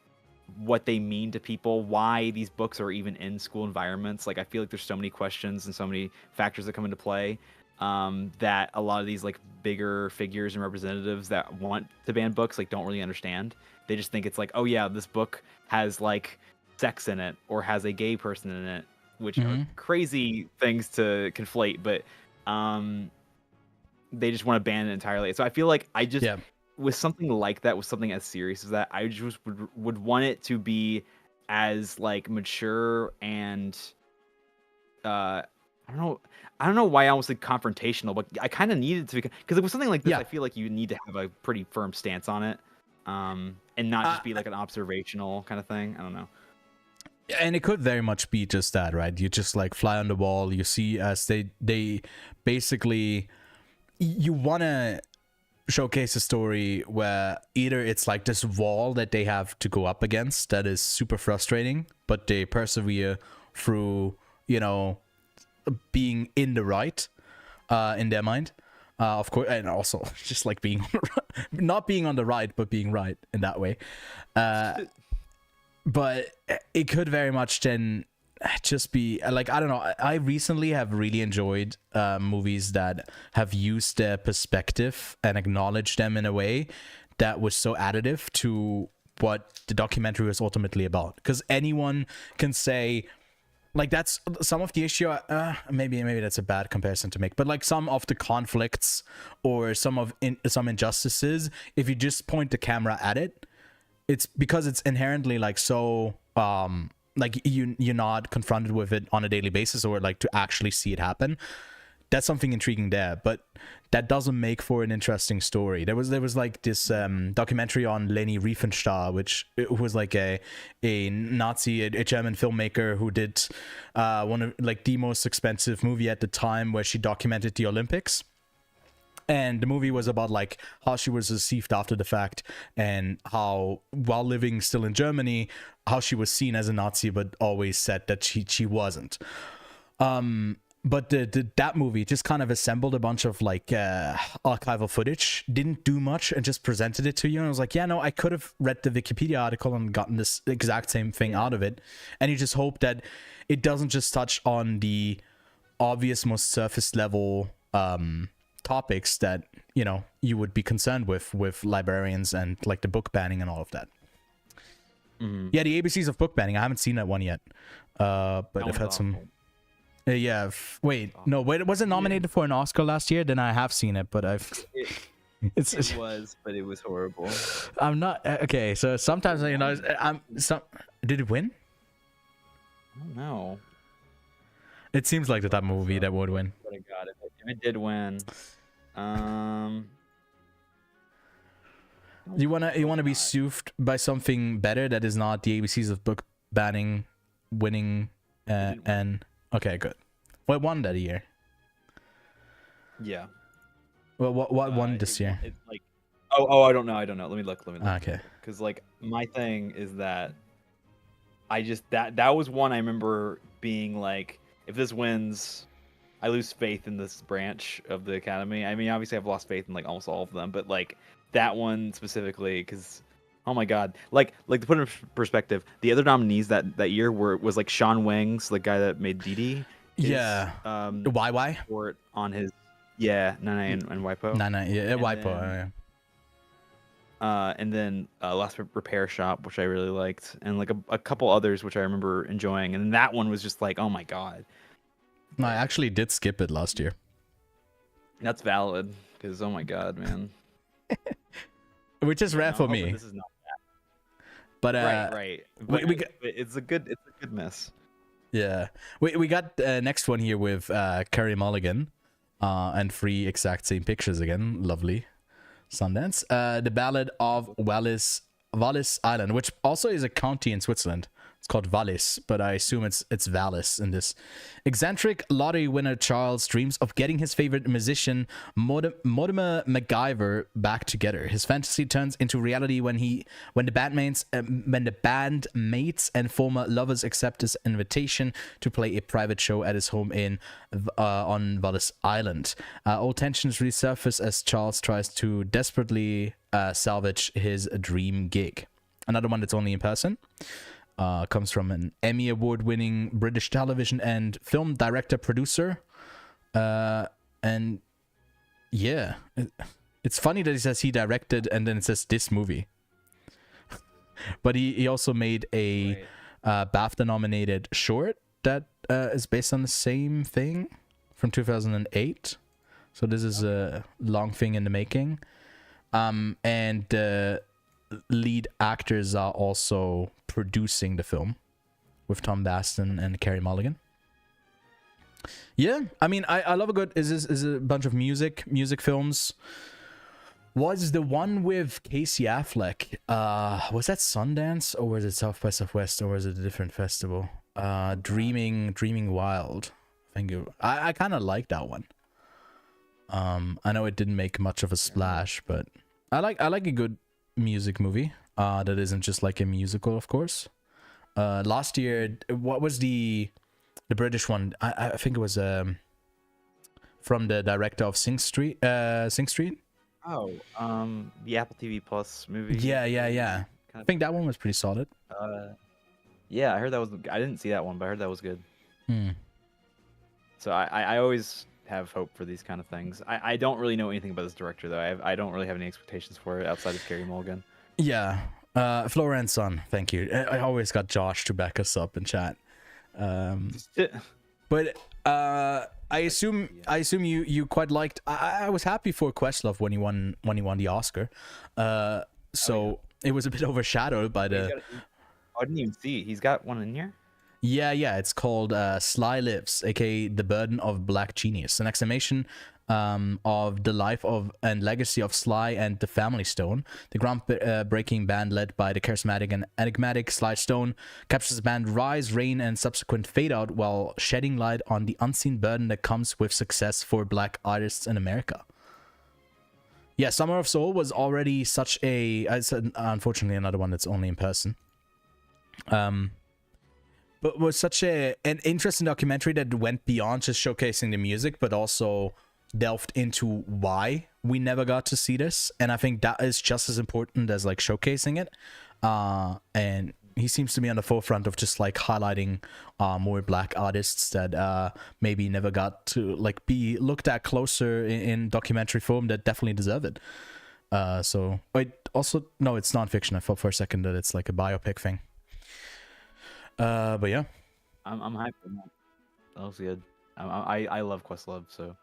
what they mean to people, why these books are even in school environments. Like I feel like there's so many questions and so many factors that come into play that a lot of these like bigger figures and representatives that want to ban books like don't really understand. They just think it's like, oh yeah, this book has like sex in it or has a gay person in it, which are crazy things to conflate, but they just want to ban it entirely. So I feel like I just with something like that, with something as serious as that, I just would want it to be as like mature and I don't know why I almost like confrontational, but I kind of needed to, because it was something like this. I feel like you need to have a pretty firm stance on it, and not just be like an observational kind of thing. I don't know. And it could very much be just that, right? You just like fly on the wall. You see, as they basically, you want to showcase a story where either it's like this wall that they have to go up against that is super frustrating, but they persevere through, you know, being in the right in their mind, of course, and also just like being on the right, not being on the right but being right in that way, but it could very much then just be like, I don't know, I recently have really enjoyed movies that have used their perspective and acknowledged them in a way that was so additive to what the documentary was ultimately about, because anyone can say, like, that's some of the issue, maybe that's a bad comparison to make, but like some of the conflicts or some injustices, if you just point the camera at it, it's because it's inherently like so like you're not confronted with it on a daily basis, or like to actually see it happen. That's something intriguing there, but that doesn't make for an interesting story. There was like this documentary on Leni Riefenstahl, which was like a Nazi, a German filmmaker who did one of like the most expensive movie at the time, where she documented the Olympics. And the movie was about like how she was received after the fact, and how, while living still in Germany, how she was seen as a Nazi, but always said that she wasn't. But that movie just kind of assembled a bunch of like archival footage, didn't do much, and just presented it to you. And I was like, yeah, no, I could have read the Wikipedia article and gotten this exact same thing out of it. And you just hope that it doesn't just touch on the obvious, most surface level topics that, you know, you would be concerned with librarians and like the book banning and all of that. Yeah, the ABCs of book banning. I haven't seen that one yet, but I've had some. Yeah. Wait. Was it nominated for an Oscar last year? Then I have seen it, but it was, but it was horrible. I'm not okay. So sometimes, you know, did it win? I don't know. It seems like the type of movie that would win. But I got it. If it did win, you wanna be soothed by something better that is not the ABCs of book banning winning, and okay, good. What won that year? Yeah. Well, what won this year? It's like, I don't know. Let me look. Okay. Because like my thing is that I just that was one I remember being like, if this wins, I lose faith in this branch of the Academy. I mean, obviously I've lost faith in like almost all of them, but like that one specifically, because oh my god, like to put it in perspective, the other nominees that year was like Sean Wang's, the guy that made Didi. Yeah. YY report on his Nine and WIPO. WIPO. And then Last Repair Shop, which I really liked, and like a couple others which I remember enjoying, and that one was just like, oh my god. No, I actually did skip it last year. That's valid, because oh my god, man. Which is rare for me. This is not that. But right. But it's a good miss. Yeah, we got next one here with Carey Mulligan, and 3 exact same pictures again. Lovely. Sundance. The Ballad of Wallis Island, which also is a county in Switzerland. It's called Wallis, but I assume it's Vallis in this. Eccentric lottery winner Charles dreams of getting his favorite musician Mortimer MacGyver back together. His fantasy turns into reality when the bandmates and former lovers accept his invitation to play a private show at his home on Wallis Island. All tensions resurface as Charles tries to desperately salvage his dream gig. Another one that's only in person. Comes from an Emmy Award-winning British television and film director-producer, And yeah, it's funny that he says he directed and then it says this movie. But he also made a BAFTA nominated short that is based on the same thing from 2008. So this is a long thing in the making. And the lead actors are also producing the film with Tom Baston and Carey Mulligan. Yeah, I mean, I love a good is a bunch of music films. Was the one with Casey Affleck? Was that Sundance or was it South by Southwest or was it a different festival? Dreaming Wild. I kind of like that one. I know it didn't make much of a splash, but I like a good music movie. That isn't just like a musical, of course. Last year, what was the British one? I think it was from the director of Sing Street. Oh, the Apple TV Plus movie. Yeah. I think that one was pretty solid. Yeah, I heard that was. I didn't see that one, but I heard that was good. Hmm. So I always have hope for these kind of things. I don't really know anything about this director though. I don't really have any expectations for it outside of Carey Mulligan. Yeah. Florian Son, thank you. I always got Josh to back us up in chat. But I assume you quite liked. I was happy for Questlove when he won the Oscar. So it was a bit overshadowed by the. I didn't even see it. He's got one in here. Yeah. It's called Sly Lives, aka The Burden of Black Genius, an examination of the life of and legacy of Sly and the Family Stone. The groundbreaking band led by the charismatic and enigmatic Sly Stone captures the band rise, reign, and subsequent fade out while shedding light on the unseen burden that comes with success for black artists in America. Yeah, Summer of Soul was already such a... It's unfortunately another one that's only in person. But was such an interesting documentary that went beyond just showcasing the music, but also delved into why we never got to see this. And I think that is just as important as like showcasing it. And he seems to be on the forefront of just like highlighting more black artists that maybe never got to like be looked at closer in documentary form that definitely deserve it. So wait, also no, it's nonfiction. I thought for a second that it's like a biopic thing. But yeah, I'm hyped for that. That was good. I love Questlove, so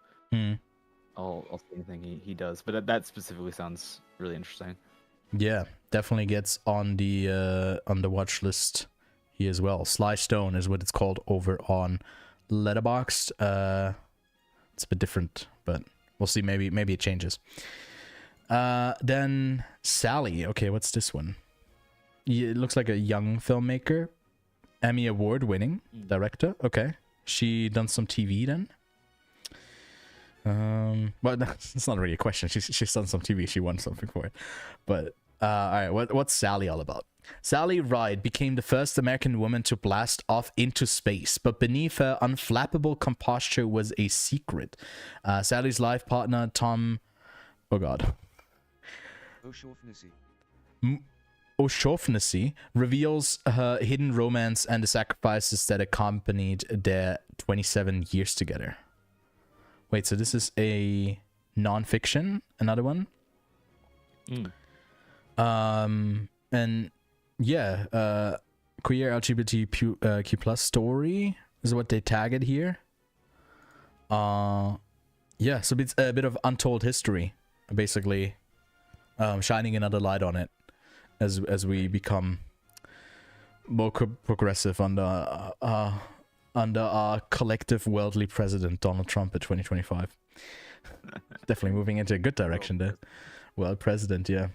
I'll see anything he does. But that specifically sounds really interesting. Yeah, definitely gets on the watch list here as well. Sly Stone is what it's called over on Letterboxd. It's a bit different, but we'll see. Maybe it changes. Then Sally. Okay, what's this one? It looks like a young filmmaker. Emmy Award winning director. Okay. She done some TV then? Well, it's not really a question. She's done some TV. She won something for it. But all right, what's Sally all about? Sally Ride became the first American woman to blast off into space, but beneath her unflappable composure was a secret. Sally's life partner Tom, oh god, O'Shaughnessy reveals her hidden romance and the sacrifices that accompanied their 27 years together. Wait, so this is a non-fiction, another one? And yeah, queer LGBTQ plus story is what they tag it here. Yeah, so it's a bit of untold history, basically, shining another light on it as we become more progressive under our collective worldly president Donald Trump at 2025. Definitely moving into a good direction there. World president, yeah.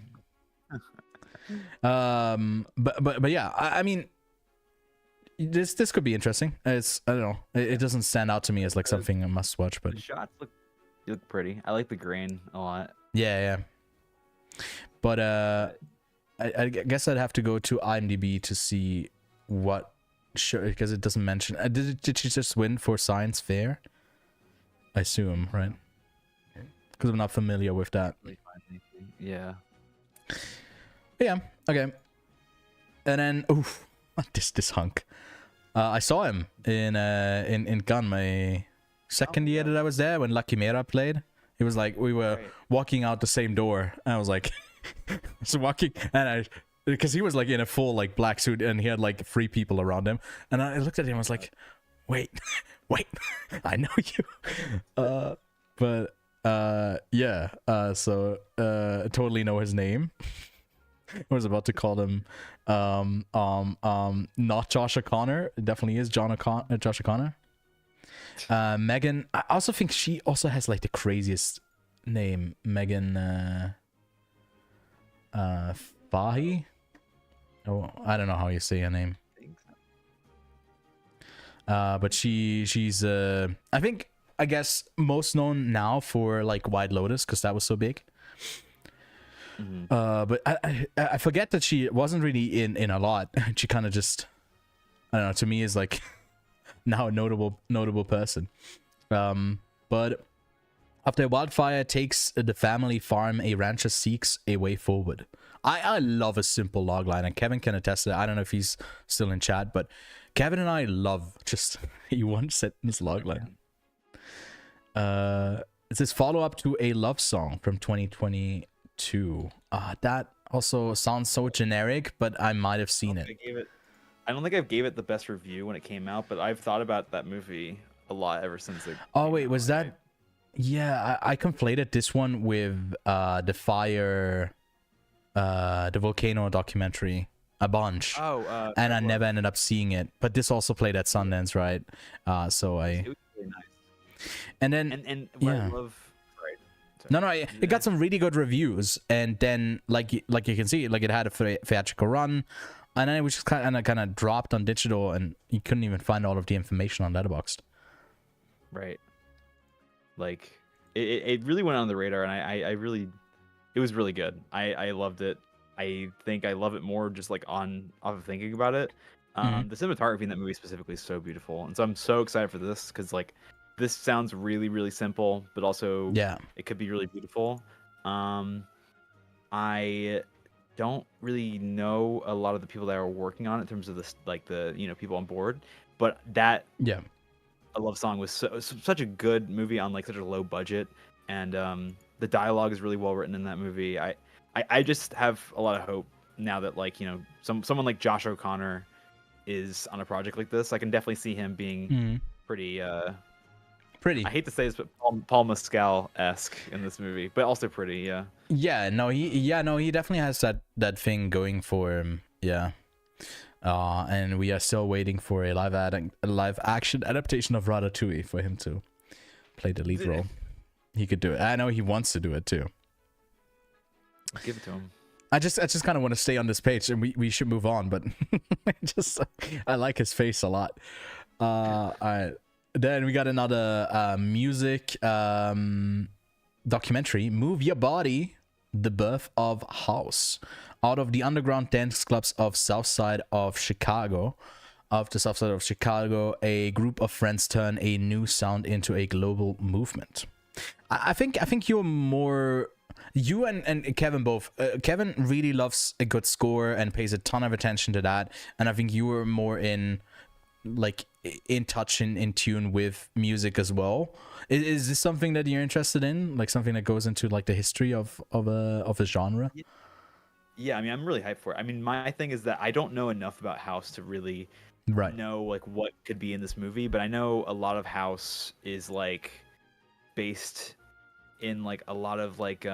But yeah, I mean, this could be interesting. It's, I don't know, it doesn't stand out to me as like something I must watch, but the shots look pretty. I like the grain a lot. Yeah. But I guess I'd have to go to IMDb to see what show, because it doesn't mention. Did she just win for science fair? I assume, right? Because I'm not familiar with that. Yeah. Yeah. Okay. And then, this hunk. I saw him in Gun, my second year that I was there when La Chimera played. It was like we were walking out the same door, and I was like, just walking, and because he was like in a full like black suit, and he had like 3 people around him, and I looked at him, I was like, wait, I know you, yeah, so totally know his name. I was about to call him not Josh O'Connor. It definitely is Josh O'Connor. Megan, I also think she also has like the craziest name, Megan Fahy. Oh, I don't know how you say her name. But she's I guess most known now for like White Lotus, because that was so big. But I forget that she wasn't really in a lot. She kind of just, I don't know, to me is like now a notable person. But after a wildfire takes the family farm, a rancher seeks a way forward. I love a simple logline, and Kevin can attest to that. I don't know if he's still in chat, but Kevin and I love just a one sentence logline. It's this follow-up to a love song from 2022. That also sounds so generic, but I might have seen it. I don't think I gave it the best review when it came out, but I've thought about that movie a lot ever since it Oh wait, was that? Yeah, I conflated this one with the fire, the volcano documentary a bunch. And I never ended up seeing it. But this also played at Sundance, right? So I. It was really nice. And then and what I love. No, it got some really good reviews, and then like you can see, like it had a theatrical run, and then it was just kind of dropped on digital, and you couldn't even find all of the information on Letterboxd. Right. Like it really went on the radar, and I really, it was really good. I loved it. I think I love it more just like off of thinking about it. The cinematography in that movie specifically is so beautiful, and so I'm so excited for this because like. This sounds really, really simple, but also it could be really beautiful. I don't really know a lot of the people that are working on it in terms of this, like the people on board, but that A Love Song was such a good movie on like such a low budget, and the dialogue is really well written in that movie. I just have a lot of hope now that like someone like Josh O'Connor is on a project like this. I can definitely see him being pretty. I hate to say this, but Paul Mescal-esque in this movie, but also pretty, yeah. He definitely has that thing going for him, yeah. And we are still waiting for a live action adaptation of Ratatouille for him to play the lead role. He could do it. I know he wants to do it too. Give it to him. I just kind of want to stay on this page, and we should move on, but I like his face a lot. Then we got another music documentary, Move Your Body, The Birth of House. Out of the underground dance clubs of the south side of Chicago, a group of friends turn a new sound into a global movement. I think you're more... You and Kevin both. Kevin really loves a good score and pays a ton of attention to that. And I think you were more in touch and in tune with music as well. Is this something that you're interested in, like something that goes into like the history of a genre? Yeah, I mean, I'm really hyped for it. I mean, my thing is that I don't know enough about house to really know like what could be in this movie, but I know a lot of house is like based in like a lot of like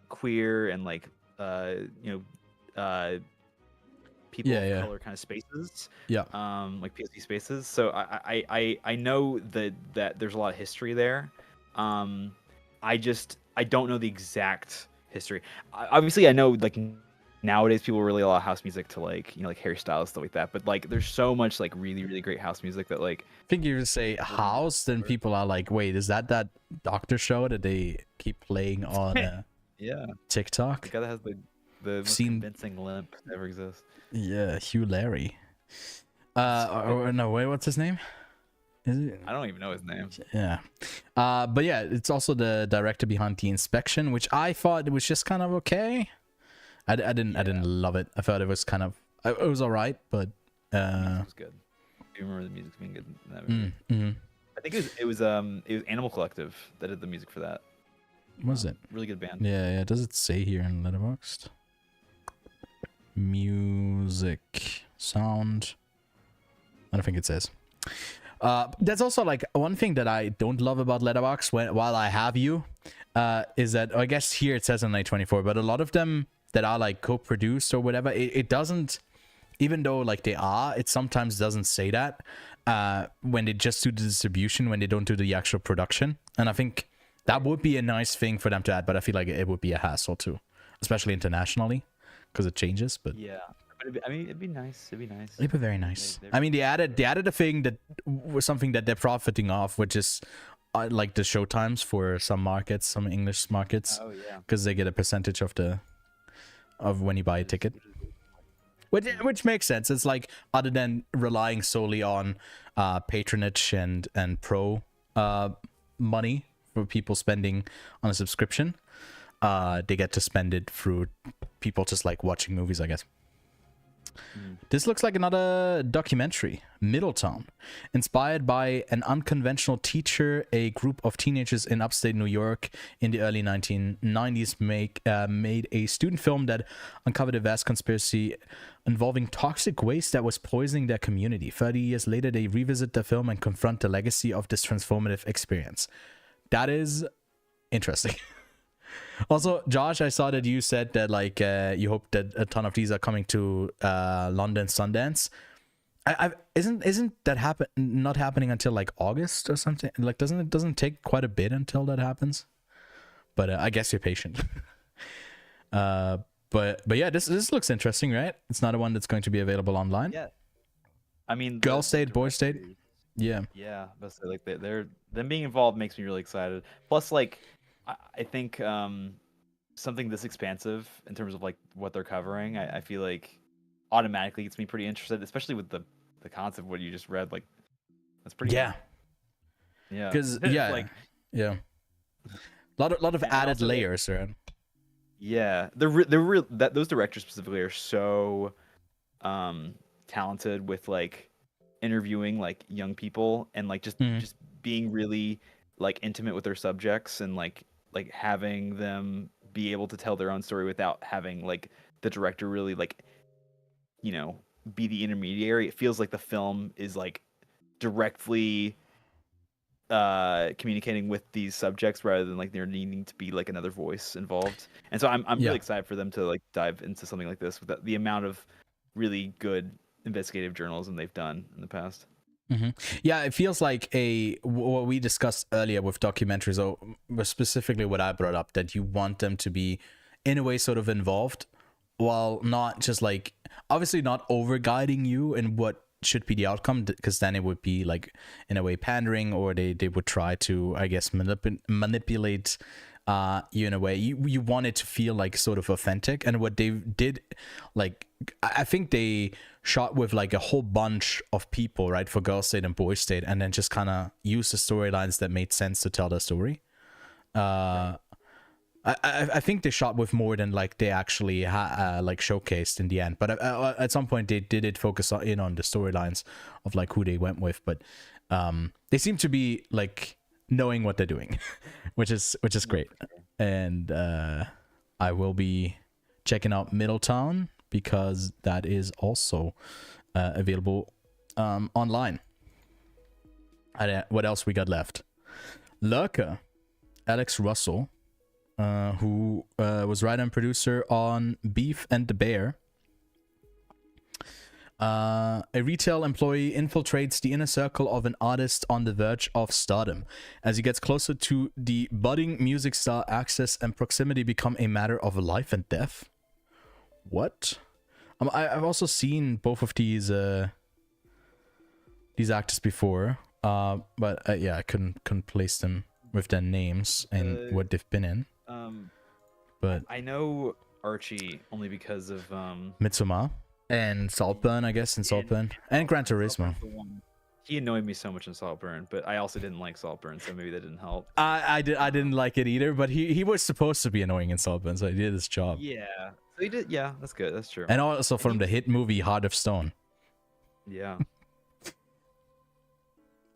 queer and like people of color kind of spaces, like PSP spaces. So I know that there's a lot of history there. I don't know the exact history. Obviously, I know like nowadays people really allow house music to like like Harry Styles, stuff like that. But like there's so much like really really great house music that like. I think you say house, then people are like, wait, is that doctor show that they keep playing on TikTok? The guy that has the most convincing limp that ever exists. Yeah, Hugh Larry. No, wait, what's his name? Is it? I don't even know his name. Yeah. But yeah, it's also the director behind The Inspection, which I thought it was just kind of okay. I didn't love it. I thought it was kind of it was all right, but it was good. do remember the music being good in that movie. Mm-hmm. I think it was Animal Collective that did the music for that. Was it? Really good band. Yeah. Does it say here in Letterboxd? Music, sound. I don't think it says. That's also like one thing that I don't love about Letterboxd while I have you, is that I guess here it says on night 24, but a lot of them that are like co-produced or whatever, it doesn't, even though like they are, it sometimes doesn't say that when they just do the distribution, when they don't do the actual production. And I think that would be a nice thing for them to add, but I feel like it would be a hassle too, especially internationally, because it changes. But yeah, but it'd be nice. It'd be nice. It'd be very nice. I mean, they added a thing that was something that they're profiting off, which is like the show times for some markets, some English markets. Oh yeah. Because they get a percentage of when you buy a ticket. Which makes sense. It's like, other than relying solely on patronage and pro money for people spending on a subscription, they get to spend it through people just like watching movies, I guess. This looks like another documentary, Middletown. Inspired by an unconventional teacher, a group of teenagers in upstate New York in the early 1990s made a student film that uncovered a vast conspiracy involving toxic waste that was poisoning their community. 30 years later, they revisit the film and confront the legacy of this transformative experience. That is interesting. Also, Josh, I saw that you said that like you hope that a ton of these are coming to London Sundance. Isn't that not happening until like August or something? Like doesn't take quite a bit until that happens? But I guess you're patient. But yeah, this looks interesting, right? It's not a one that's going to be available online. Yeah, I mean, Girl State, Boy State. Yeah. Yeah, but like they're them being involved makes me really excited. Plus, like I think something this expansive in terms of like what they're covering, I feel like automatically gets me pretty interested, especially with the concept of what you just read. Like that's pretty. Yeah. Cool. Yeah. Because like a lot of added layers, right? Yeah, they're real. Those directors specifically are so talented with like interviewing like young people and like just being really like intimate with their subjects and like having them be able to tell their own story without having like the director really like, you know, be the intermediary. It feels like the film is like directly communicating with these subjects rather than like there needing to be like another voice involved. And so I'm really excited for them to like dive into something like this with the amount of really good investigative journalism they've done in the past. Yeah, it feels like what we discussed earlier with documentaries, or specifically what I brought up, that you want them to be in a way sort of involved, while not just like obviously not over guiding you in what should be the outcome, because then it would be like in a way pandering, or they would try to, I guess, manipulate you in a way. You want it to feel like sort of authentic, and what they did, like I think they shot with like a whole bunch of people, right, for Girl State and Boy State, and then just kind of use the storylines that made sense to tell the story. I think they shot with more than like they actually like showcased in the end, but at some point they did focus in on the storylines of like who they went with, but they seem to be like knowing what they're doing, which is great. And I will be checking out Middletown because that is also available online. And what else we got left? Lurker, Alex Russell, who was writer and producer on Beef and the Bear. A retail employee infiltrates the inner circle of an artist on the verge of stardom. As he gets closer to the budding music star, access and proximity become a matter of life and death. What? I've also seen both of these actors before, but yeah, I couldn't place them with their names and what they've been in. But I know Archie only because of Midsommar and Saltburn, I guess, in Saltburn, and Gran Turismo. He annoyed me so much in Saltburn, but I also didn't like Saltburn, so maybe that didn't help. I didn't like it either, but he was supposed to be annoying in Saltburn, so he did his job. Yeah, so he did. Yeah, that's good. That's true. And also from the hit movie Heart of Stone. Yeah.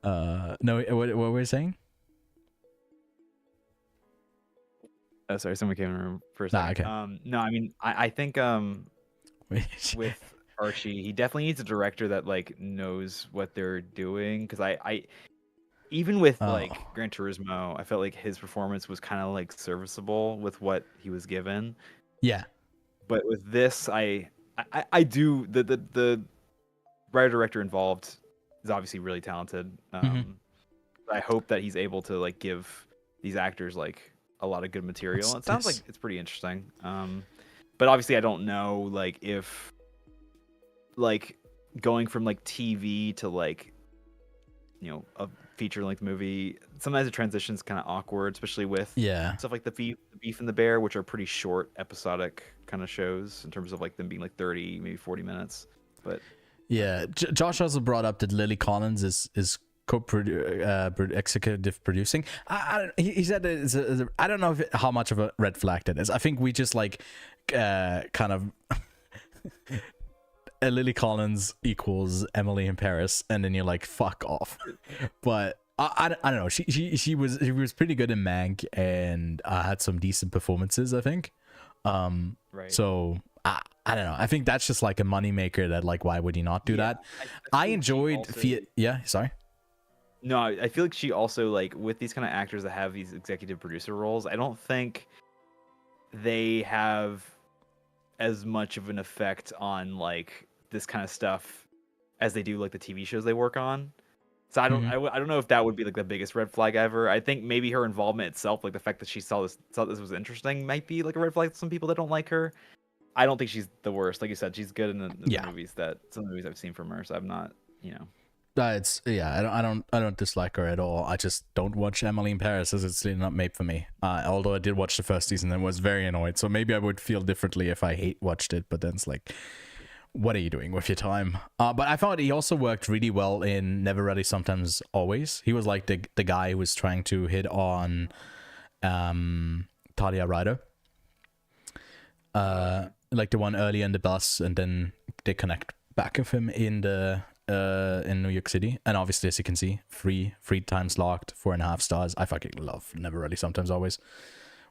No, what were you saying? Oh, sorry, someone came in the room for a Nah, second. okay. No, I mean, I think with Archie, he definitely needs a director that like knows what they're doing. Because I even with Oh, like Gran Turismo, I felt like his performance was kind of like serviceable with what he was given. yeah. But with this, I do the writer director involved is obviously really talented. Mm-hmm. I hope that he's able to like give these actors like a lot of good material. What's It sounds like this? it's pretty interesting. But obviously I don't know like if like going from like TV to like a feature length movie. Sometimes the transition's kind of awkward, especially with Yeah. stuff like the Beef and the Bear, which are pretty short episodic kind of shows in terms of like them being like 30 maybe 40 minutes. But Yeah, Josh also brought up that Lily Collins is executive producing. He said that I don't know how much of a red flag that is. I think we just like kind of Lily Collins equals Emily in Paris, and then you're like fuck off. But I don't know. She was pretty good in Mank and had some decent performances, I think. right. So I don't know. I think that's just like a moneymaker that like why would you not do that? I feel like she enjoyed also- yeah, sorry. No, I feel like she also like with these kind of actors that have these executive producer roles. I don't think they have as much of an effect on like this kind of stuff as they do like the TV shows they work on. So I don't know if that would be like the biggest red flag ever. I think maybe her involvement itself, like the fact that she saw this was interesting, might be like a red flag to some people that don't like her. I don't think she's the worst. Like you said, she's good in the Yeah. movies that some of the movies I've seen from her. So I'm not, you know. It's yeah, I don't dislike her at all. I just don't watch Emily in Paris as it's really not made for me. Although I did watch the first season and was very annoyed. So maybe I would feel differently if I hate watched it, but then it's like what are you doing with your time? But I thought he also worked really well in Never Really Sometimes Always. He was like the guy who was trying to hit on Talia Ryder. Like the one early in the bus, and then they connect back with him in the in New York City. And obviously, as you can see, three times locked, 4.5 stars. I fucking love Never Really Sometimes Always.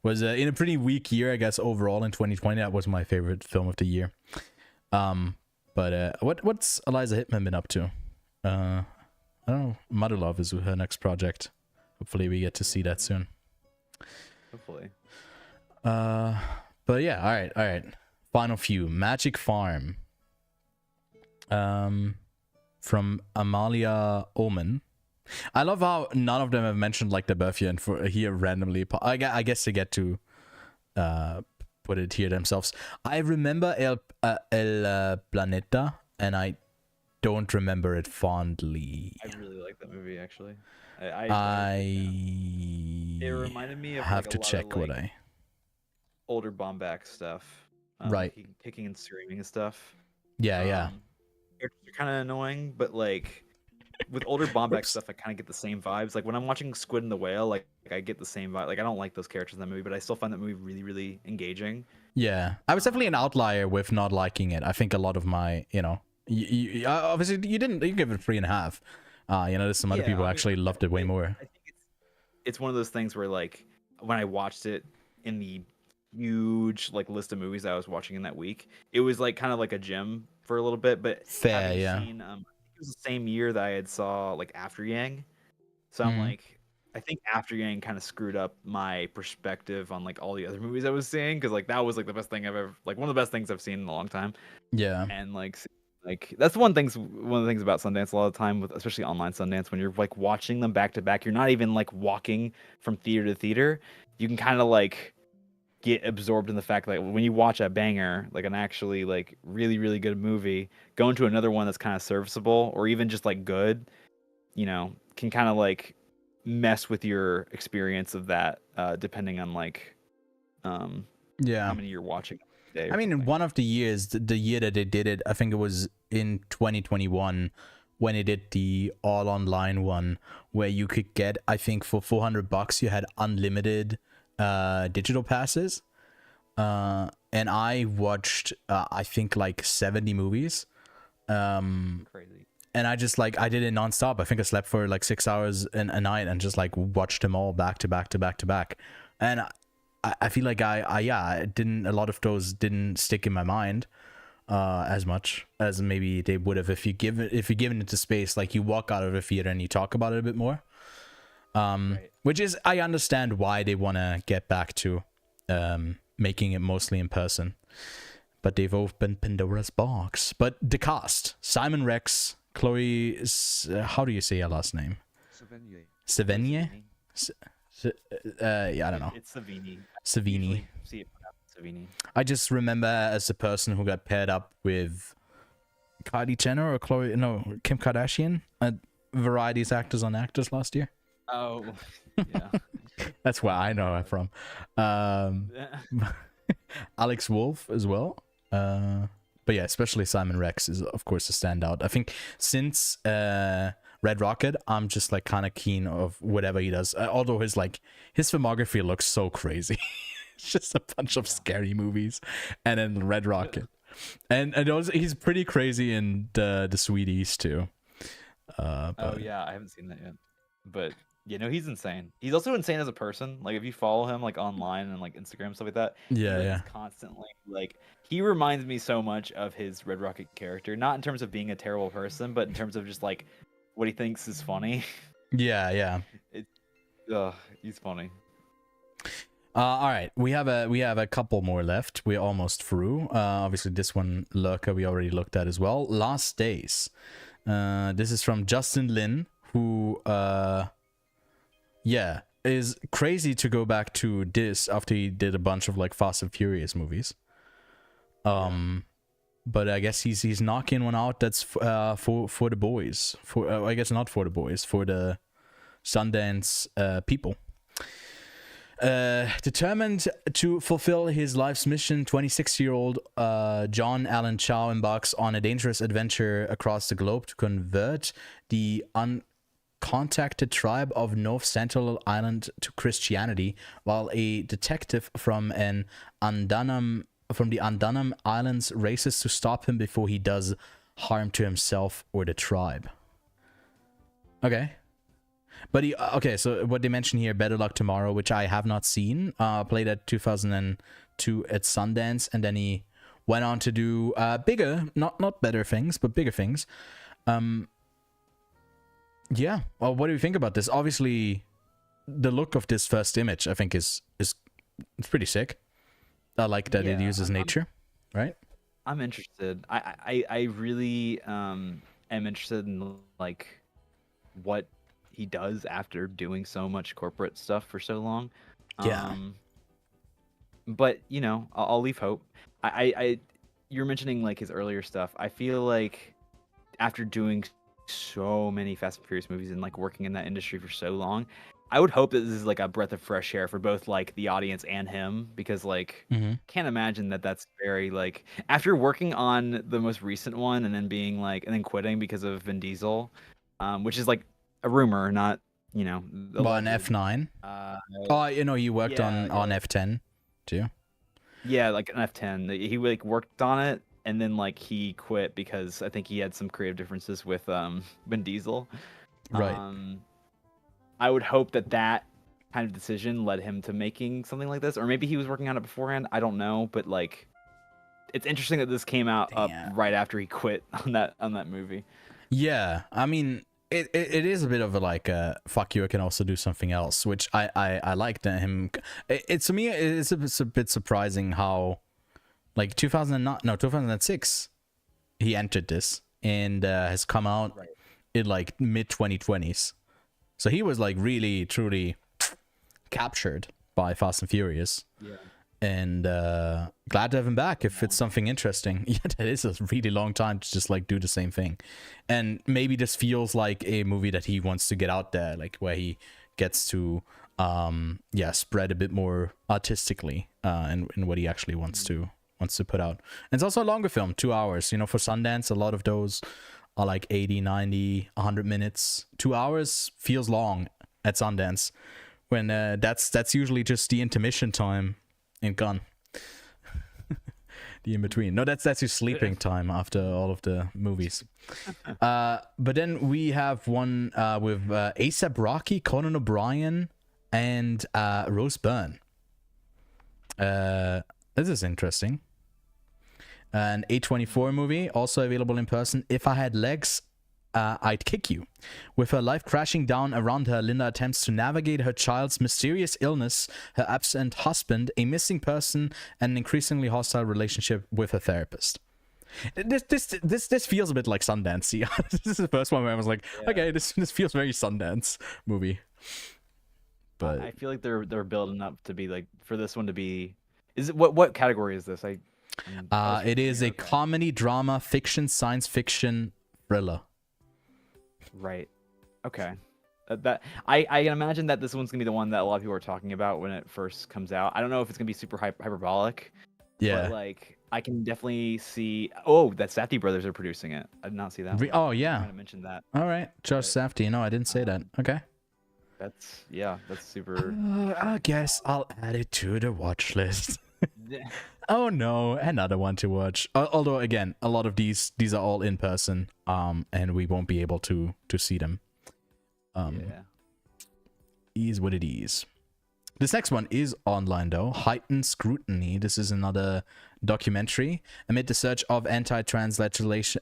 Was in a pretty weak year, I guess, overall in 2020. That was my favorite film of the year. But what's Eliza Hittman been up to? I don't know. Mother Love is her next project. Hopefully we get to see that soon. Hopefully. But yeah, all right. Final few. Magic Farm. From Amalia Ullman. I love how none of them have mentioned like the birth year and for here randomly. I guess they get to put it here themselves. I remember El Planeta, and I don't remember it fondly. I really like that movie actually. It reminded me of have like, to a lot check of, what like, I older Bomback stuff. right. Kicking and screaming and stuff. Yeah. They're kind of annoying, but like with older Bomback stuff, I kind of get the same vibes. Like when I'm watching Squid and the Whale, like I get the same vibe. Like I don't like those characters in that movie, but I still find that movie really, really engaging. Yeah, I was definitely an outlier with not liking it. I think a lot of my, obviously you give it 3.5. There's some other people actually loved it way more. I think it's one of those things where like when I watched it in the huge like list of movies I was watching in that week, it was like kind of like a gem for a little bit. But Fair, having yeah. seen, I think it was the same year that I had saw like After Yang, so I'm like, I think After Yang kind of screwed up my perspective on like all the other movies I was seeing, because like that was like the best thing I've ever, like one of the best things I've seen in a long time. Yeah. And like that's one of the things about Sundance a lot of the time, with especially online Sundance, when you're like watching them back to back, you're not even like walking from theater to theater. You can kind of like get absorbed in the fact that like, when you watch a banger, like an actually like really, really good movie, going to another one that's kind of serviceable or even just like good, can kind of like mess with your experience of that, depending on like how many you're watching a day. I mean, in one of the years, the year that they did it, I think it was in 2021 when they did the all online one, where you could get, I think for $400 you had unlimited digital passes. And I watched I think like 70 movies. Crazy. and I just like I did it nonstop. I think I slept for like 6 hours a night and just like watched them all back to back to back to back. And I feel like I didn't, a lot of those didn't stick in my mind as much as maybe they would have if you're given it to space. Like you walk out of the theater and you talk about it a bit more. Right. Which is, I understand why they want to get back to making it mostly in person. But they've opened Pandora's box. But the cast: Simon Rex, Chloe, how do you say her last name? Sevigny? Yeah, I don't know. It's Savini. Savini. See it pronounced Savini. I just remember as the person who got paired up with Kylie Jenner or Kim Kardashian at Variety's Actors on Actors last year. Oh, yeah. That's where I know her from. Alex Wolff as well. But yeah, especially Simon Rex is of course a standout. I think since Red Rocket, I'm just like kind of keen of whatever he does. Although his filmography looks so crazy. It's just a bunch of scary movies, and then Red Rocket, and he's pretty crazy in the Sweeties too. Oh yeah, I haven't seen that yet, but he's insane. He's also insane as a person. Like if you follow him like online and like Instagram stuff like that, he's constantly like, he reminds me so much of his Red Rocket character, not in terms of being a terrible person, but in terms of just like what he thinks is funny. Yeah. He's funny. All right, we have a couple more left. We're almost through. Obviously, this one, Lurker, we already looked at as well. Last Days. This is from Justin Lin, who is crazy to go back to this after he did a bunch of like Fast and Furious movies. But I guess he's knocking one out that's for the boys. I guess not for the boys, for the Sundance people. Determined to fulfill his life's mission, 26-year-old John Allen Chow embarks on a dangerous adventure across the globe to convert the uncontacted tribe of North Sentinel Island to Christianity, while a detective from the Andanam Islands races to stop him before he does harm to himself or the tribe. Okay. But so what they mention here, Better Luck Tomorrow, which I have not seen, played at 2002 at Sundance, and then he went on to do bigger, not better things, but bigger things. Yeah, well, what do you think about this? Obviously, the look of this first image, I think, is it's pretty sick. I like that it uses nature, right? I'm interested. I really am interested in like what he does after doing so much corporate stuff for so long. But I'll leave hope. You're mentioning like his earlier stuff. I feel like after doing so many Fast and Furious movies and like working in that industry for so long, I would hope that this is like a breath of fresh air for both like the audience and him, because like can't imagine that that's very like, after working on the most recent one and then being like, and then quitting because of Vin Diesel, which is like a rumor, not well, an F9. You worked on F10 too. Yeah, like an F10. He like worked on it, and then like he quit because I think he had some creative differences with Vin Diesel. Right. I would hope that kind of decision led him to making something like this, or maybe he was working on it beforehand. I don't know, but like, it's interesting that this came out up right after he quit on that movie. Yeah, I mean, it is a bit of a like fuck you, I can also do something else, which I liked him. To me it's a bit surprising how like 2006 he entered this and has come out in like mid 2020s. So he was like really truly captured by Fast and Furious. Yeah. And glad to have him back if it's something interesting. Yeah, that is a really long time to just like do the same thing. And maybe this feels like a movie that he wants to get out there, like where he gets to spread a bit more artistically in what he actually wants to put out. And it's also a longer film, 2 hours. For Sundance, a lot of those are like 80, 90, 100 minutes. 2 hours feels long at Sundance, when that's usually just the intermission time and gone. The in between. No, that's your sleeping time after all of the movies. But then we have one with A$AP Rocky, Conan O'Brien, and Rose Byrne. This is interesting. An A24 movie, also available in person. If I Had Legs, I'd Kick You. With her life crashing down around her, Linda attempts to navigate her child's mysterious illness, her absent husband, a missing person, and an increasingly hostile relationship with her therapist. This feels a bit like Sundance. This is the first one where I was like, okay, this feels very Sundance movie. But I feel like they're building up to be like, for this one to be. Is it what category is this? It is a comedy, drama, fiction, science fiction, thriller. Right. Okay. That I can imagine that this one's gonna be the one that a lot of people are talking about when it first comes out. I don't know if it's gonna be super hyperbolic. Yeah. But like, I can definitely see. Oh, that Safdie brothers are producing it. I did not see that. Oh yeah. I might have mentioned that. All right, Josh Safdie. No, I didn't say that. Okay. That's super. I guess I'll add it to the watch list. Oh no, another one to watch. Although again, a lot of these are all in person, and we won't be able to see them. Is what it is. This next one is online though. Heightened Scrutiny. This is another documentary. Amid the surge of anti-trans legislation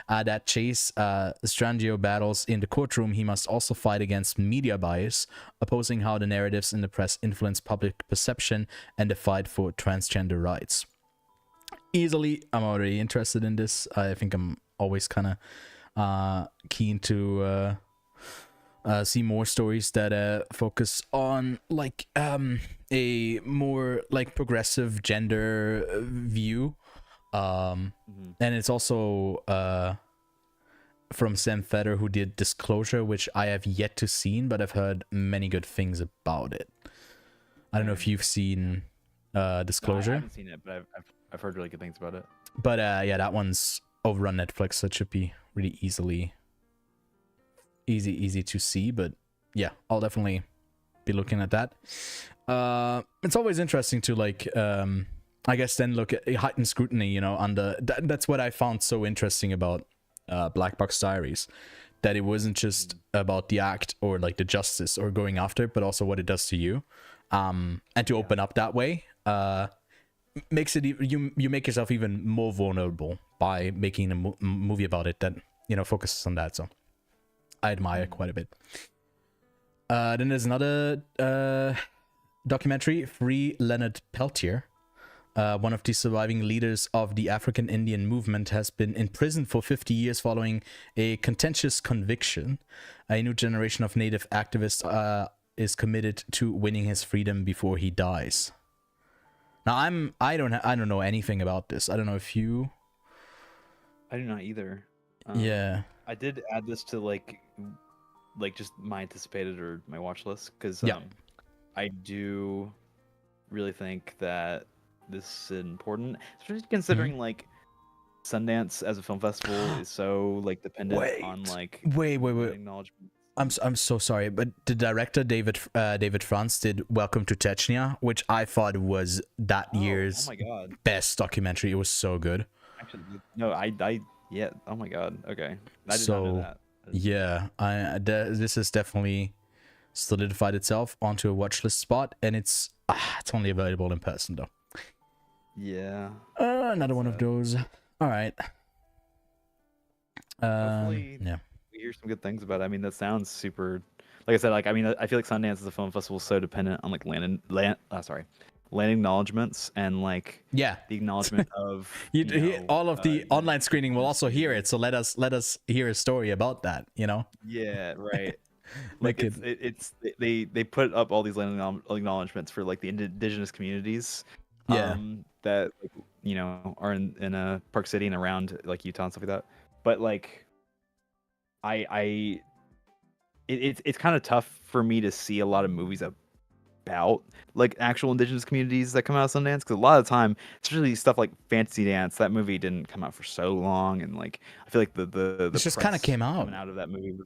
that Chase Strandio battles in the courtroom, he must also fight against media bias, opposing how the narratives in the press influence public perception and the fight for transgender rights. Easily, I'm already interested in this. I think I'm always kind of keen to see more stories that focus on like a more like progressive gender view, and it's also from Sam Feder, who did Disclosure, which I have yet to see, but I've heard many good things about it. I don't know if you've seen Disclosure. No, I haven't seen it, but I've heard really good things about it. But yeah, that one's over on Netflix, so it should be really easy to see. But yeah, I'll definitely be looking at that. It's always interesting to like I guess then look at Heightened Scrutiny, you know, under that's what I found so interesting about Black Box Diaries, that it wasn't just about the act or like the justice or going after it, but also what it does to you, and to open up that way makes it you make yourself even more vulnerable by making a movie about it that, you know, focuses on that. So I admire quite a bit. Then there's another documentary, Free Leonard Peltier. One of the surviving leaders of the African Indian movement has been in prison for 50 years following a contentious conviction. A new generation of Native activists is committed to winning his freedom before he dies. Now I don't know anything about this. I don't know if you. I do not either. Yeah. I did add this to like just my anticipated or my watch list because I do really think that this is important, especially considering like Sundance as a film festival is so like dependent on like wait. acknowledgement. I'm so sorry, but the director David France did Welcome to Chechnya, which I thought was that year's best documentary. It was so good. Actually, no, yeah. Oh my god. Okay, I did not know that. Yeah, this has definitely solidified itself onto a watch list spot, and it's only available in person though. Yeah. Another one of those. All right. Hopefully, yeah. We hear some good things about it. I mean, that sounds super. Like I said, like I mean, I feel like Sundance as a film festival is so dependent on like land acknowledgements and like the acknowledgement of all of the online screening will also hear it. So let us hear a story about that. You know. Yeah. Right. Like it's they put up all these land acknowledgements for like the indigenous communities. That like, you know, are in Park City and around like Utah and stuff like that. But like, it's kind of tough for me to see a lot of movies about like actual indigenous communities that come out of Sundance, because a lot of the time, especially stuff like Fantasy Dance, that movie didn't come out for so long, and like I feel like the just kind of came out of that movie.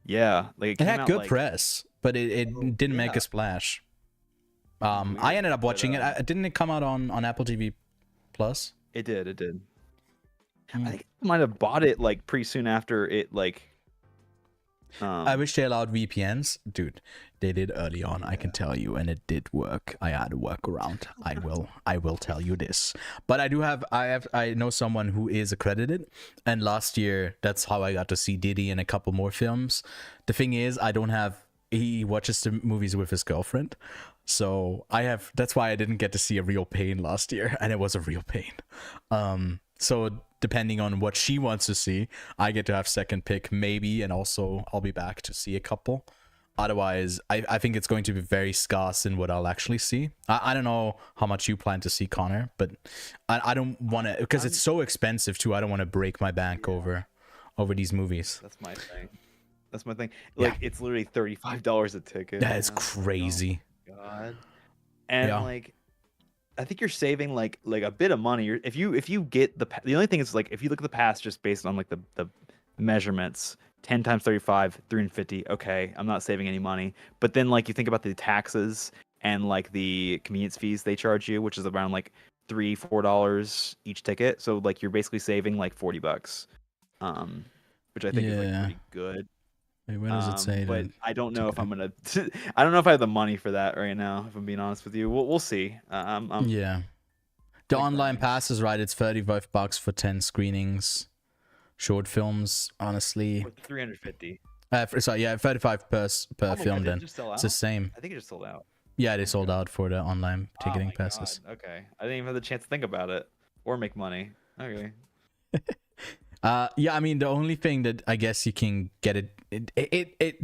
Yeah, like it had good press, but it didn't make a splash. I ended up but, watching it. Didn't it come out on Apple TV Plus? It did. It did. Hmm. I think I might have bought it like pretty soon after it like. I wish they allowed VPNs, dude. They did early on, I can Yeah. tell you, and it did work. I had a workaround. I will tell you this. But I know someone who is accredited, and last year that's how I got to see Diddy in a couple more films. The thing is, I don't have. He watches the movies with his girlfriend, so I have. That's why I didn't get to see A Real Pain last year, and it was a real pain. So depending on what she wants to see, I get to have second pick maybe, and also I'll be back to see a couple. Otherwise, I think it's going to be very scarce in what I'll actually see. I don't know how much you plan to see, Connor, but I don't want to, because it's so expensive too. I don't want to break my bank over these movies. That's my thing. That's my thing. Like it's literally $35 a ticket. That is man. crazy. Oh, God. And Yeah. like, I think you're saving like a bit of money. If you get the only thing is like if you look at the pass just based on like the measurements, 10 times 35, 350. Okay, I'm not saving any money. But then like you think about the taxes and like the convenience fees they charge you, which is around like $3-4 each ticket. So like you're basically saving like $40, which I think is like pretty good. Wait, where does it say But that? I don't know if I'm gonna. I don't know if I have the money for that right now. If I'm being honest with you, we'll see. Yeah. The Big online brains. pass is right. It's $35 for 10 screenings. Short films, honestly. 350. Sorry, yeah, 35 per Oh my film. God, did it Then just sell it's the out? same. I think it just sold out. Yeah, they sold out for the online ticketing Oh my passes. God. Okay, I didn't even have the chance to think about it or make money. Okay. Yeah, I mean the only thing that I guess you can get it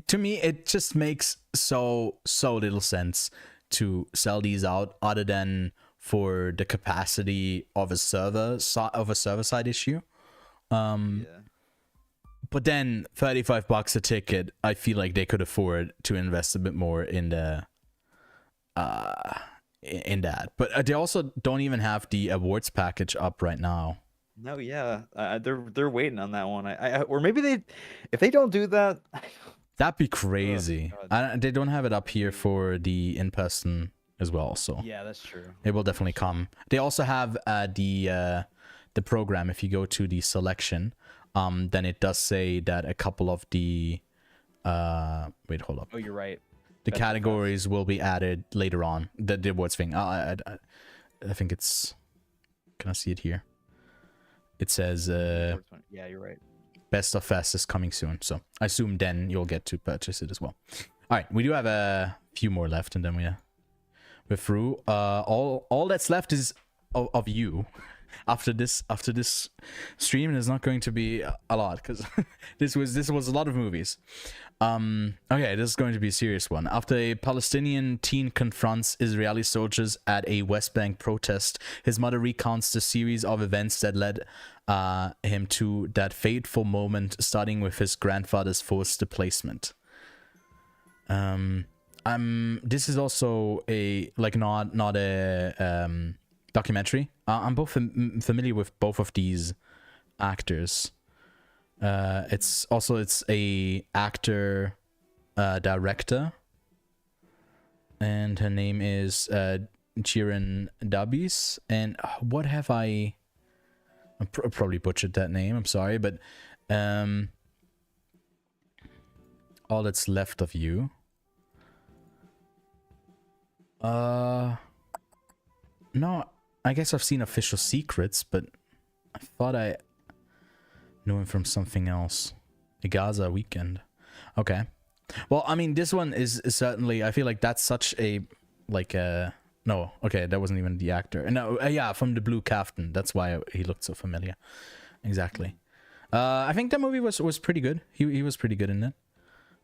to me it just makes so little sense to sell these out other than for the capacity of a server side issue. Yeah. But then $35 a ticket, I feel like they could afford to invest a bit more in the in that. But they also don't even have the awards package up right now. No, yeah, they're waiting on that one. Or maybe if they don't do that. That'd be crazy. God. They don't have it up here for the in-person as well, so Yeah, that's true. it will definitely come. They also have the program. If you go to the selection, then it does say that a couple of the wait, hold up. Oh, you're right. The That's categories will be added later on. The awards thing. I think it's. Can I see it here? It says Yeah, you're right. Best of Fest is coming soon, so I assume then you'll get to purchase it as well. All right, we do have a few more left, and then we're through. All that's left is of you. After this stream, there's not going to be a lot because this was a lot of movies. Okay, this is going to be a serious one. After a Palestinian teen confronts Israeli soldiers at a West Bank protest, his mother recounts the series of events that led him to that fateful moment, starting with his grandfather's forced displacement. This is also a not a documentary. I'm both familiar with both of these actors. It's a actor director, and her name is Jiren Dabis. And what have I probably butchered that name, I'm sorry, but all that's left of you. No, I guess I've seen Official Secrets, but I thought I knew him from something else. The Gaza Weekend. Okay. Well, I mean, this one is certainly, I feel like that's such a, no, okay, that wasn't even the actor. No, yeah, from the Blue Kaftan. That's why he looked so familiar. Exactly. I think that movie was pretty good. He was pretty good in it.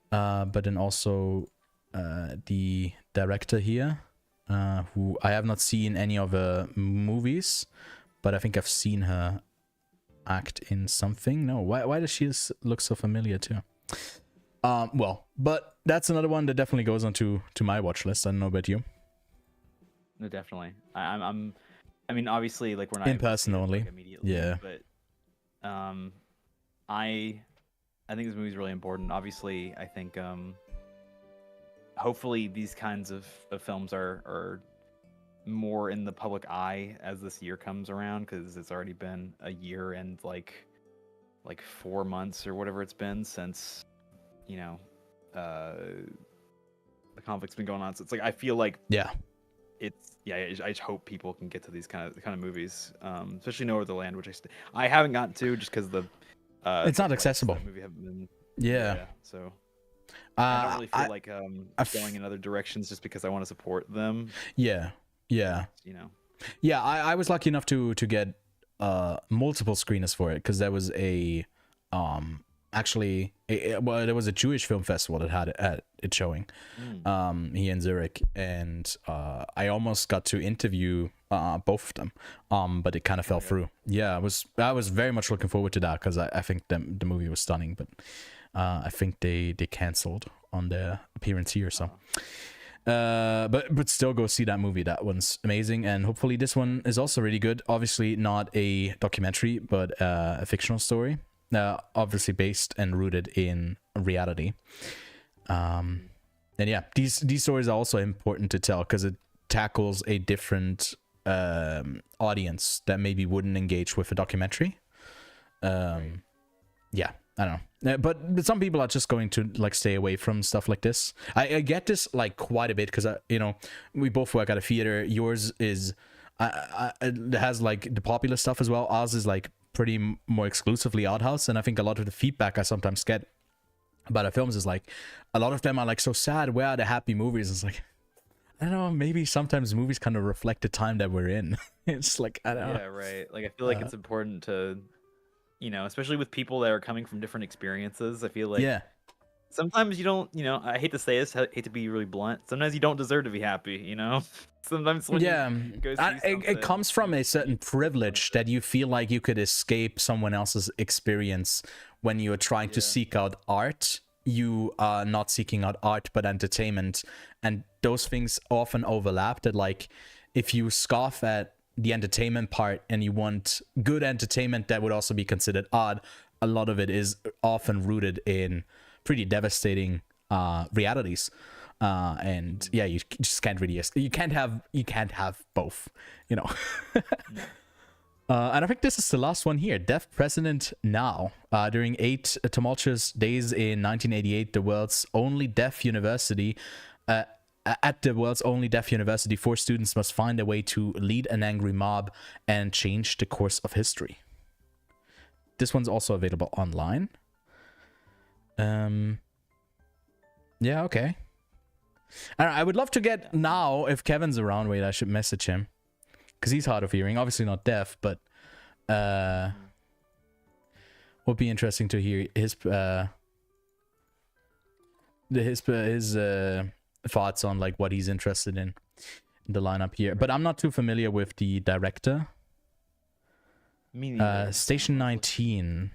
But then also the director here, who I have not seen any of her movies, but I think I've seen her act in something. No, why does she look so familiar too? Well, but that's another one that definitely goes on to my watch list. I don't know about you. No, definitely. I mean, obviously, like we're not In person only. Like, immediately, Yeah. But I think this movie is really important. Obviously, I think hopefully these kinds of films are more in the public eye as this year comes around, because it's already been a year and like 4 months or whatever it's been since, you know, the conflict's been going on. So it's like I feel like I just hope people can get to these kind of movies, especially No Other Land, which I haven't gotten to just because the it's not accessible. Movie haven't been, so I don't really feel like going in other directions just because I want to support them. Yeah. You know. Yeah, I was lucky enough to get multiple screeners for it, because there was a there was a Jewish film festival that had it showing here in Zurich, and I almost got to interview both of them, but it kind of fell through. I was very much looking forward to that, because I think the movie was stunning, but I think they canceled on their appearance here, so but still go see that movie. That one's amazing, and hopefully this one is also really good. Obviously not a documentary, but a fictional story, obviously based and rooted in reality. And yeah, these stories are also important to tell, because it tackles a different audience that maybe wouldn't engage with a documentary. Yeah, I don't know, but some people are just going to like stay away from stuff like this. I get this like quite a bit, because we both work at a theater. Yours is it has like the popular stuff as well. Ours is like pretty more exclusively art house, and I think a lot of the feedback I sometimes get about our films is like a lot of them are like so sad. Where are the happy movies? It's like, I don't know, maybe sometimes movies kind of reflect the time that we're in. It's like, I don't know. Yeah, right. Like I feel like it's important to, especially with people that are coming from different experiences. I feel like sometimes you don't, I hate to say this, I hate to be really blunt. Sometimes you don't deserve to be happy, Sometimes when you go see it comes from a certain privilege that you feel like you could escape someone else's experience when you are trying to seek out art. You are not seeking out art, but entertainment. And those things often overlap, that like if you scoff at the entertainment part and you want good entertainment that would also be considered art, a lot of it is often rooted in pretty devastating realities, and yeah, you just can't really, you can't have both, and I think this is the last one here. Deaf President Now. During 8 tumultuous days in 1988, the world's only deaf university at the world's only deaf university, 4 students must find a way to lead an angry mob and change the course of history. This one's also available online. Yeah, okay. I would love to get Now, if Kevin's around. Wait, I should message him, because he's hard of hearing. Obviously not deaf, but would be interesting to hear his thoughts on like what he's interested in the lineup here. But I'm not too familiar with the director. Me neither. Station 19.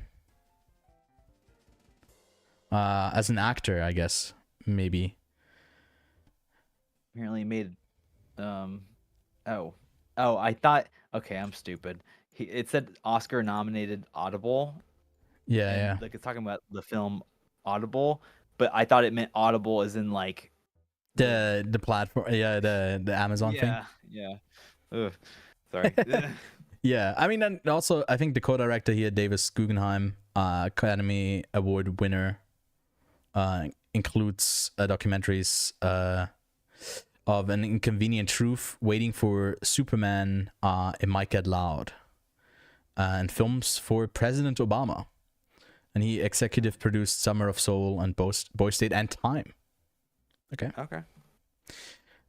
As an actor, I guess, maybe. Apparently made I thought, okay, I'm stupid. It said Oscar nominated Audible. Yeah. Like it's talking about the film Audible, but I thought it meant Audible as in like the platform, the Amazon thing. Yeah. Ugh. Sorry. Yeah, I mean, and also I think the co-director here, Davis Guggenheim, Academy Award winner, includes documentaries of An Inconvenient Truth, Waiting for Superman, It Might Get Loud, and films for President Obama. And he executive produced Summer of Soul and Boy State and Time. Okay.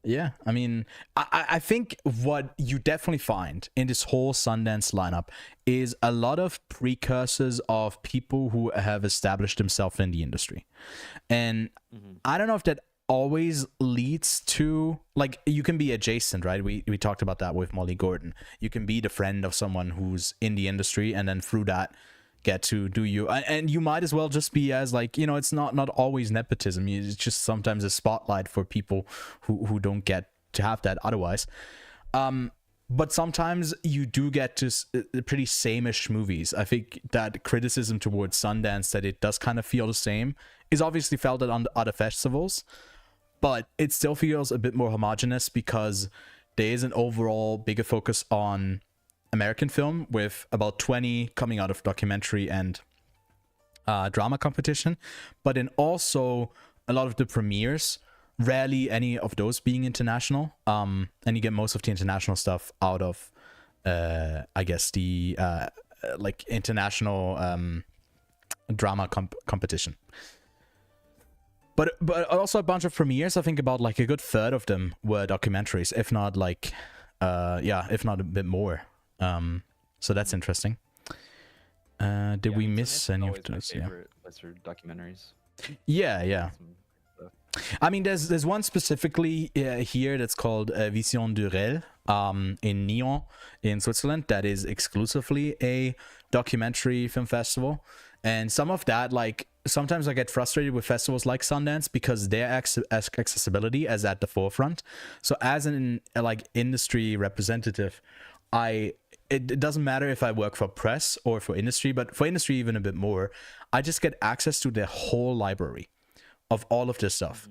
Yeah, I mean, I think what you definitely find in this whole Sundance lineup is a lot of precursors of people who have established themselves in the industry. And I don't know if that always leads to, like, you can be adjacent, right? We talked about that with Molly Gordon. You can be the friend of someone who's in the industry, and then through that get to do you, and you might as well just be as like, it's not always nepotism. It's just sometimes a spotlight for people who don't get to have that otherwise. But sometimes you do get to pretty same-ish movies. I think that criticism towards Sundance, that it does kind of feel the same, is obviously felt at other festivals. but it still feels a bit more homogenous because there is an overall bigger focus on American film, with about 20 coming out of documentary and drama competition, but then also a lot of the premieres, rarely any of those being international. And you get most of the international stuff out of I guess the like international drama competition. But also a bunch of premieres. I think about like a good third of them were documentaries, if not like if not a bit more. So that's interesting. Did we miss any of those? Yeah, Western documentaries. Yeah. I mean, there's one specifically here that's called Vision du Réel in Nyon in Switzerland that is exclusively a documentary film festival. And some of that, like, sometimes I get frustrated with festivals like Sundance because their accessibility is at the forefront. So as an like industry representative, it doesn't matter if I work for press or for industry, but for industry even a bit more, I just get access to their whole library of all of this stuff,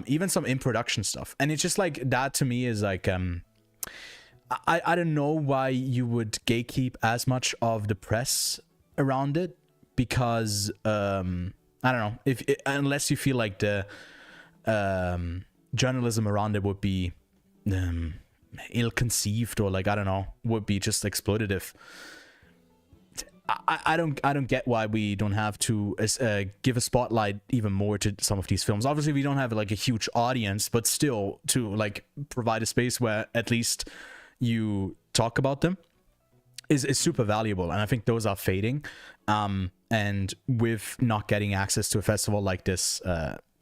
even some in production stuff. And it's just like that to me is like I don't know why you would gatekeep as much of the press around it, because I don't know, unless you feel like the journalism around it would be ill-conceived, or like, I don't know, would be just exploitative. I don't get why we don't have to give a spotlight even more to some of these films. Obviously, we don't have like a huge audience, but still to like provide a space where at least you talk about them is super valuable. And I think those are fading. And with not getting access to a festival like this,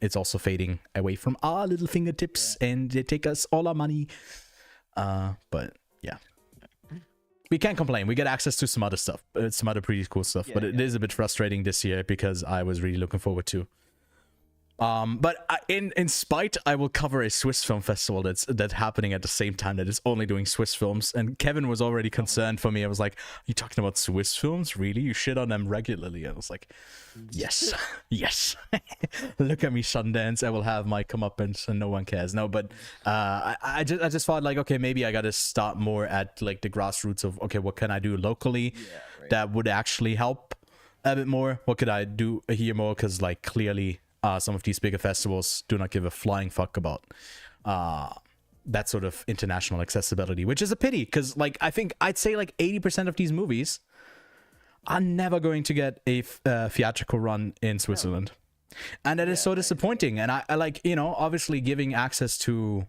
it's also fading away from our little fingertips, and they take us all our money. But yeah, we can't complain. We get access to some other stuff, some other pretty cool stuff. But it is a bit frustrating this year because I was really looking forward to. But in spite, I will cover a Swiss film festival that's happening at the same time that is only doing Swiss films. And Kevin was already concerned for me. I was like, "Are you talking about Swiss films? Really? You shit on them regularly?" And I was like, "Yes, yes." Look at me, Sundance. I will have my comeuppance, and no one cares. No, but I just thought like, okay, maybe I got to start more at like the grassroots of, okay, what can I do locally that would actually help a bit more? What could I do here more? Because like clearly. Some of these bigger festivals do not give a flying fuck about that sort of international accessibility, which is a pity, because like I think I'd say like 80% of these movies are never going to get a theatrical run in Switzerland, and that is so disappointing. And I like, you know, obviously giving access to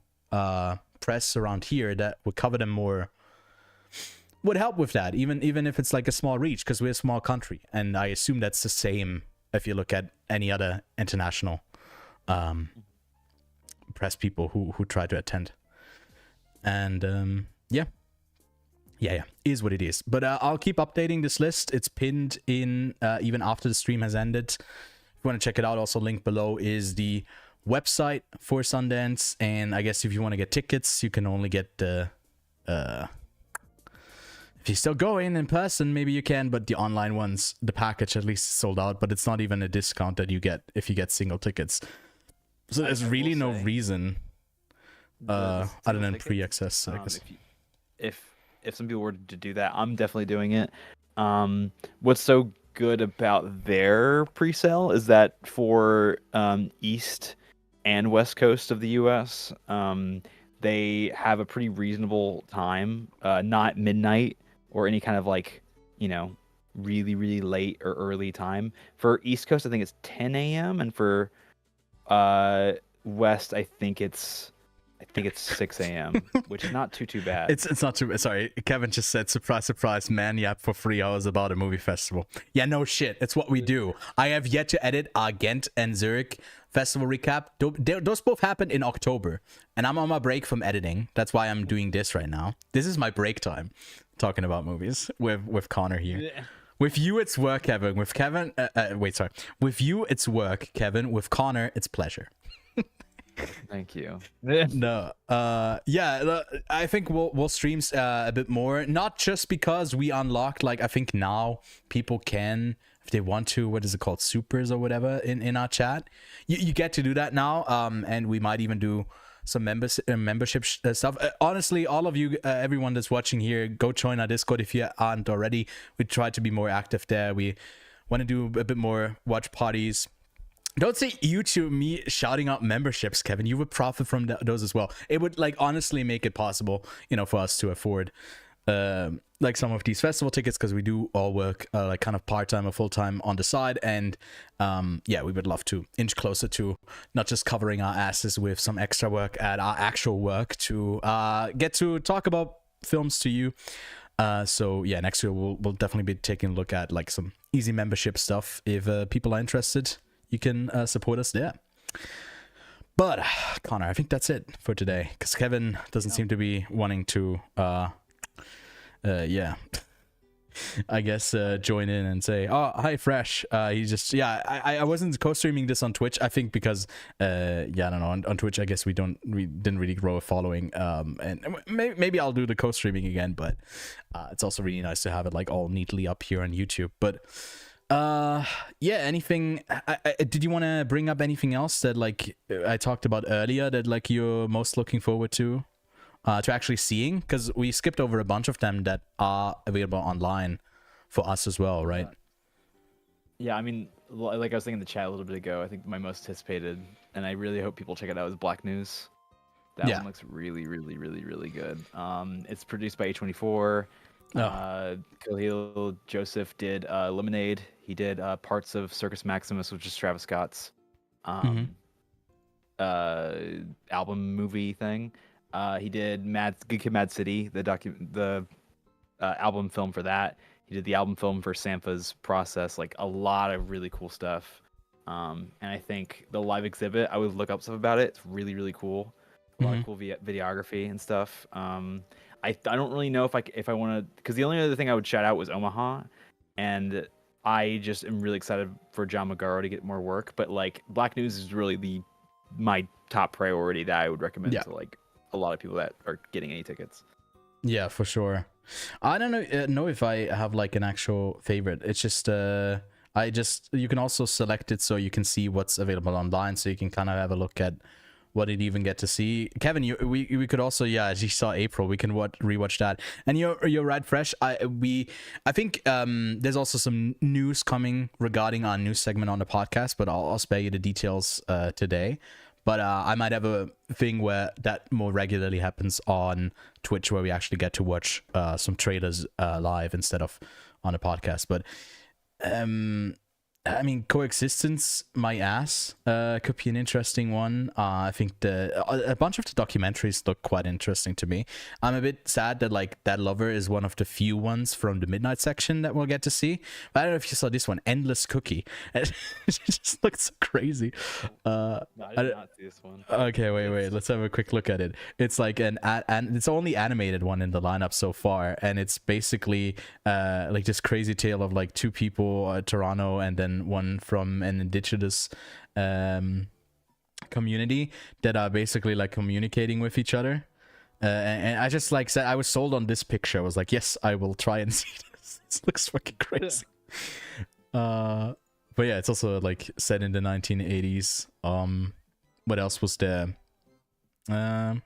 press around here that would cover them more would help with that, even if it's like a small reach, because we're a small country, and I assume that's the same if you look at any other international press people who try to attend. And yeah, is what it is. But I'll keep updating this list. It's pinned in even after the stream has ended. If you want to check it out, also link below is the website for Sundance. And I guess if you want to get tickets, you can only get the if you're still going in person, maybe you can, but the online ones, the package at least is sold out, but it's not even a discount that you get if you get single tickets. So there's really no reason other than pre-access. If some people were to do that, I'm definitely doing it. What's so good about their pre-sale is that for East and West Coast of the US, they have a pretty reasonable time, not midnight or any kind of like, you know, really, really late or early time. For East Coast, I think it's 10 a.m. and for West, I think it's 6 a.m., which is not too bad. It's not too. Sorry, Kevin just said, "Surprise, surprise, man! Yap for 3 hours about a movie festival." Yeah, no shit. It's what we do. I have yet to edit our Ghent and Zurich festival recap. Those both happened in October, and I'm on my break from editing. That's why I'm doing this right now. This is my break time, talking about movies with Connor here. Yeah. With you, it's work, Kevin. With Kevin, with you, it's work, Kevin. With Connor, it's pleasure. Thank you. No, yeah, I think we'll stream a bit more, not just because we unlocked, like, I think now people can, if they want to, what is it called, supers or whatever in our chat. You get to do that now, and we might even do some membership stuff. Honestly, all of you, everyone that's watching here, go join our Discord if you aren't already. We try to be more active there. We want to do a bit more watch parties. Don't say you to me shouting out memberships, Kevin. You would profit from those as well. It would, like, honestly make it possible, you know, for us to afford like some of these festival tickets, because we do all work like kind of part-time or full-time on the side. And yeah, we would love to inch closer to not just covering our asses with some extra work at our actual work, to get to talk about films to you. So yeah, next year we'll definitely be taking a look at like some easy membership stuff. If people are interested, you can support us there. But Connor, I think that's it for today, because Kevin doesn't seem to be wanting to yeah, I guess join in and say, oh, hi Fresh. He just, yeah, I wasn't co-streaming this on Twitch, I think, because yeah, I don't know, on Twitch I guess we didn't really grow a following, and maybe I'll do the co-streaming again, but it's also really nice to have it like all neatly up here on YouTube. But yeah, anything, did you want to bring up anything else that like I talked about earlier that like you're most looking forward to actually seeing? Because we skipped over a bunch of them that are available online for us as well, right? Yeah, I mean, like I was saying in the chat a little bit ago, I think my most anticipated, and I really hope people check it out, is Black News. That one looks really, really, really, really good. It's produced by A24. Khalil Joseph did Lemonade. He did parts of Circus Maximus, which is Travis Scott's album movie thing. He did Good Kid, Mad City, the album film for that. He did the album film for Sampha's Process, like a lot of really cool stuff. And I think the live exhibit, I would look up stuff about it. It's really, really cool. A lot of cool videography and stuff. I don't really know if I want to, because the only other thing I would shout out was Omaha, and I just am really excited for John Magaro to get more work. But like Black News is really my top priority that I would recommend to like a lot of people that are getting any tickets. Yeah, for sure. I don't know if I have like an actual favorite. It's just you can also select it so you can see what's available online, so you can kind of have a look at what did you even get to see. Kevin, we could also, yeah, as you saw April, we can rewatch that. And you're right, Fresh. I think there's also some news coming regarding our news segment on the podcast, but I'll spare you the details today. But I might have a thing where that more regularly happens on Twitch, where we actually get to watch some trailers live instead of on a podcast. But I mean, Coexistence, my ass, could be an interesting one. I think a bunch of the documentaries look quite interesting to me. I'm a bit sad that like That Lover is one of the few ones from the midnight section that we'll get to see. But I don't know if you saw this one, Endless Cookie. It just looks so crazy. No, I did not see this one. Okay, wait. Let's have a quick look at it. It's like it's the only animated one in the lineup so far, and it's basically like this crazy tale of like two people, Toronto, and then one from an indigenous community that are basically like communicating with each other, and I just like said I was sold on this picture. I was like, yes, I will try and see this. This looks fucking crazy. But yeah, it's also like set in the 1980s. What else was there? I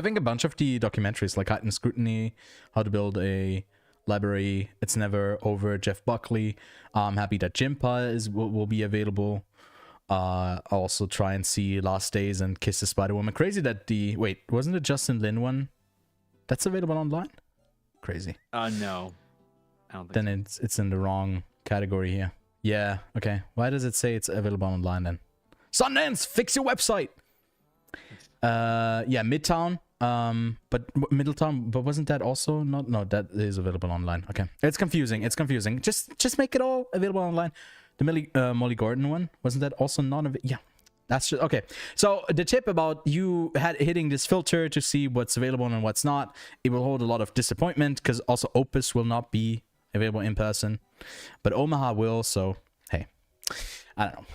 think a bunch of the documentaries like Heightened Scrutiny, How to Build a Library, It's Never Over, Jeff Buckley. I'm happy that Jimpa will be available. I'll also try and see Last Days and Kiss the Spider-Woman. Crazy that wasn't it Justin Lin one? That's available online? Crazy. No. I don't think then so. It's in the wrong category here. Yeah, okay. Why does it say it's available online then? Sundance, fix your website. Yeah, Midtown. But Middletown, but wasn't that also not? No, that is available online. Okay, it's confusing. Just make it all available online. The Molly Gordon one, wasn't that also yeah, that's just okay. So the tip about you hitting this filter to see what's available and what's not, it will hold a lot of disappointment, because also Opus will not be available in person, but Omaha will. So hey, I don't know.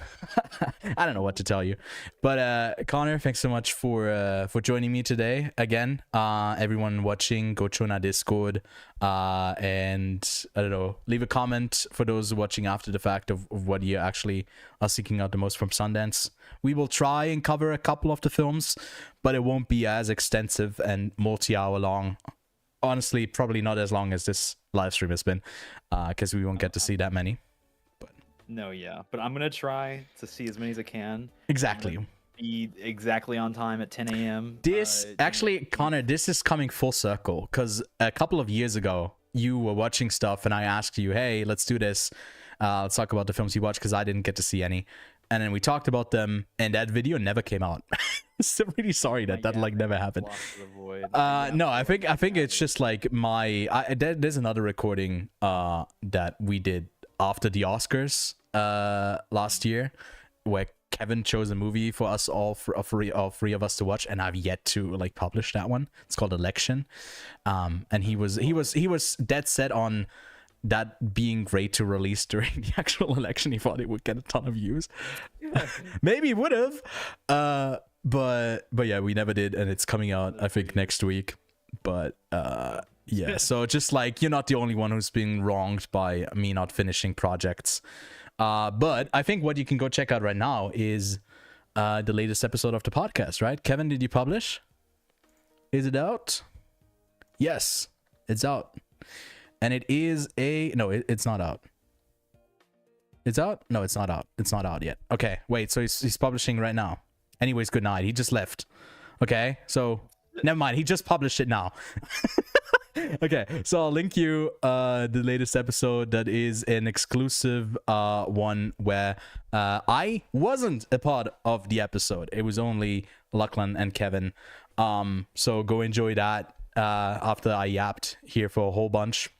I don't know what to tell you. But Connor, thanks so much for joining me today again. Everyone watching, go join our Discord. And I don't know, leave a comment for those watching after the fact of what you actually are seeking out the most from Sundance. We will try and cover a couple of the films, but it won't be as extensive and multi-hour long. Honestly, probably not as long as this live stream has been, because we won't get to see that many. No, yeah, but I'm gonna try to see as many as I can. Exactly. Be exactly on time at 10 a.m. This actually, Connor, this is coming full circle, because a couple of years ago you were watching stuff and I asked you, hey, let's do this, let's talk about the films you watched, because I didn't get to see any, and then we talked about them and that video never came out. So really sorry that like never happened. No, I think it's just like there's another recording that we did after the Oscars last year, where Kevin chose a movie for us all three of us to watch, and I've yet to like publish that one. It's called Election, and he was dead set on that being great to release during the actual election. He thought it would get a ton of views. Yeah. Maybe it would have, but yeah, we never did, and it's coming out I think next week. But yeah, so just like, you're not the only one who's being wronged by me not finishing projects. But I think what you can go check out right now is the latest episode of the podcast, right? Kevin, did you publish? Is it out? Yes, it's out. And it is no, it's not out. It's out? No, it's not out. It's not out yet. Okay, wait, so he's publishing right now. Anyways, good night. He just left. Okay, so never mind. He just published it now. Okay, so I'll link you the latest episode that is an exclusive one where I wasn't a part of the episode. It was only Lachlan and Kevin. So go enjoy that after I yapped here for a whole bunch.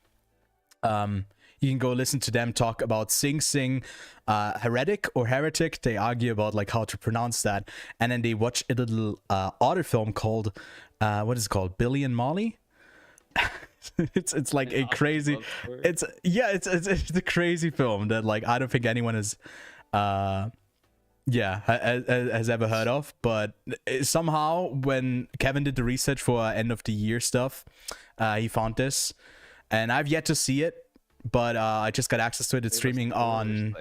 You can go listen to them talk about Sing Sing, Heretic or Heretic. They argue about like how to pronounce that, and then they watch a little other film called what is it called? Billy and Molly. it's like a crazy, it's a crazy film that like I don't think anyone has ever heard of, but somehow when Kevin did the research for end of the year stuff, he found this, and I've yet to see it, but I just got access to it. It's streaming on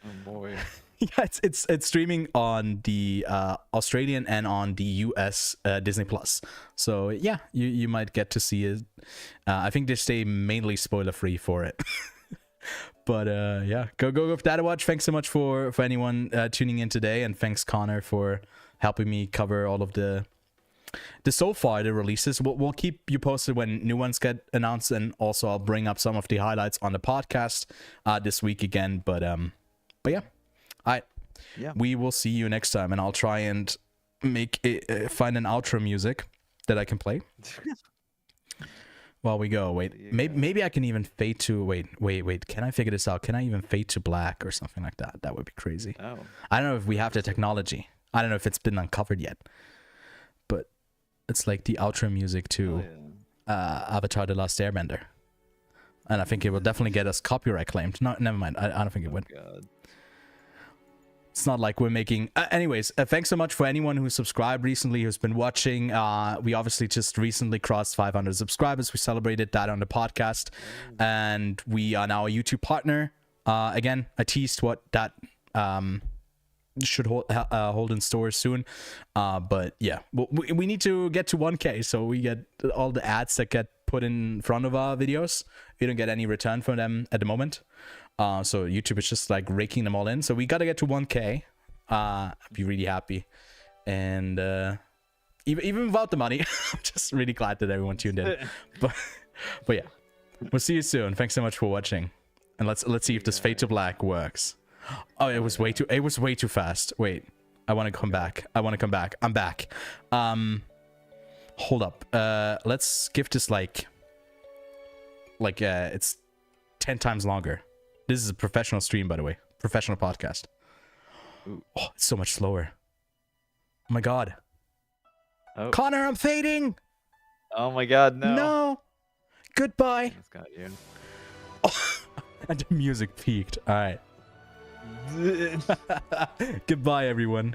oh boy. Yeah, it's streaming on the Australian and on the US Disney Plus. So yeah, you might get to see it. I think they stay mainly spoiler free for it. But yeah, go give that a watch. Thanks so much for anyone tuning in today, and thanks Connor for helping me cover all of the so far the releases. We'll keep you posted when new ones get announced, and also I'll bring up some of the highlights on the podcast this week again. But yeah. We will see you next time, and I'll try and find an outro music that I can play while we go. Wait, maybe I can even fade to wait. Can I figure this out? Can I even fade to black or something like that? That would be crazy. Oh, I don't know if we have the technology. I don't know if it's been uncovered yet, but it's like the outro music to Avatar: The Last Airbender, and I think it will definitely get us copyright claimed. No, never mind. I don't think it would. God. It's not like we're making... anyways, thanks so much for anyone who subscribed recently, who's been watching. We obviously just recently crossed 500 subscribers. We celebrated that on the podcast. And we are now a YouTube partner. Again, I teased what that should hold in store soon. But yeah, we need to get to 1K. So we get all the ads that get put in front of our videos. We don't get any return from them at the moment. So YouTube is just like raking them all in. So we got to get to 1K. I'd be really happy. And even without the money, I'm just really glad that everyone tuned in. But yeah, we'll see you soon. Thanks so much for watching. And let's see if this Fade to Black works. Oh, it was way too fast. Wait, I want to come back. I'm back. Hold up. Let's give this like it's 10 times longer. This is a professional stream, by the way. Professional podcast. Ooh. Oh, it's so much slower. Oh my god. Oh. Connor, I'm fading. Oh my god, no. No. Goodbye. It's got you. Oh, and the music peaked. All right. Goodbye, everyone.